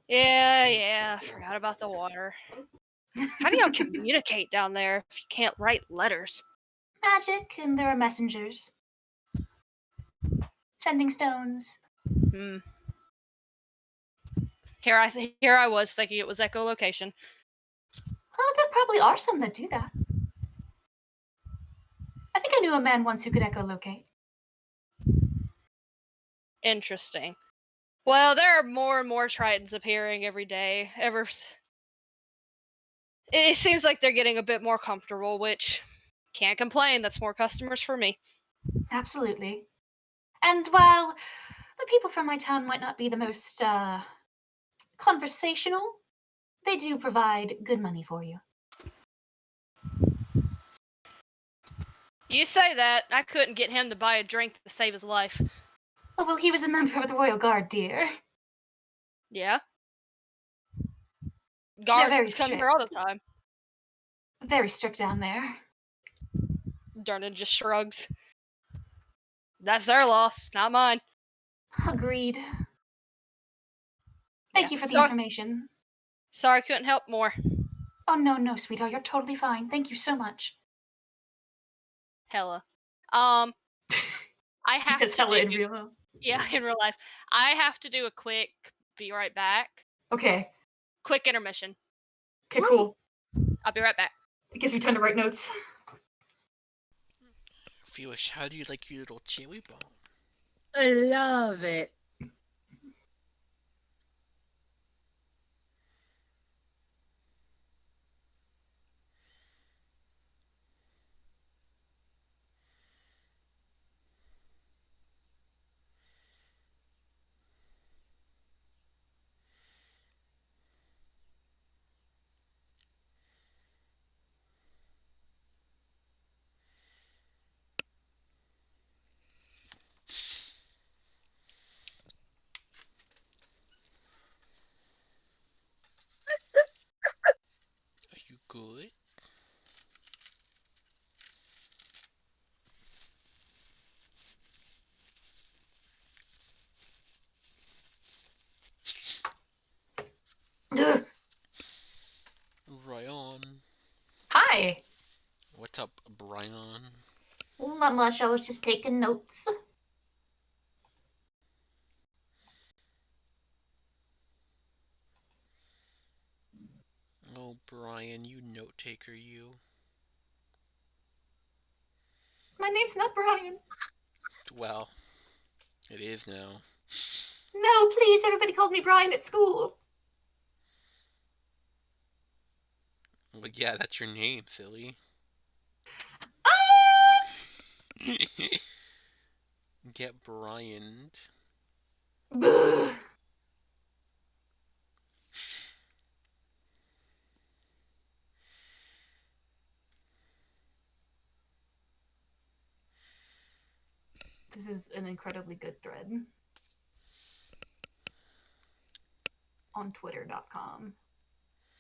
Yeah, I forgot about the water. How do y'all communicate down there if you can't write letters? Magic, and there are messengers. Sending stones. Hmm. Here I was thinking it was echolocation. Oh, there probably are some that do that. I think I knew a man once who could echolocate. Interesting. Well, there are more and more tritons appearing every day. It seems like they're getting a bit more comfortable, which can't complain. That's more customers for me. Absolutely. And while the people from my town might not be the most conversational, they do provide good money for you. You say that. I couldn't get him to buy a drink to save his life. Oh, well, he was a member of the Royal Guard, dear. Yeah? They're very Guards come strict. here all the time. Very strict down there. Durnan just shrugs. That's their loss, not mine. Agreed. Thank you for the information. Sorry, couldn't help more. Oh, no, sweetheart. You're totally fine. Thank you so much. Hella. I He have says to hella do, in real life. Yeah, in real life. I have to do a quick be right back. Okay. Quick intermission. Okay, cool. I'll be right back. It gives me time to write notes. Fish, how do you like your little cherry bomb? I love it. Are you good? Ryan. Hi. What's up, Brian? Well, not much. I was just taking notes. Oh, Brian, you note taker, you. My name's not Brian. Well, it is now. No, please. Everybody called me Brian at school. Well, yeah, that's your name, silly. Get Brianed. This is an incredibly good thread. On twitter.com.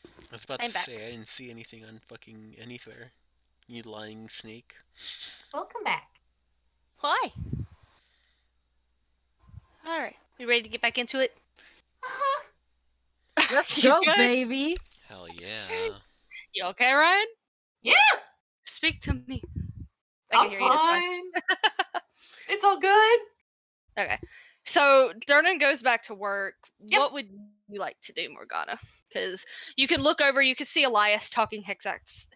I was about I'm to back. say, I didn't see anything on fucking anywhere. You lying snake. Welcome back. Hi. Alright. You ready to get back into it? Let's You go, good? baby. Hell yeah. You okay, Ryan? Yeah, Speak to me. I I'm can hear you this time. fine. It's all good. Okay. So Durnan goes back to work. Yep. What would you like to do, Morgana? Because you can look over, you can see Elias talking Hexat's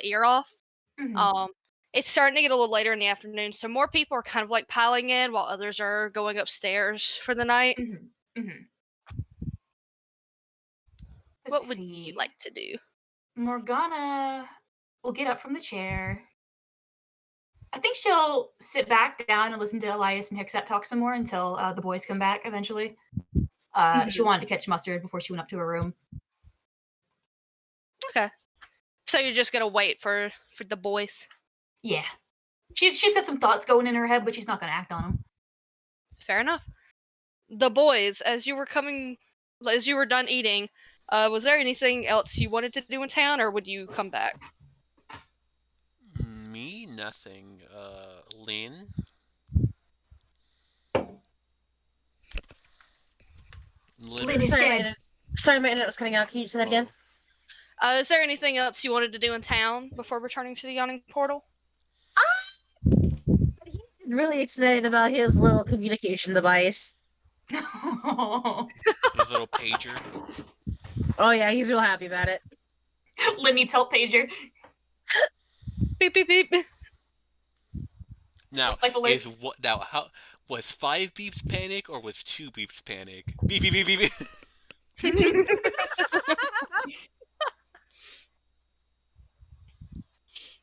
ear off. Mhm. It's starting to get a little later in the afternoon, so more people are kind of like piling in while others are going upstairs for the night. Mhm. Mhm. What Let's would see. you like to do? Morgana will get up from the chair. I think she'll sit back down and listen to Elias and Hixat talk some more until the boys come back eventually. She wanted to catch Mustard before she went up to her room. Okay. So you're just gonna wait for the boys? Yeah. She's got some thoughts going in her head, but she's not going to act on them. Fair enough. The boys, as you were done eating, was there anything else you wanted to do in town, or would you come back? Me? Nothing. Lynn? Lynn is Sorry, dead. my internet was cutting out. Can you say that again? Is there anything else you wanted to do in town before returning to the yawning portal? He's really excited about his little communication device. His little pager. Oh yeah, he's real happy about it. Linny Telt pager. Beep beep beep. Now, Life alert. how was 5 beeps panic or was 2 beeps panic? Beep beep beep beep. Beep.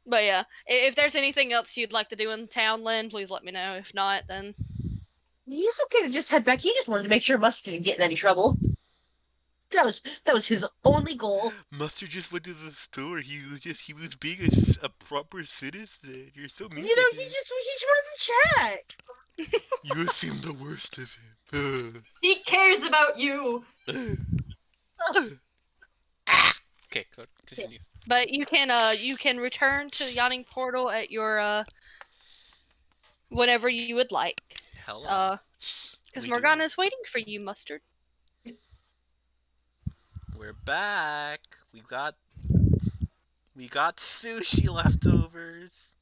But yeah, if there's anything else you'd like to do in town, Lynn, please let me know. If not, then He's okay to just head back. He just wanted to make sure Mustard didn't get in any trouble. That was his only goal. Mustard just went to the store. He was being a proper citizen. You're so mean. You know, he just wanted to check. You seem the worst of him. He cares about you. Okay, go continue. but you can return to the yawning portal at your whenever you would like. Hello. Because We Morgana's waiting for you, Mustard. We're back. We got sushi leftovers.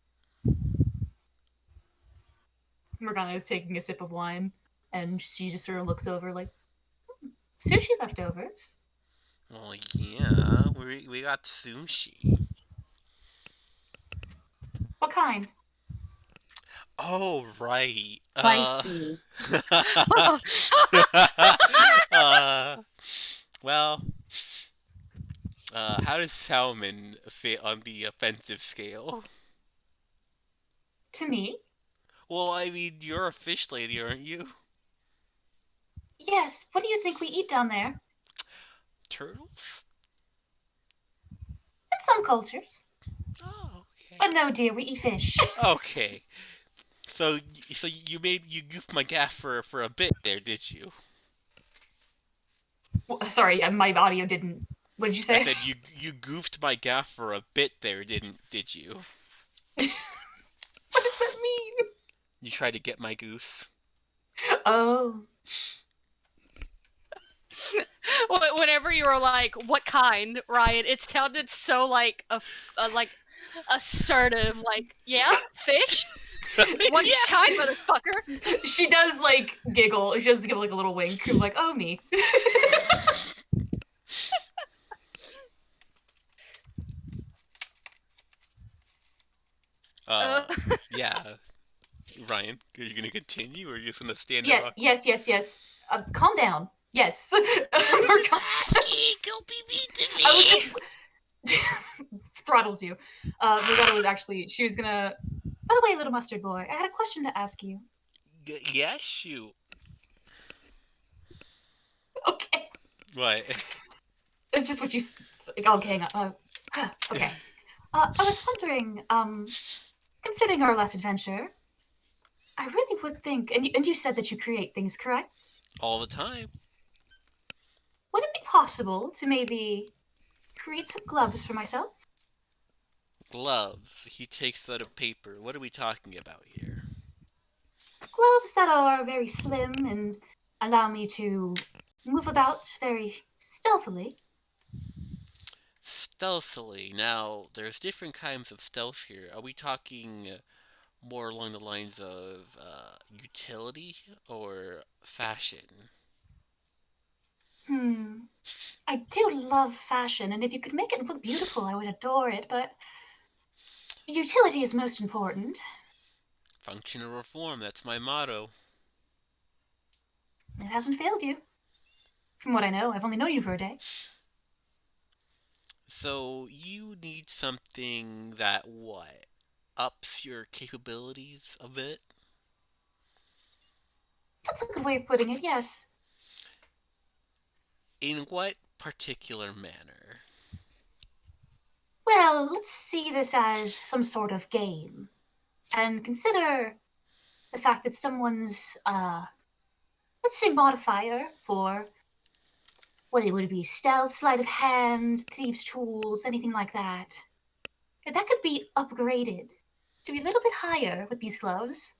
Morgana is taking a sip of wine, and she just sort of looks over like, sushi leftovers? Oh yeah, we got sushi. What kind? Oh right. Spicy. Well, how does salmon fit on the offensive scale? To me? Well, I mean, you're a fish lady, aren't you? Yes. What do you think we eat down there? Turtles? In some cultures. Oh, okay. But no, dear, we eat fish. Okay. So you goofed my gaff for a bit there, did you? Sorry, my audio didn't. What did you say? I said you goofed my gaff for a bit there, did you? What does that mean? You tried to get my goose. Oh. Whenever you were like, "What kind?" Ryan, it sounded so like like assertive. Like, yeah, fish. What kind, motherfucker? She does like giggle. She does give like a little wink. Like, oh me. Yeah. Ryan, are you gonna continue, or are you just gonna stand Yeah. there? Yes. Calm down. Yes. Don't be mean to me. I was just throttles you. Morgana was actually. She was gonna. By the way, little mustard boy, I had a question to ask you. Yeah, shoot. Okay. What? It's just what you. Okay. Okay. I was wondering. Considering our last adventure, I really would think, and you said that you create things, correct? All the time. Would it be possible to maybe create some gloves for myself? Gloves. He takes out a paper. What are we talking about here? Gloves that are very slim and allow me to move about very stealthily. Stealthily. Now, there's different kinds of stealth here. Are we talking more along the lines of utility or fashion? I do love fashion, and if you could make it look beautiful, I would adore it, but utility is most important. Function or reform, that's my motto. It hasn't failed you. From what I know, I've only known you for a day. So, you need something that, what? Ups your capabilities a bit? That's a good way of putting it, yes. In what particular manner? Well, let's see this as some sort of game. And consider the fact that someone's, let's say modifier for, what would it be, stealth, sleight of hand, thieves' tools, anything like that. That could be upgraded to be a little bit higher with these gloves.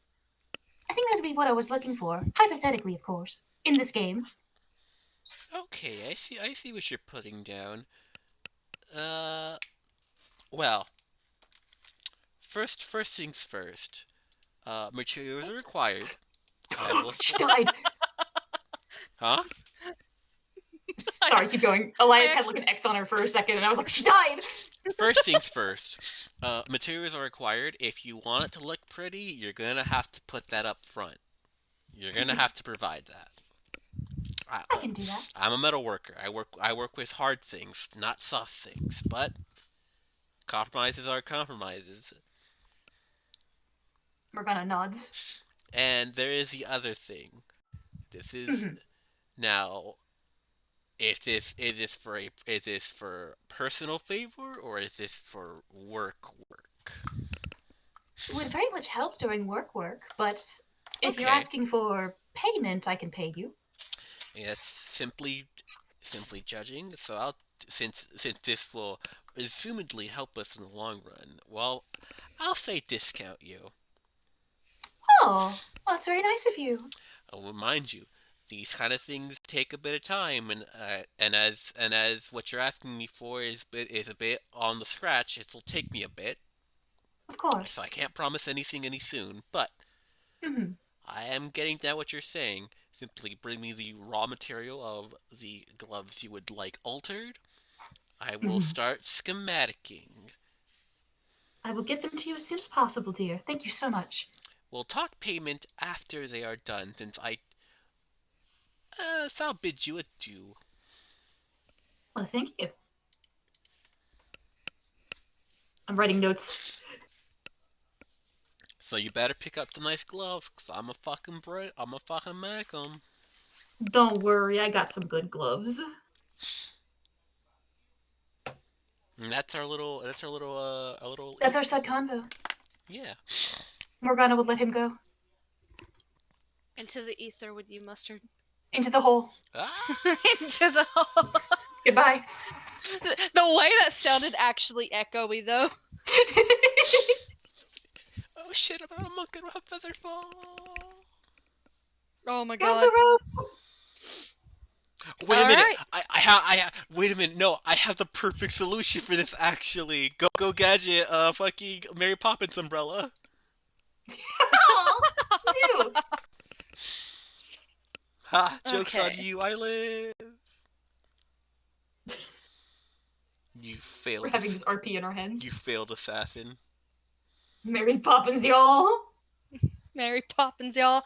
I think that'd be what I was looking for, hypothetically, of course, in this game. Okay, I see what you're putting down. Uh, well, first things first. Materials are required. I will. She died. Huh? Sorry, keep going. Elias I had like an X on her for a second, and I was like, she died. First things first. Materials are required. If you want it to look pretty, you're gonna have to put that up front. You're gonna have to provide that. I can do that. I'm a metal worker. I work with hard things, not soft things. But compromises are compromises. Morgana nods. And there is the other thing. This is Mhm. now. Is this for personal favor or is this for work? It would very much help during work, but if you're Okay. asking for payment, I can pay you. It's simply judging. So since this will presumably help us in the long run, well, I'll say discount you. Oh, well, that's very nice of you. I'll remind you, these kind of things take a bit of time, and as what you're asking me for is a bit on the scratch, it'll take me a bit. Of course. So I can't promise anything any soon, but Mhm. I am getting down what you're saying. Simply bring me the raw material of the gloves you would like altered. I will Mhm. start schematicking. I will get them to you as soon as possible, dear. Thank you so much. We'll talk payment after they are done, since I'll bid you adieu. Well, thank you. I'm writing notes. So you better pick up the nice gloves, cause I'm a fucking make 'em. Don't worry, I got some good gloves. And that's our little, That's our side convo. yeah. Morgana would let him go. Into the ether with you, Mustard. Into the hole. Ah! Into the hole. Goodbye. The way that sounded actually echoey, though. Oh shit! I'm on a monk and a feather fall. Oh my Grab god. the rope. Wait a minute! Alright. Wait a minute! No, I have the perfect solution for this. Actually, go gadget! Fucking Mary Poppins umbrella. Aw, you. Ha! Jokes on Okay. you! I live. You We're failed. having this RP in our hands. You failed assassin. Mary Poppins, y'all. Mary Poppins, y'all.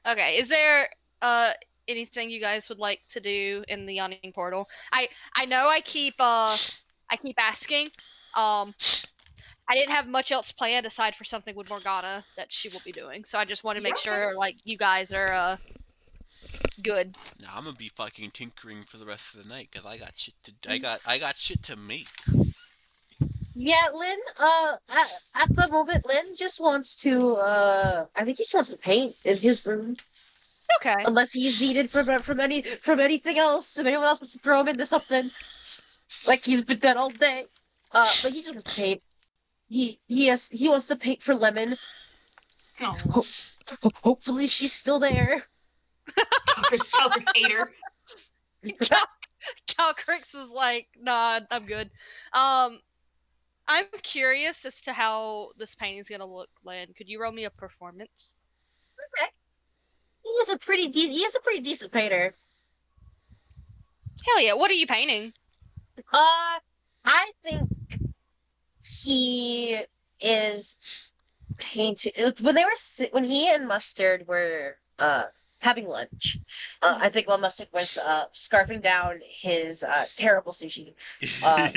Okay, is there uh anything you guys would like to do in the yawning portal? I know I keep asking. I didn't have much else planned aside for something with Morgana that she will be doing. So I just want to make You're okay. sure like you guys are good. Now I'm gonna be fucking tinkering for the rest of the night because I got shit to. I got shit to make. Yeah, Lynn, at the moment, Lynn just wants to, I think he just wants to paint in his room. Okay. Unless he's needed from anything else. If anyone else wants to throw him into something. Like he's been dead all day. But he just wants to paint. He wants to paint for Lemon. Oh, Hopefully she's still there. Calcrick's ate her. Calcrix is like, nah, I'm good. I'm curious as to how this painting's gonna look, Lynn. Could you roll me a performance? He is a pretty decent painter. Hell yeah! What are you painting? I think he is painting when he and Mustard were having lunch. I think while Mustard was scarfing down his terrible sushi,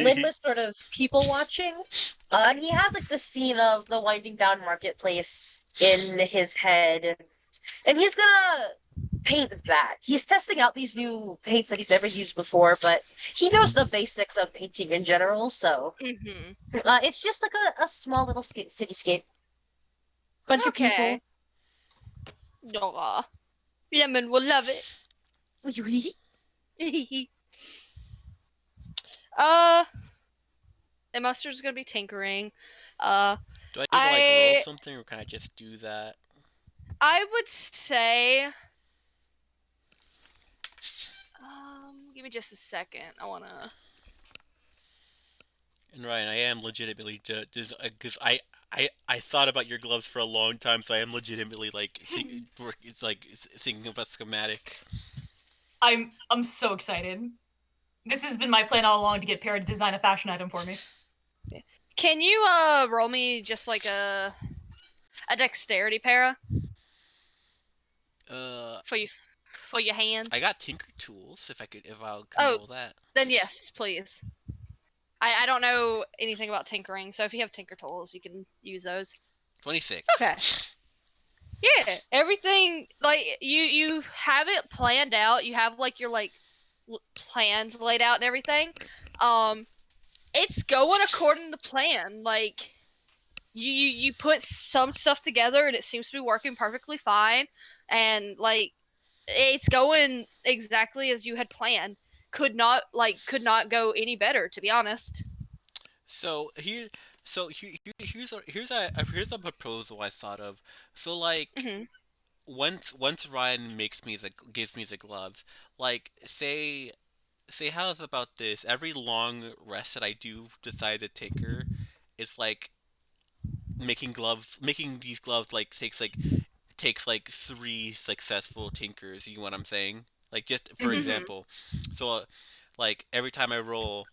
Lynn was sort of people watching. And he has like the scene of the winding down marketplace in his head, and he's gonna paint that. He's testing out these new paints that he's never used before, but he knows the basics of painting in general, so Mm-hmm. it's just like a small little cityscape. Bunch of Okay. people. Aw. Lemon will love it. and Mustard's gonna be tinkering. Do I need to like roll I something, or can I just do that? I would say, give me just a second. I wanna. And Ryan, I am legitimately just because I thought about your gloves for a long time, so I am legitimately like it's like thinking of a schematic. I'm so excited. This has been my plan all along to get Para to design a fashion item for me. Can you roll me just like a dexterity para Uh, for your hands? I got tinker tools. If I can Oh. roll that. Then yes, please. I don't know anything about tinkering, so if you have tinker tools, you can use those. 26. Okay. Yeah, everything like you have it planned out. You have like your plans laid out and everything. It's going according to plan. Like you put some stuff together and it seems to be working perfectly fine, and like it's going exactly as you had planned. Could not go any better, to be honest. So here, here's a proposal I thought of. So like Hmm. once Ryan gives me the gloves, like say how's about this? Every long rest that I do decide to tinker, it's like making these gloves like takes like 3 successful tinkers. You know what I'm saying? Like just for Mhm. Hmm. example, so like every time I roll,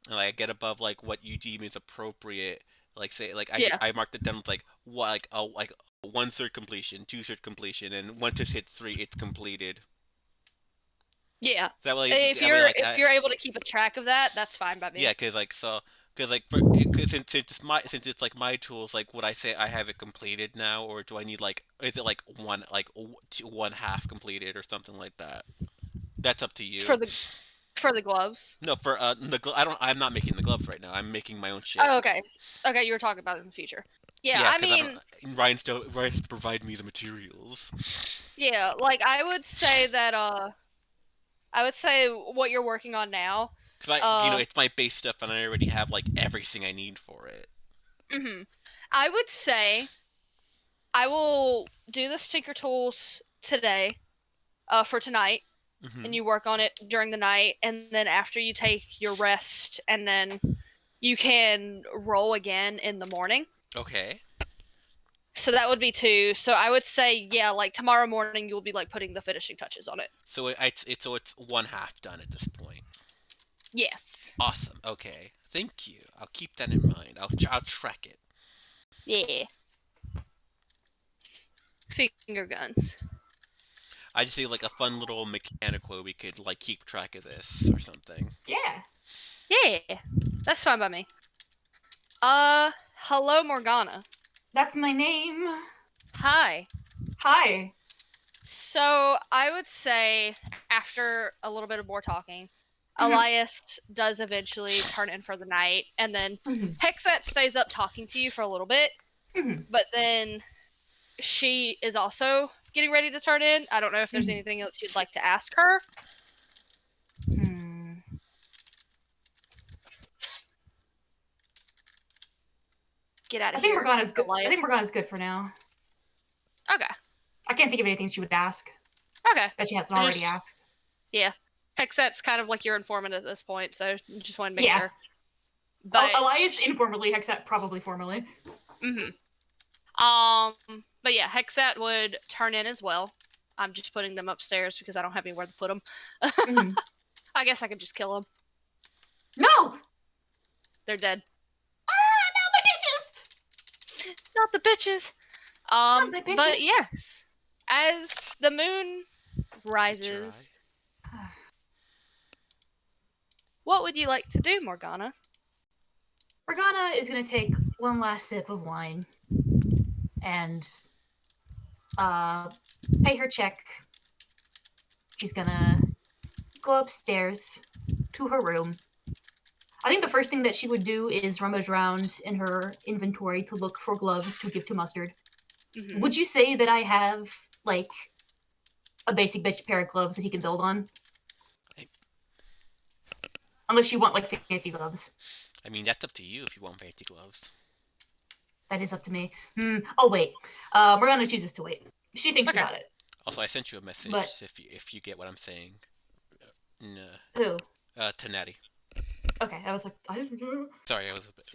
and I get above like what you deem is appropriate. Like say like Yeah. I marked it down with like what like 1/3 completion, 2/3 completion, and once it hits 3, it's completed. Yeah. That way, If that way you're like if you're able to keep a track of that, that's fine by me. yeah, cause like since it's like my tools, like would I say I have it completed now, or do I need like is it like one half completed or something like that? That's up to For you. the gloves. No, for I'm not making the gloves right now. I'm making my own shit. Oh, okay. Okay, you were talking about it in the future. Yeah, Yeah, I because I don't. mean, Ryan's to provide me the materials. yeah, like I would say what you're working on now. Because Uh, it's my base stuff, and I already have like everything I need for it. mhm. I would say I will do the Tinker Tools today, for tonight, Hmm. and you work on it during the night, and then after you take your rest, and then you can roll again in the morning. Okay. So that would be 2. So I would say, yeah, like tomorrow morning you'll be like putting the finishing touches on it. So it's one half done at this point. Yes. Awesome. Okay. Thank you. I'll keep that in mind. I'll track it. Yeah. Finger guns. I just see like a fun little mechanic where we could like keep track of this or something. Yeah. Yeah. That's fine by me. Hello Morgana. That's my name. Hi. Hi. So I would say after a little bit of more talking, Mhm. Elias does eventually turn in for the night, and then Mhm. Hexat stays up talking to you for a little bit, Mhm. but then she is also getting ready to turn in. I don't know if there's Mhm. anything else you'd like to ask her. Hmm. Get out I of think here, Morgana's good. I think Elias. Morgana's good for now. Okay. I can't think of anything she would ask Okay. that she hasn't I already just asked. Yeah. Hexat's kind of like your informant at this point, so just want to make Yeah. sure. But Elias informally, Hexat probably formally. mhm. But yeah, Hexat would turn in as well. I'm just putting them upstairs because I don't have anywhere to put them. Mhm. I guess I could just kill them. No! They're dead. Ah, not my bitches! Not the bitches. Not my But bitches. yes, as the moon Get your eye. rises, what would you like to do, Morgana? Morgana is gonna take one last sip of wine and pay her check. She's gonna go upstairs to her room. I think the first thing that she would do is rummage around in her inventory to look for gloves to give to Mustard. Mm-hmm. Would you say that I have like a basic bitch pair of gloves that he can build on? Unless you want like fancy gloves. I mean, that's up to you if you want fancy gloves. That is up to me. Oh wait. Morgana chooses to wait. She thinks Okay. about it. Also, I sent you a message But if you get what I'm saying. No, who? to Natty. Okay, I was like, I didn't know. Sorry, I was a bit.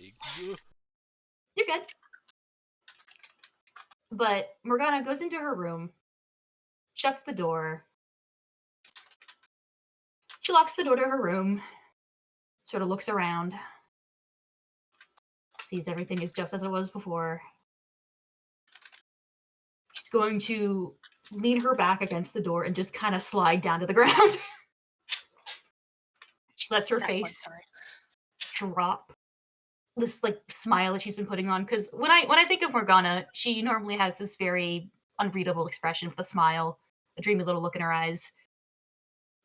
You're good. But Morgana goes into her room, shuts the door. She locks the door to her room, sort of looks around, sees everything is just as it was before. She's going to lean her back against the door and just kind of slide down to the ground. She lets her face drop. This like smile that she's been putting on, because when I think of Morgana, she normally has this very unreadable expression with a smile, a dreamy little look in her eyes.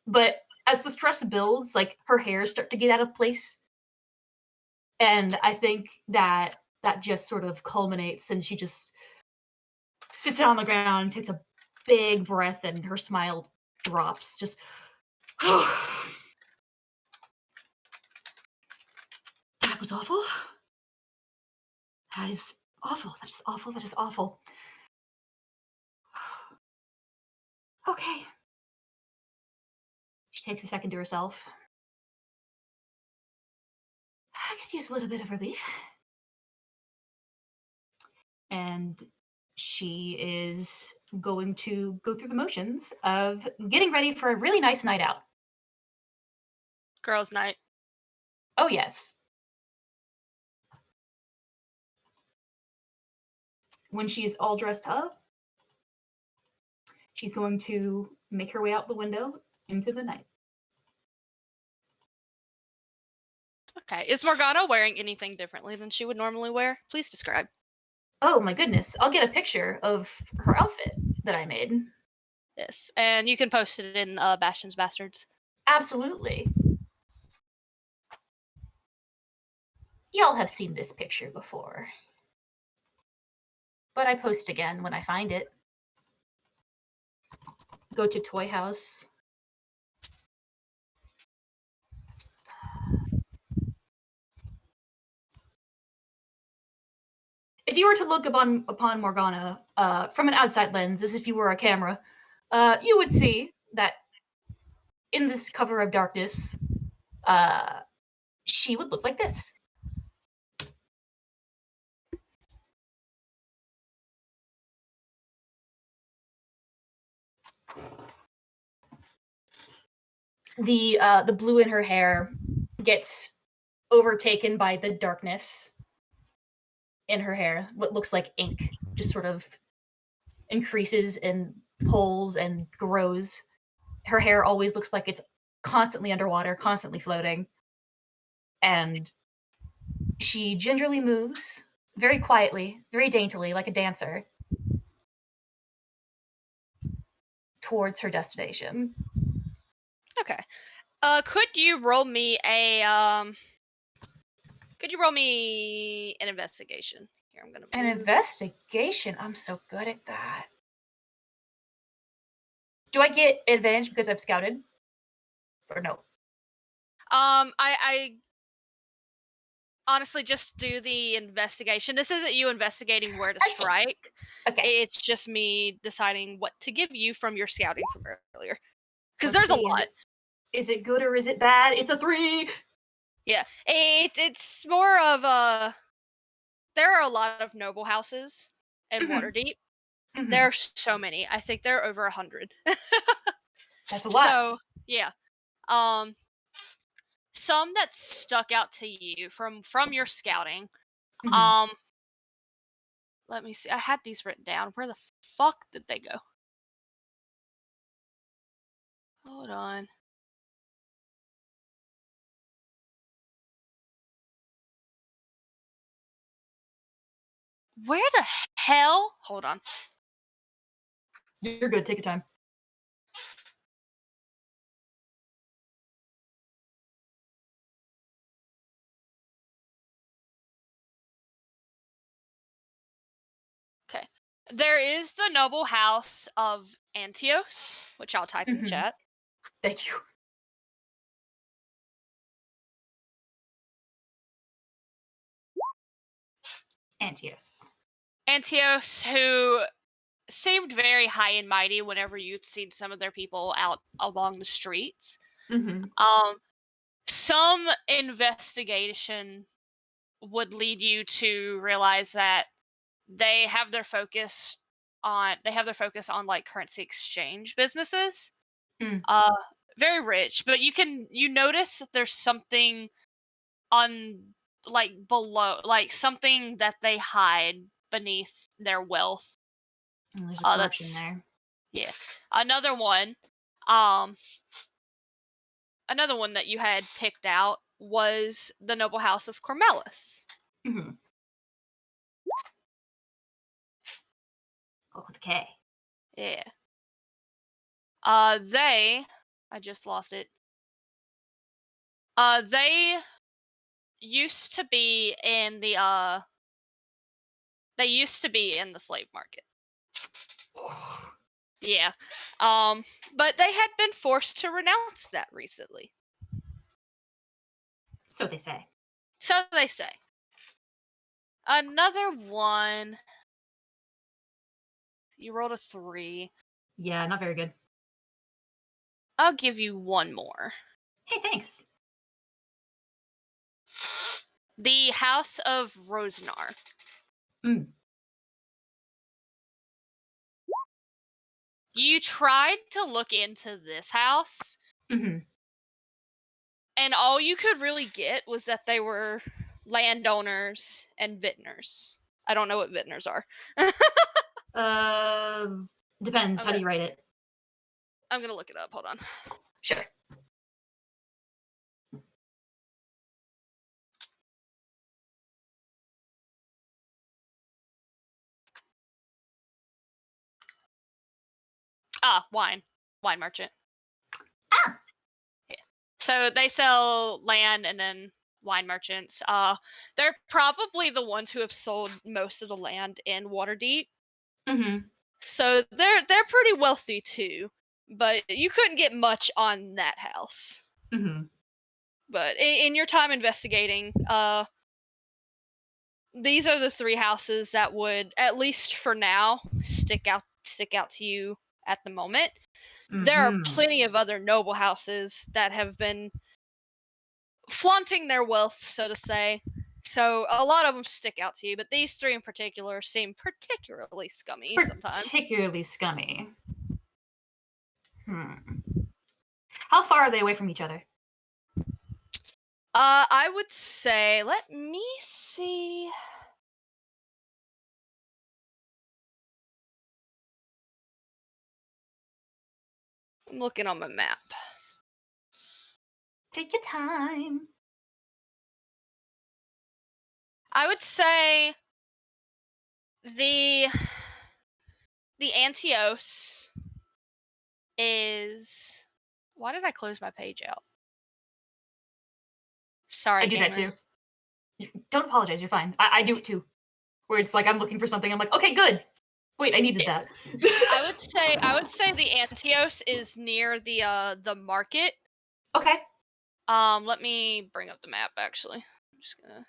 But as the stress builds, like her hairs start to get out of place, and I think that just sort of culminates, and she just sits down on the ground, takes a big breath, and her smile drops. Just that was awful. That is awful. That is awful. That is awful. Okay. She takes a second to herself. I could use a little bit of relief. And she is going to go through the motions of getting ready for a really nice night out. Girls' night. Oh, yes. When she's all dressed up, she's going to make her way out the window into the night. Okay. Is Morgana wearing anything differently than she would normally wear? Please describe. Oh my goodness. I'll get a picture of her outfit that I made. Yes. And you can post it in Bastion's Bastards. Absolutely. Y'all have seen this picture before. But I post again when I find it. Go to Toy House. If you were to look upon Morgana from an outside lens, as if you were a camera, you would see that in this cover of darkness, she would look like this. The blue in her hair gets overtaken by the darkness in her hair. What looks like ink just sort of increases and pulls and grows. Her hair always looks like it's constantly underwater, constantly floating. And she gingerly moves very quietly, very daintily, like a dancer, towards her destination. Okay. Could you roll me an investigation? Here, I'm gonna An investigation? I'm so good at that. Do I get advantage because I've scouted? Or no? I honestly just do the investigation. This isn't you investigating where to strike. Okay. It's just me deciding what to give you from your scouting from earlier. Because Let's there's see, a lot. Is it good or is it bad? It's a 3! Yeah. It's more of a... There are a lot of noble houses in Mhm. Waterdeep. Mhm. There are so many. I think there are over 100. That's a lot. So, yeah. Some that stuck out to you from your scouting. Mhm. Let me see. I had these written down. Where the fuck did they go? Hold on. Where the hell? Hold on. You're good. Take your time. Okay. There is the noble house of Antios, which I'll type in the Mhm. chat. Thank you. Antios. Antios, who seemed very high and mighty whenever you'd seen some of their people out along the streets. Mm-hmm. some investigation would lead you to realize that they have their focus on like currency exchange businesses. Mm. Very rich, but you notice that there's something on like below, like something that they hide beneath their wealth. There's a corruption That's there. yeah. Another one that you had picked out was the noble house of Cormelis. Mm-hmm. Oh, with a K. Yeah. I just lost it. They used to be in the slave market. Yeah. But they had been forced to renounce that recently. So they say. So they say. Another one. You rolled a 3. Yeah, not very good. I'll give you one more. Hey, thanks. The House of Rosnar. Mm. You tried to look into this house, Mm-hmm. and all you could really get was that they were landowners and vintners. I don't know what vintners are. Depends. How do Okay. you write it? I'm gonna look it up. Hold on. Sure. Wine merchant. Ah. Yeah. So they sell land and then wine merchants. They're probably the ones who have sold most of the land in Waterdeep. Mm-hmm. So they're pretty wealthy too. But you couldn't get much on that house. Mm-hmm. But in your time investigating, these are the 3 houses that would, at least for now, stick out to you at the moment. Mm-hmm. There are plenty of other noble houses that have been flaunting their wealth, so to say. So a lot of them stick out to you, but these 3 in particular seem particularly scummy sometimes. Particularly scummy. How far are they away from each other? I would say, let me see. I'm looking on my map. Take your time. I would say the Antios is. Why did I close my page out? Sorry, I do that gamers. too. Don't apologize. You're fine. I do it too. Where it's like I'm looking for something. I'm like, okay, good. Wait, I needed that. I would say the Antios is near the market. Okay. Let me bring up the map actually. I'm just gonna.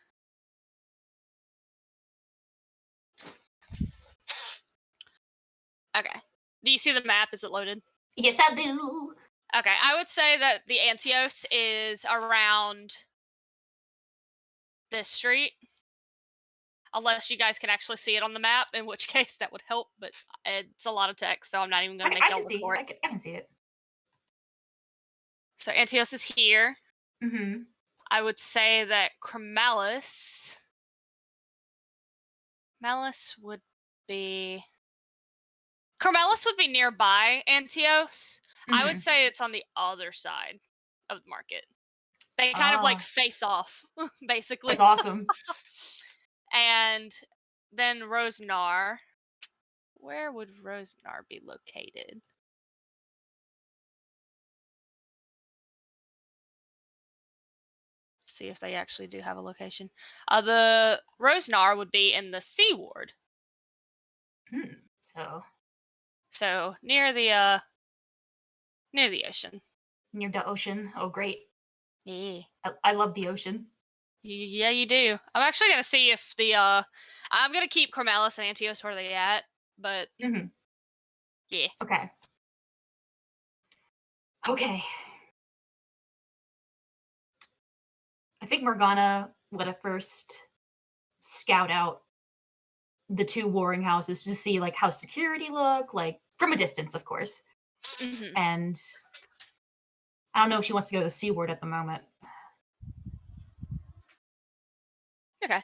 Okay. Do you see the map? Is it loaded? Yes, I do. Okay, I would say that the Antios is around this street. Unless you guys can actually see it on the map, in which case that would help, but it's a lot of text, so I'm not even going to make y'all look for it. I can see it. So Antios is here. Mm-hmm. I would say that Cormelis would be nearby Antios. I would say it's on the other side of the market. They kind of like face off, basically. That's awesome. And then Rosnar. Where would Rosnar be located? See if they actually do have a location. The Rosnar would be in the Sea Ward. So near the ocean. Near the ocean. Oh, great. Yeah. I love the ocean. Yeah, you do. I'm actually gonna see if the I'm gonna keep Cormelis and Antios where they at, but yeah. Okay. Okay. I think Morgana would have first scout out the two warring houses to see like how security look, like from a distance, of course. Mm-hmm. And I don't know if she wants to go to the C word at the moment. Okay.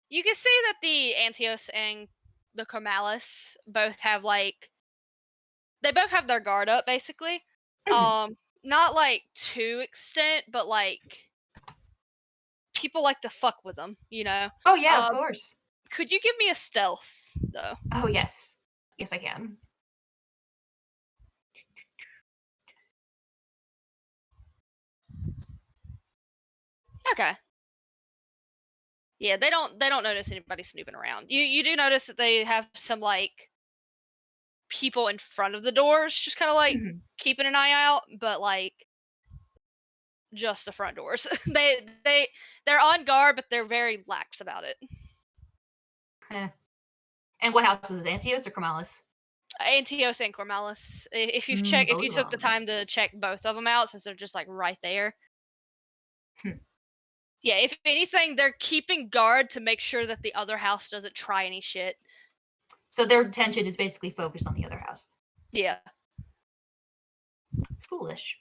You can see that the Antios and the Cormalis both have they both have their guard up basically. Not like to extent, but like people like to fuck with them, you know. Oh yeah, of course. Could you give me a stealth though? Oh yes, yes I can. Okay. Yeah, they don't notice anybody snooping around. You do notice that they have some like people in front of the doors, just kind of like keeping an eye out, but like just the front doors. They're on guard, but they're very lax about it. And what house is it, Antios or Cormalis? Antios and Cormalis. If you took the time to check both of them out, since they're just like right there. Yeah, if anything, they're keeping guard to make sure that the other house doesn't try any shit. So their attention is basically focused on the other house. Yeah. Foolish.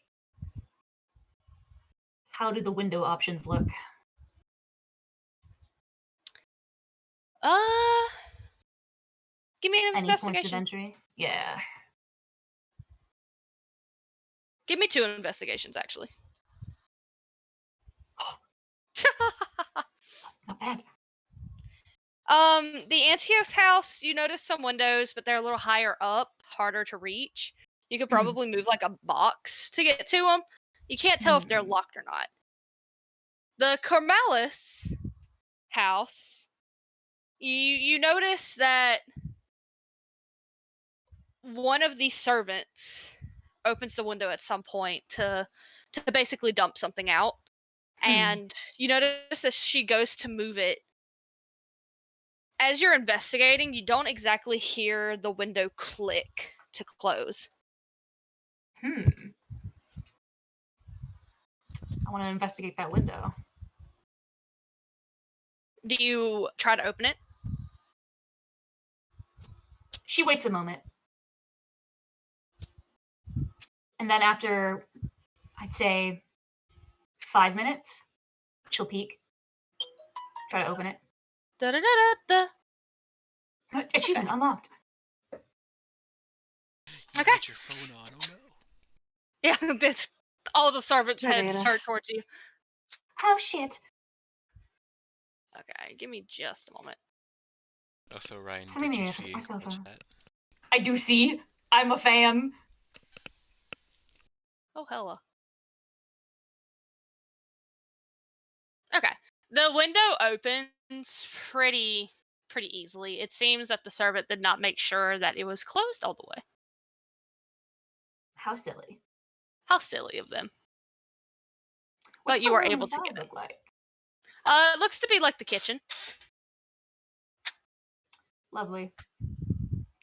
How do the window options look? Give me an Any points of investigation. entry? Yeah. Give me 2 investigations, actually. Not bad. The Antios house, you notice some windows, but they're a little higher up, harder to reach. You could probably move like a box to get to them. You can't tell if they're locked or not. The Cormalis house, you notice that one of the servants opens the window at some point to basically dump something out. And you notice that she goes to move it. As you're investigating, you don't exactly hear the window click to close. I want to investigate that window. Do you try to open it? She waits a moment. And then after, I'd say, 5 minutes, she'll peek. Try to open it. Da-da-da-da-da. Achievement unlocked. You Okay. got your phone on, oh no. Yeah, all the servants' heads Savannah. turn towards you. Oh shit. Okay, give me just a moment. Oh, so Ryan, Something did you me see myself, the chat? I do see. I'm a fan. Oh, hella. Okay. The window opens pretty easily. It seems that the servant did not make sure that it was closed all the way. How silly. How silly of them. What's But you the were room able to inside get it. look like? It looks to be like the kitchen. Lovely.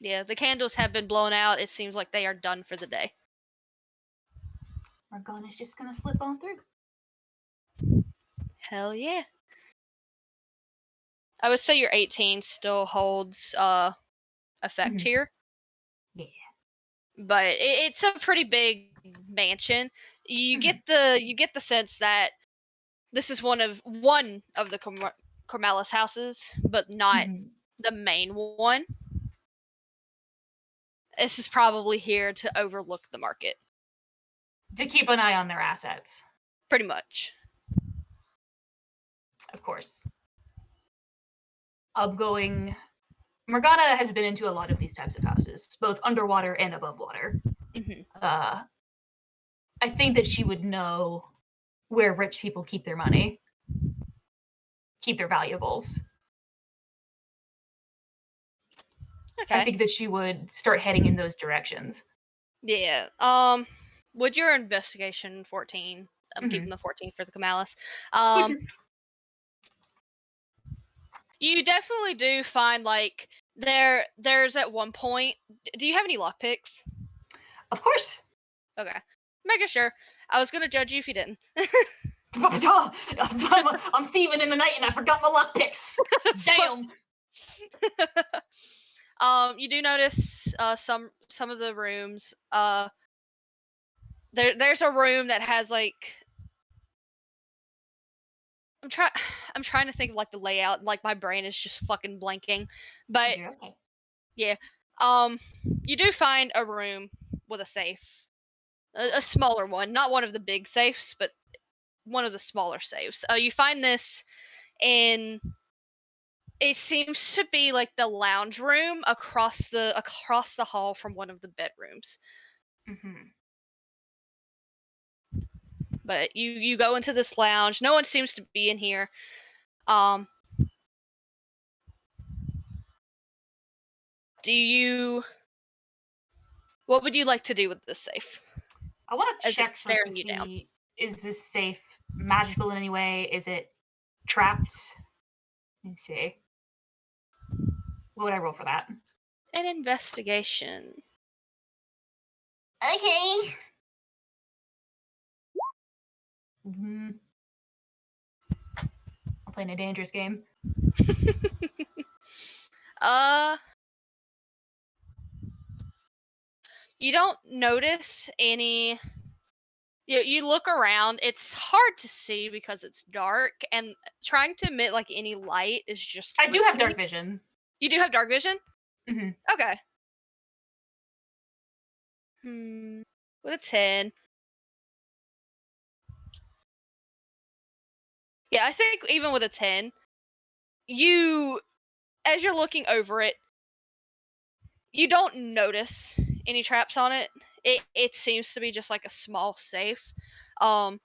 Yeah, the candles have been blown out. It seems like they are done for the day. Morgana's just gonna slip on through. Hell yeah. I would say your 18 still holds effect here. Yeah. But it's a pretty big mansion. You get the sense that this is one of the Cormalis houses, but not the main one. This is probably here to overlook the market. To keep an eye on their assets. Pretty much. Of course. Morgana has been into a lot of these types of houses, both underwater and above water. I think that she would know where rich people keep their money, keep their valuables. Okay. I think that she would start heading in those directions. Yeah. With your investigation 14, I'm keeping the 14 for the Cormalis. You definitely do find like there's at one point. Do you have any lockpicks? Of course. Okay. Making sure. I was gonna judge you if you didn't. I'm thieving in the night and I forgot my lockpicks. Damn. You do notice some of the rooms. There's a room that has like I'm trying to think of like the layout. Like my brain is just fucking blanking. But You're okay. yeah, you do find a room with a safe, a smaller one, not one of the big safes, but one of the smaller safes. You find this in. It seems to be like the lounge room across the hall from one of the bedrooms. Mm-hmm. But you go into this lounge. No one seems to be in here. Um, what would you like to do with this safe? I want to As check it's first to staring you down. see, is this safe magical in any way? Is it trapped? Let me see. What would I roll for that? An investigation. Okay. I'm playing a dangerous game. You don't notice any. You look around. It's hard to see because it's dark, and trying to emit like any light is just. I do have risky. dark vision. You do have dark vision? Mm-hmm. Okay. With a 10. Yeah, I think even with a 10, as you're looking over it, you don't notice any traps on it. It seems to be just like a small safe. Okay.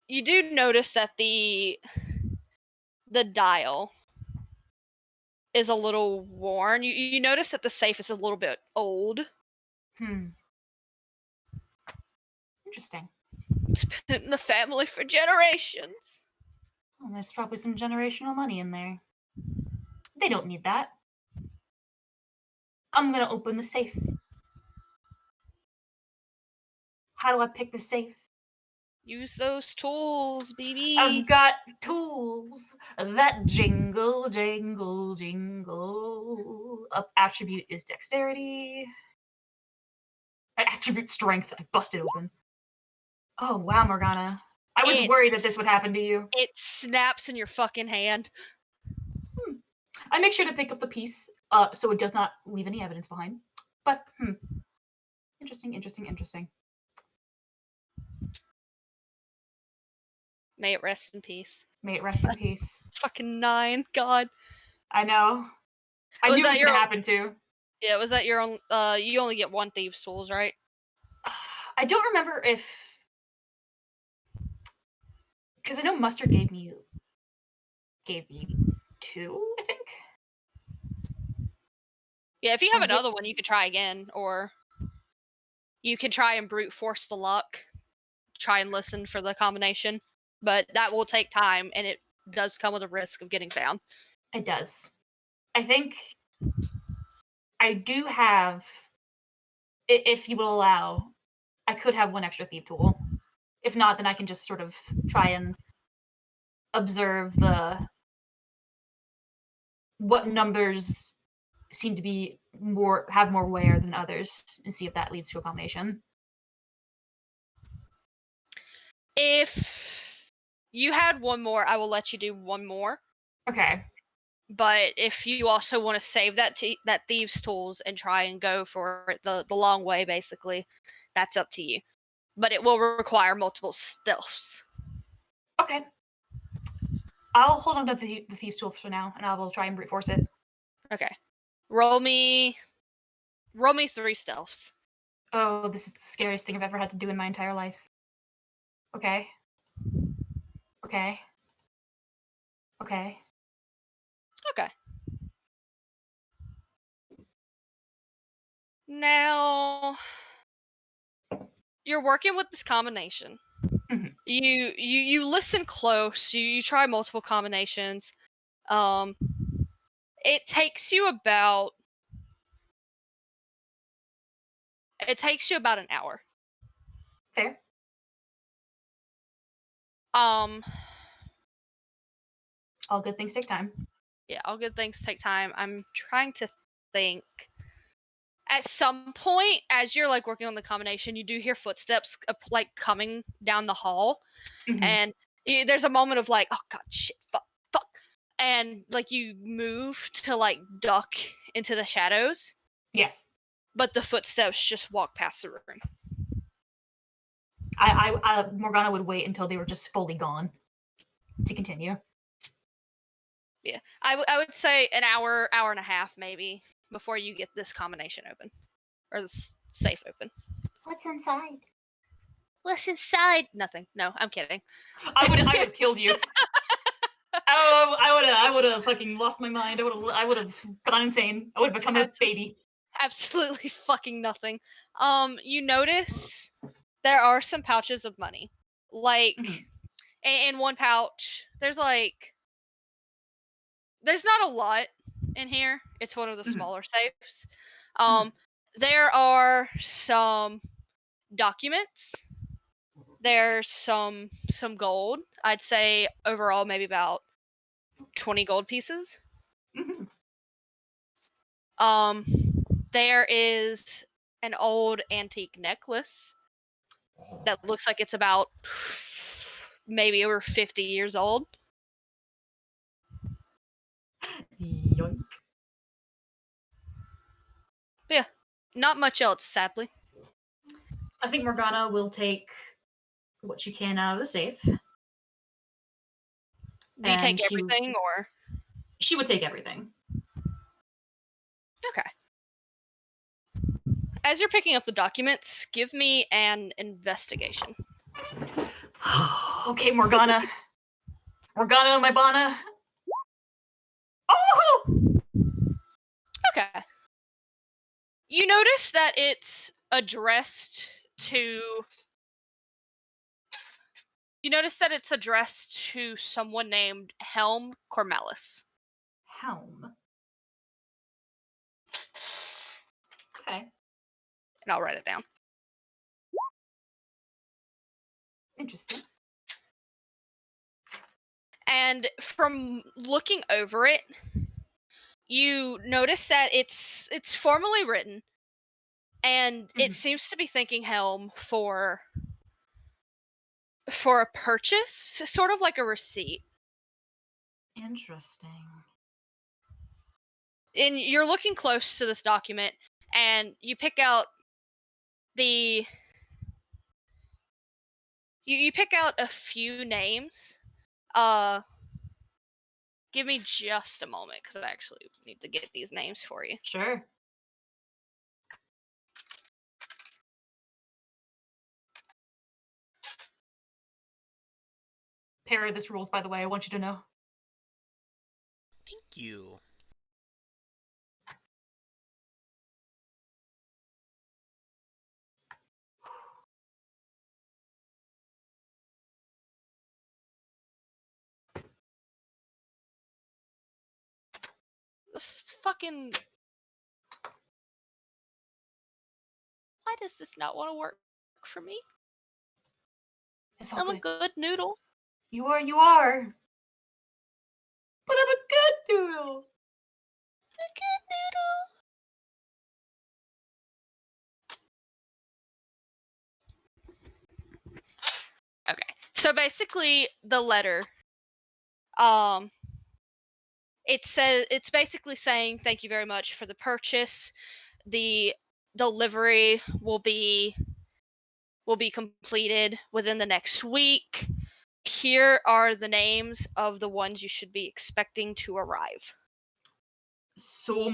You do notice that the dial is a little worn. You notice that the safe is a little bit old. Interesting. It's been in the family for generations. Well, there's probably some generational money in there. They don't need that. I'm gonna open the safe. How do I pick the safe? Use those tools, baby. I've got tools that jingle, jingle, jingle. Attribute is dexterity. Attribute strength. I busted open. Oh, wow, Morgana. I was worried that this would happen to you. It snaps in your fucking hand. I make sure to pick up the piece so it does not leave any evidence behind. But, Interesting, interesting, interesting. May it rest in peace. May it rest in peace. Fucking 9, God. I know. I knew it was gonna happen too. Yeah, was that your own? You only get one thieves' tools, right? I don't remember if, because I know Mustard gave me 2, I think. Yeah, if you have another one, you could try again, or you could try and brute force the luck. Try and listen for the combination, but that will take time, and it does come with a risk of getting found. It does. I think I do have, if you will allow, I could have one extra thief tool. If not, then I can just sort of try and observe what numbers seem to be have more wear than others and see if that leads to a combination. If you had one more, I will let you do one more. Okay. But if you also want to save that thieves' tools and try and go for it the long way, basically, that's up to you. But it will require multiple stealths. Okay. I'll hold on to the thieves' tools for now, and I will try and brute force it. Okay. Roll me 3 stealths. Oh, this is the scariest thing I've ever had to do in my entire life. Okay. Okay. Okay. Okay. Now, you're working with this combination. Mm-hmm. You listen close. You try multiple combinations. It takes you about It takes you about an hour. Fair. Um, All good things take time. yeah, all good things take time. I'm trying to think. At some point, as you're like working on the combination, you do hear footsteps like coming down the hall, Mhm. and there's a moment of like, oh god, shit, fuck, and like you move to like duck into the shadows, Yes. but the footsteps just walk past the room. Morgana would wait until they were just fully gone to continue. Yeah, I would say an hour and a half maybe before you get this combination open, or this safe open. What's inside? What's inside? Nothing. No, I'm kidding. I would have killed you. Oh, I would have fucking lost my mind. I would have gone insane. I would have become a baby. Absolutely fucking nothing. You notice there are some pouches of money. Like, in one pouch, there's not a lot in here. It's one of the smaller safes. There are some documents. There's some gold. I'd say overall maybe about 20 gold pieces. There is an old antique necklace that looks like it's about maybe over 50 years old. Yoink. But yeah, not much else, sadly. I think Morgana will take what she can out of the safe. Do you take everything, or? She would take everything. Okay. As you're picking up the documents, give me an investigation. Okay, Morgana. Morgana, my Bana. Oh! Okay. You notice that it's addressed to... You notice that it's addressed to someone named Helm Cormelis. Helm. Okay. And I'll write it down. Interesting. And from looking over it, you notice that it's formally written, and it seems to be thanking Helm for a purchase, sort of like a receipt. Interesting. And you're looking close to this document, and you pick out the... You pick out a few names. Give me just a moment, because I actually need to get these names for you. Sure. Parry, this rules, by the way. I want you to know. Thank you. Fucking... Why does this not want to work for me? It's all I'm good. a good noodle. You are. But I'm a good noodle. A good noodle. Okay. So basically, the letter, it's basically saying thank you very much for the purchase. The delivery will be completed within the next week. Here are the names of the ones you should be expecting to arrive. So,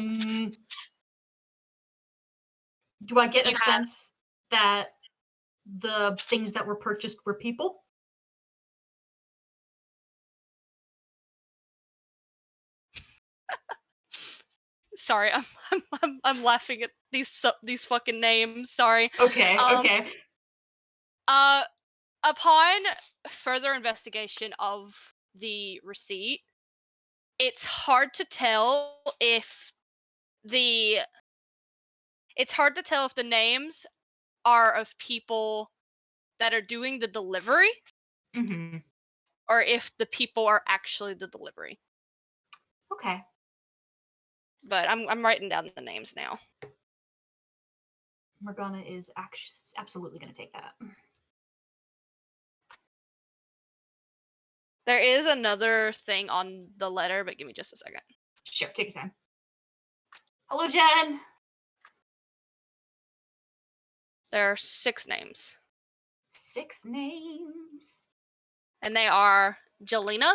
do I get a sense that the things that were purchased were people? Sorry, I'm laughing at these fucking names. Sorry. Okay. Okay. Upon further investigation of the receipt, it's hard to tell if the names are of people that are doing the delivery, Mm-hmm. or if the people are actually the delivery. Okay. But I'm writing down the names now. Morgana is absolutely going to take that. There is another thing on the letter, but give me just a second. Sure, take your time. Hello, Jen. There are 6 names. 6 names. And they are Jelena,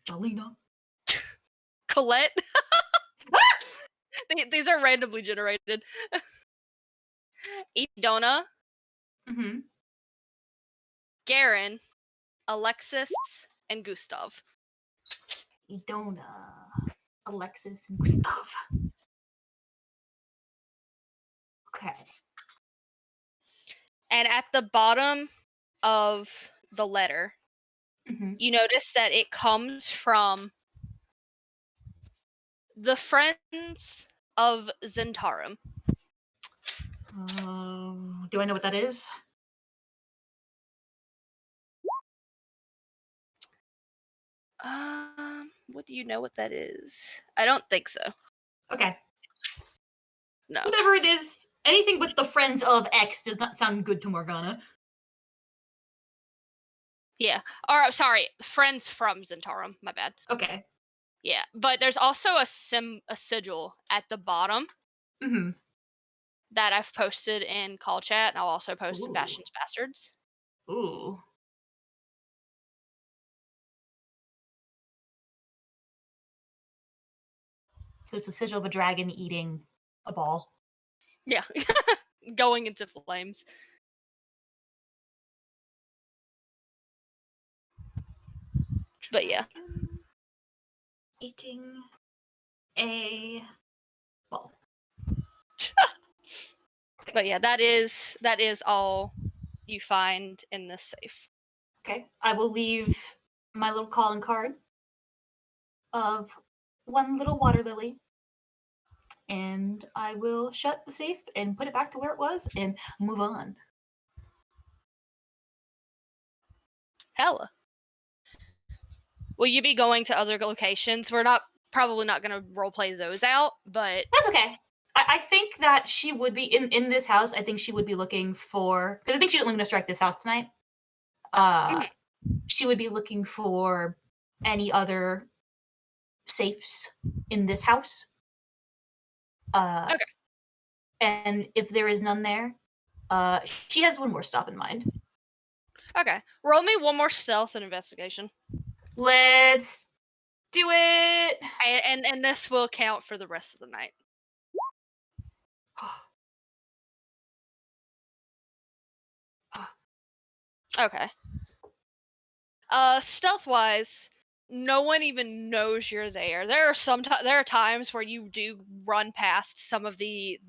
Jolena. Colette. These are randomly generated. Idona, Mm-hmm. Garen, Alexis, and Gustav. Idona, Alexis, and Gustav. Okay. And at the bottom of the letter, Mm-hmm. you notice that it comes from the Friends of Zentarum. Do I know what that is? What do you know what that is? I don't think so. Okay. No. Whatever it is, anything with the Friends of X does not sound good to Morgana. Yeah. Or sorry, Friends from Zentarum. My bad. Okay. Yeah, but there's also a sigil at the bottom Mm-hmm. that I've posted in call chat, and I'll also post in Ooh. Bastion's Bastards. Ooh. So it's a sigil of a dragon eating a ball. Yeah. Going into flames. But yeah. Dragon eating a ball. But yeah, that is all you find in this safe. Okay. I will leave my little calling card of one little water lily. And I will shut the safe and put it back to where it was and move on. Hella. Will you be going to other locations? We're probably not going to roleplay those out, but That's okay. I think that she would be in this house. I think she would be looking for, because I think she's only going to strike this house tonight. She would be looking for any other safes in this house. Okay. And if there is none there, she has one more stop in mind. Okay. Roll me one more stealth and investigation. Let's do it. And this will count for the rest of the night. Okay. Stealth wise, no one even knows you're there. There are times where you do run past some of the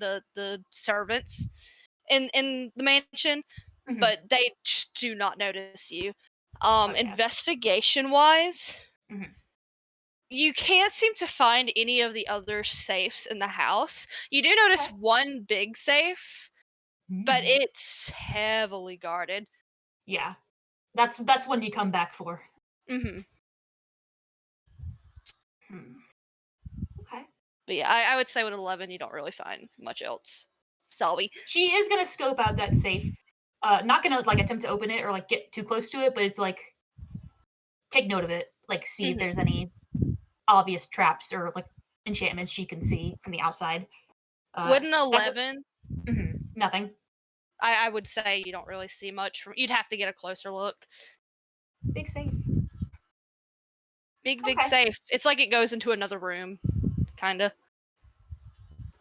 servants in the mansion, Mhm. but they just do not notice you. Okay. Investigation wise, Mhm. you can't seem to find any of the other safes in the house. You do notice Okay. one big safe, but Mhm. it's heavily guarded. Yeah, that's one you come back for. Mm-hmm. Okay. But yeah, I would say with 11, you don't really find much else. Sorry. She is gonna scope out that safe. Not gonna like attempt to open it or like get too close to it, but it's like take note of it. Like see if there's any obvious traps or like enchantments she can see from the outside. With an 11, nothing. I would say you don't really see much. You'd have to get a closer look. Big safe. Big Okay. safe. It's like it goes into another room, kind of.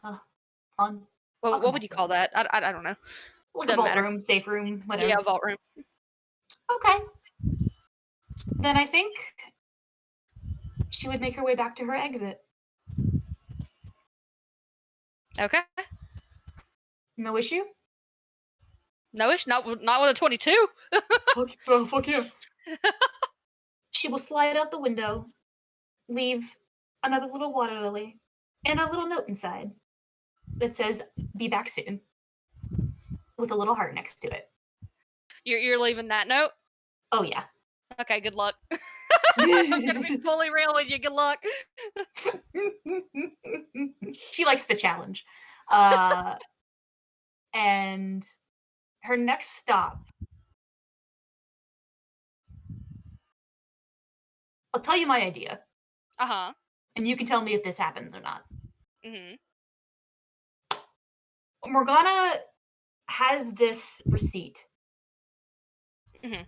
Fun. Well, I'll come what would back you to call it. that? I don't know. Like a Doesn't vault matter. room, safe room, whatever. Yeah, vault room. Okay. Then I think she would make her way back to her exit. Okay. No issue? No issue. Not with a 22. Fuck you. She will slide out the window, leave another little water lily, and a little note inside that says, "Be back soon." with a little heart next to it. You're leaving that note? Oh, yeah. Okay, good luck. I'm gonna be fully real with you. Good luck. She likes the challenge. And her next stop, I'll tell you my idea, Uh-huh. and you can tell me if this happens or not. Mm-hmm. Morgana has this receipt. Mhm.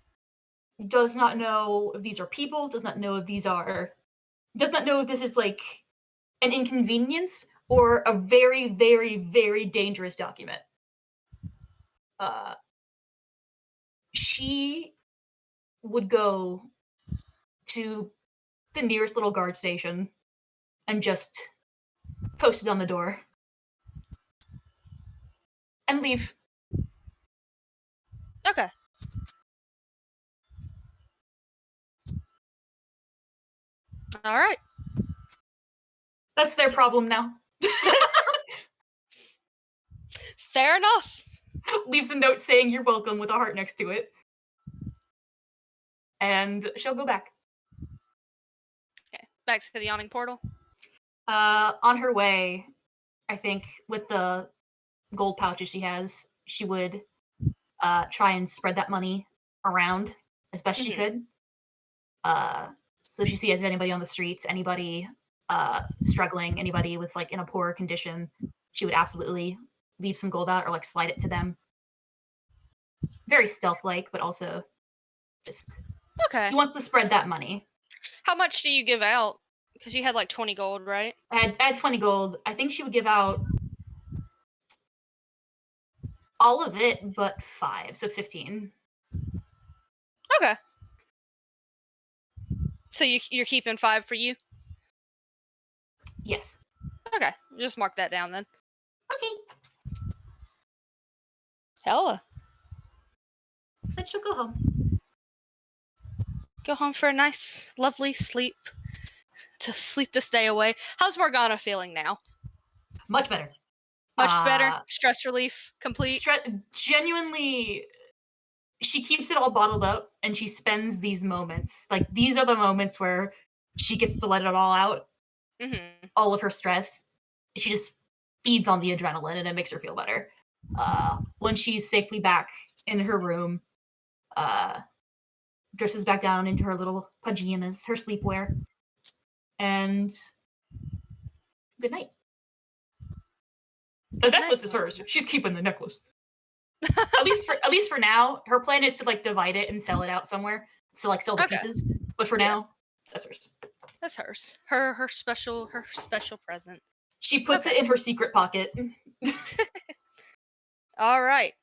Does not know if these are people, does not know if this is like an inconvenience or a very, very, very dangerous document. She would go to the nearest little guard station and just post it on the door and leave. Okay. All right. That's their problem now. Fair enough. Leaves a note saying you're welcome with a heart next to it. And she'll go back. Okay. Back to the yawning portal. On her way, I think with the gold pouches she has, she would try and spread that money around as best she could. So she sees anybody on the streets, anybody struggling, anybody with like in a poor condition, she would absolutely leave some gold out or like slide it to them. Very stealth-like, but also just Okay. she wants to spread that money. How much do you give out? Because you had like 20 gold, right? I had 20 gold. I think she would give out all of it, but 5, so 15. Okay. So you're keeping 5 for you? Yes. Okay. Just mark that down then. Okay. Hella. Let's go home. Go home for a nice, lovely sleep. To sleep this day away. How's Morgana feeling now? Much better. Much better? Stress relief complete? Genuinely, she keeps it all bottled up and she spends these moments. Like, these are the moments where she gets to let it all out. Mm-hmm. All of her stress. She just feeds on the adrenaline and it makes her feel better. When she's safely back in her room, dresses back down into her little pajamas, her sleepwear, and good night. The necklace is hers. She's keeping the necklace. at least for now. Her plan is to like divide it and sell it out somewhere. So like sell the pieces. But for now, that's hers. That's hers. Her special present. She puts it in her secret pocket. All right.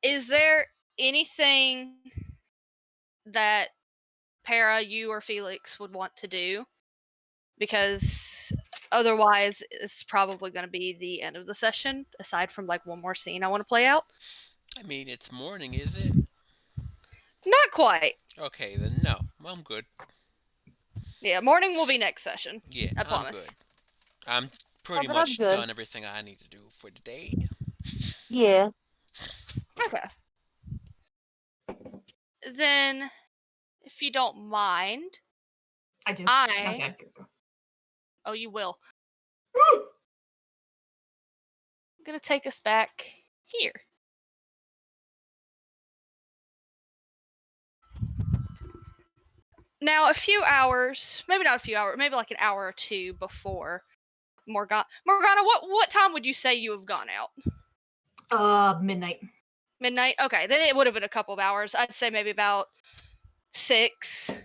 Is there anything that Para, you or Felix would want to do? Because otherwise it's probably going to be the end of the session, aside from like one more scene I want to play out. I mean, it's morning, is it? Not quite. Okay, then no. I'm good. Yeah, morning will be next session. Yeah, I promise. I'm good. I'm pretty but I'm much good. done everything I need to do for the day. Yeah. Okay. Then, if you don't mind, I do. I... Okay, go. Oh, you will. I'm going to take us back here. Now, a few hours, maybe not a few hours, maybe like an hour or two before Morgana, what time would you say you have gone out? Midnight. Midnight? Okay, then it would have been a couple of hours. I'd say maybe about 6.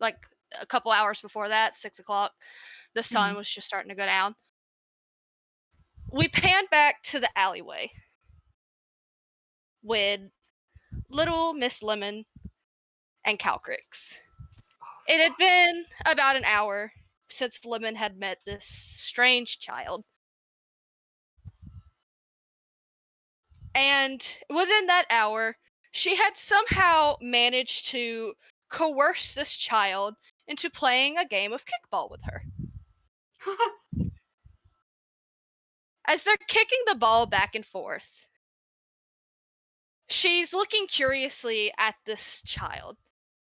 Like a couple hours before that, 6 o'clock. The sun was just starting to go down. We panned back to the alleyway with little Miss Lemon and Calcrix. It had been about an hour since Lemon had met this strange child. And within that hour, she had somehow managed to coerce this child into playing a game of kickball with her. As they're kicking the ball back and forth, She's looking curiously at this child.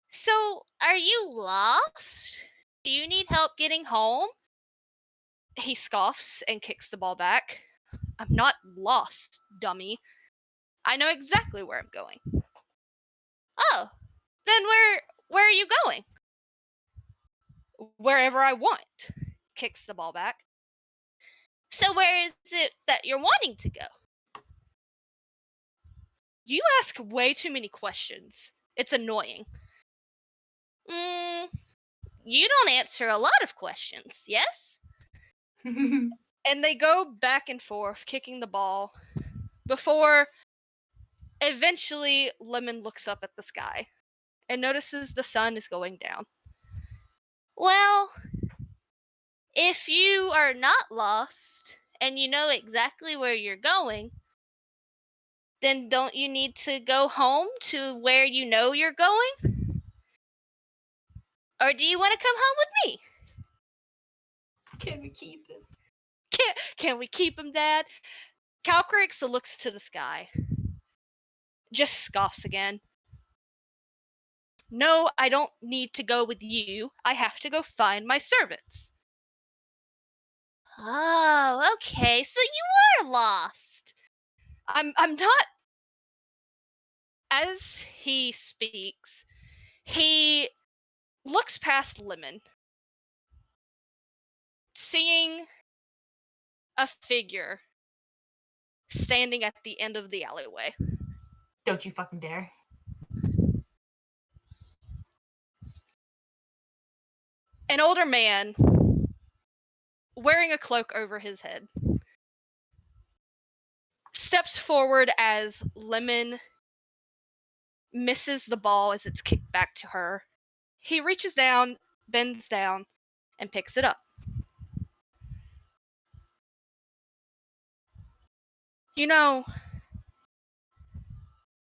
So, are you lost? Do you need help getting home? He scoffs and kicks the ball back. I'm not lost, dummy. I know exactly where I'm going. Oh, then where are you going? Wherever I want, kicks the ball back. So where is it that you're wanting to go? You ask way too many questions. It's annoying. You don't answer a lot of questions, yes? And they go back and forth, kicking the ball, before eventually Lemon looks up at the sky and notices the sun is going down. Well, if you are not lost and you know exactly where you're going, then don't you need to go home to where you know you're going? Or do you want to come home with me? Can we keep him? Can we keep him, Dad? Calcrix looks to the sky. Just scoffs again. No, I don't need to go with you. I have to go find my servants. Oh, okay. So you are lost. I'm not. As he speaks, he looks past Lemon, seeing a figure standing at the end of the alleyway. Don't you fucking dare. An older man wearing a cloak over his head steps forward as Lemon misses the ball as it's kicked back to her. He reaches down, bends down, and picks it up. You know,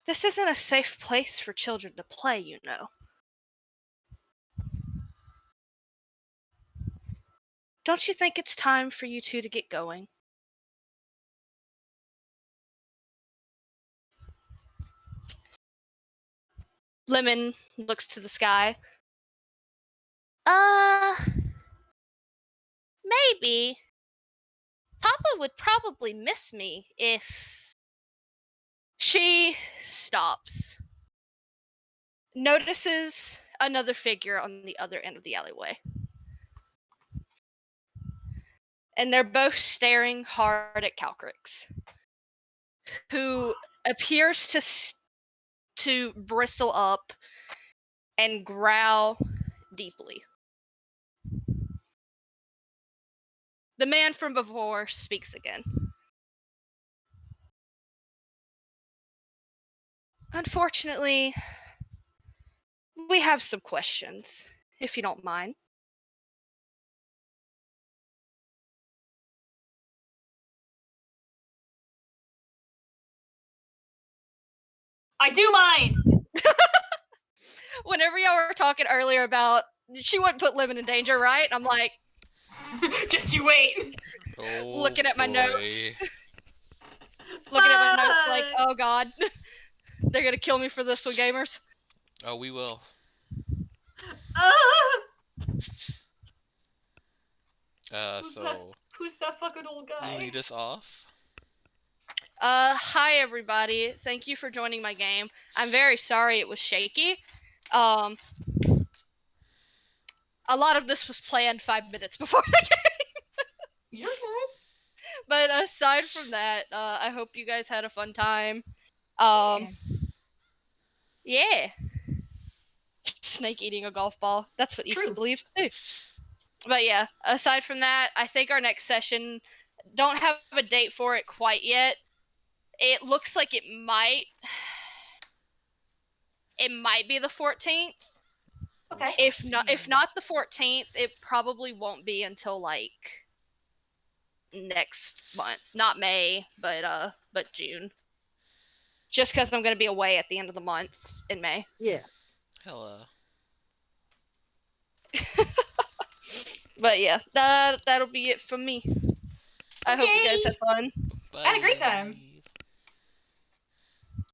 this isn't a safe place for children to play, you know. Don't you think it's time for you two to get going? Lemon looks to the sky. Maybe. Papa would probably miss me if... She stops. Notices another figure on the other end of the alleyway. And they're both staring hard at Calcrix, who appears to bristle up and growl deeply. The man from before speaks again. Unfortunately, we have some questions, if you don't mind. I do mind! Whenever y'all were talking earlier about she wouldn't put Lemon in danger, right? I'm like, Just you wait. Oh, looking at my boy. notes. Looking at my notes like, oh god. They're gonna kill me for this one, gamers. Oh, we will. Who's that fucking old guy? Lead us off. Hi everybody. Thank you for joining my game. I'm very sorry it was shaky. A lot of this was planned 5 minutes before the game. You're good. But aside from that, I hope you guys had a fun time. Yeah. Snake eating a golf ball. That's what Issa believes too. But yeah, aside from that, I think our next session, don't have a date for it quite yet. It looks like it might be the 14th. Okay. If not the 14th, it probably won't be until like next month. Not May, but June. Just because I'm gonna be away at the end of the month in May. Yeah. Hello. But yeah, that'll be it from me. I hope you guys have fun. Bye. I had a great time.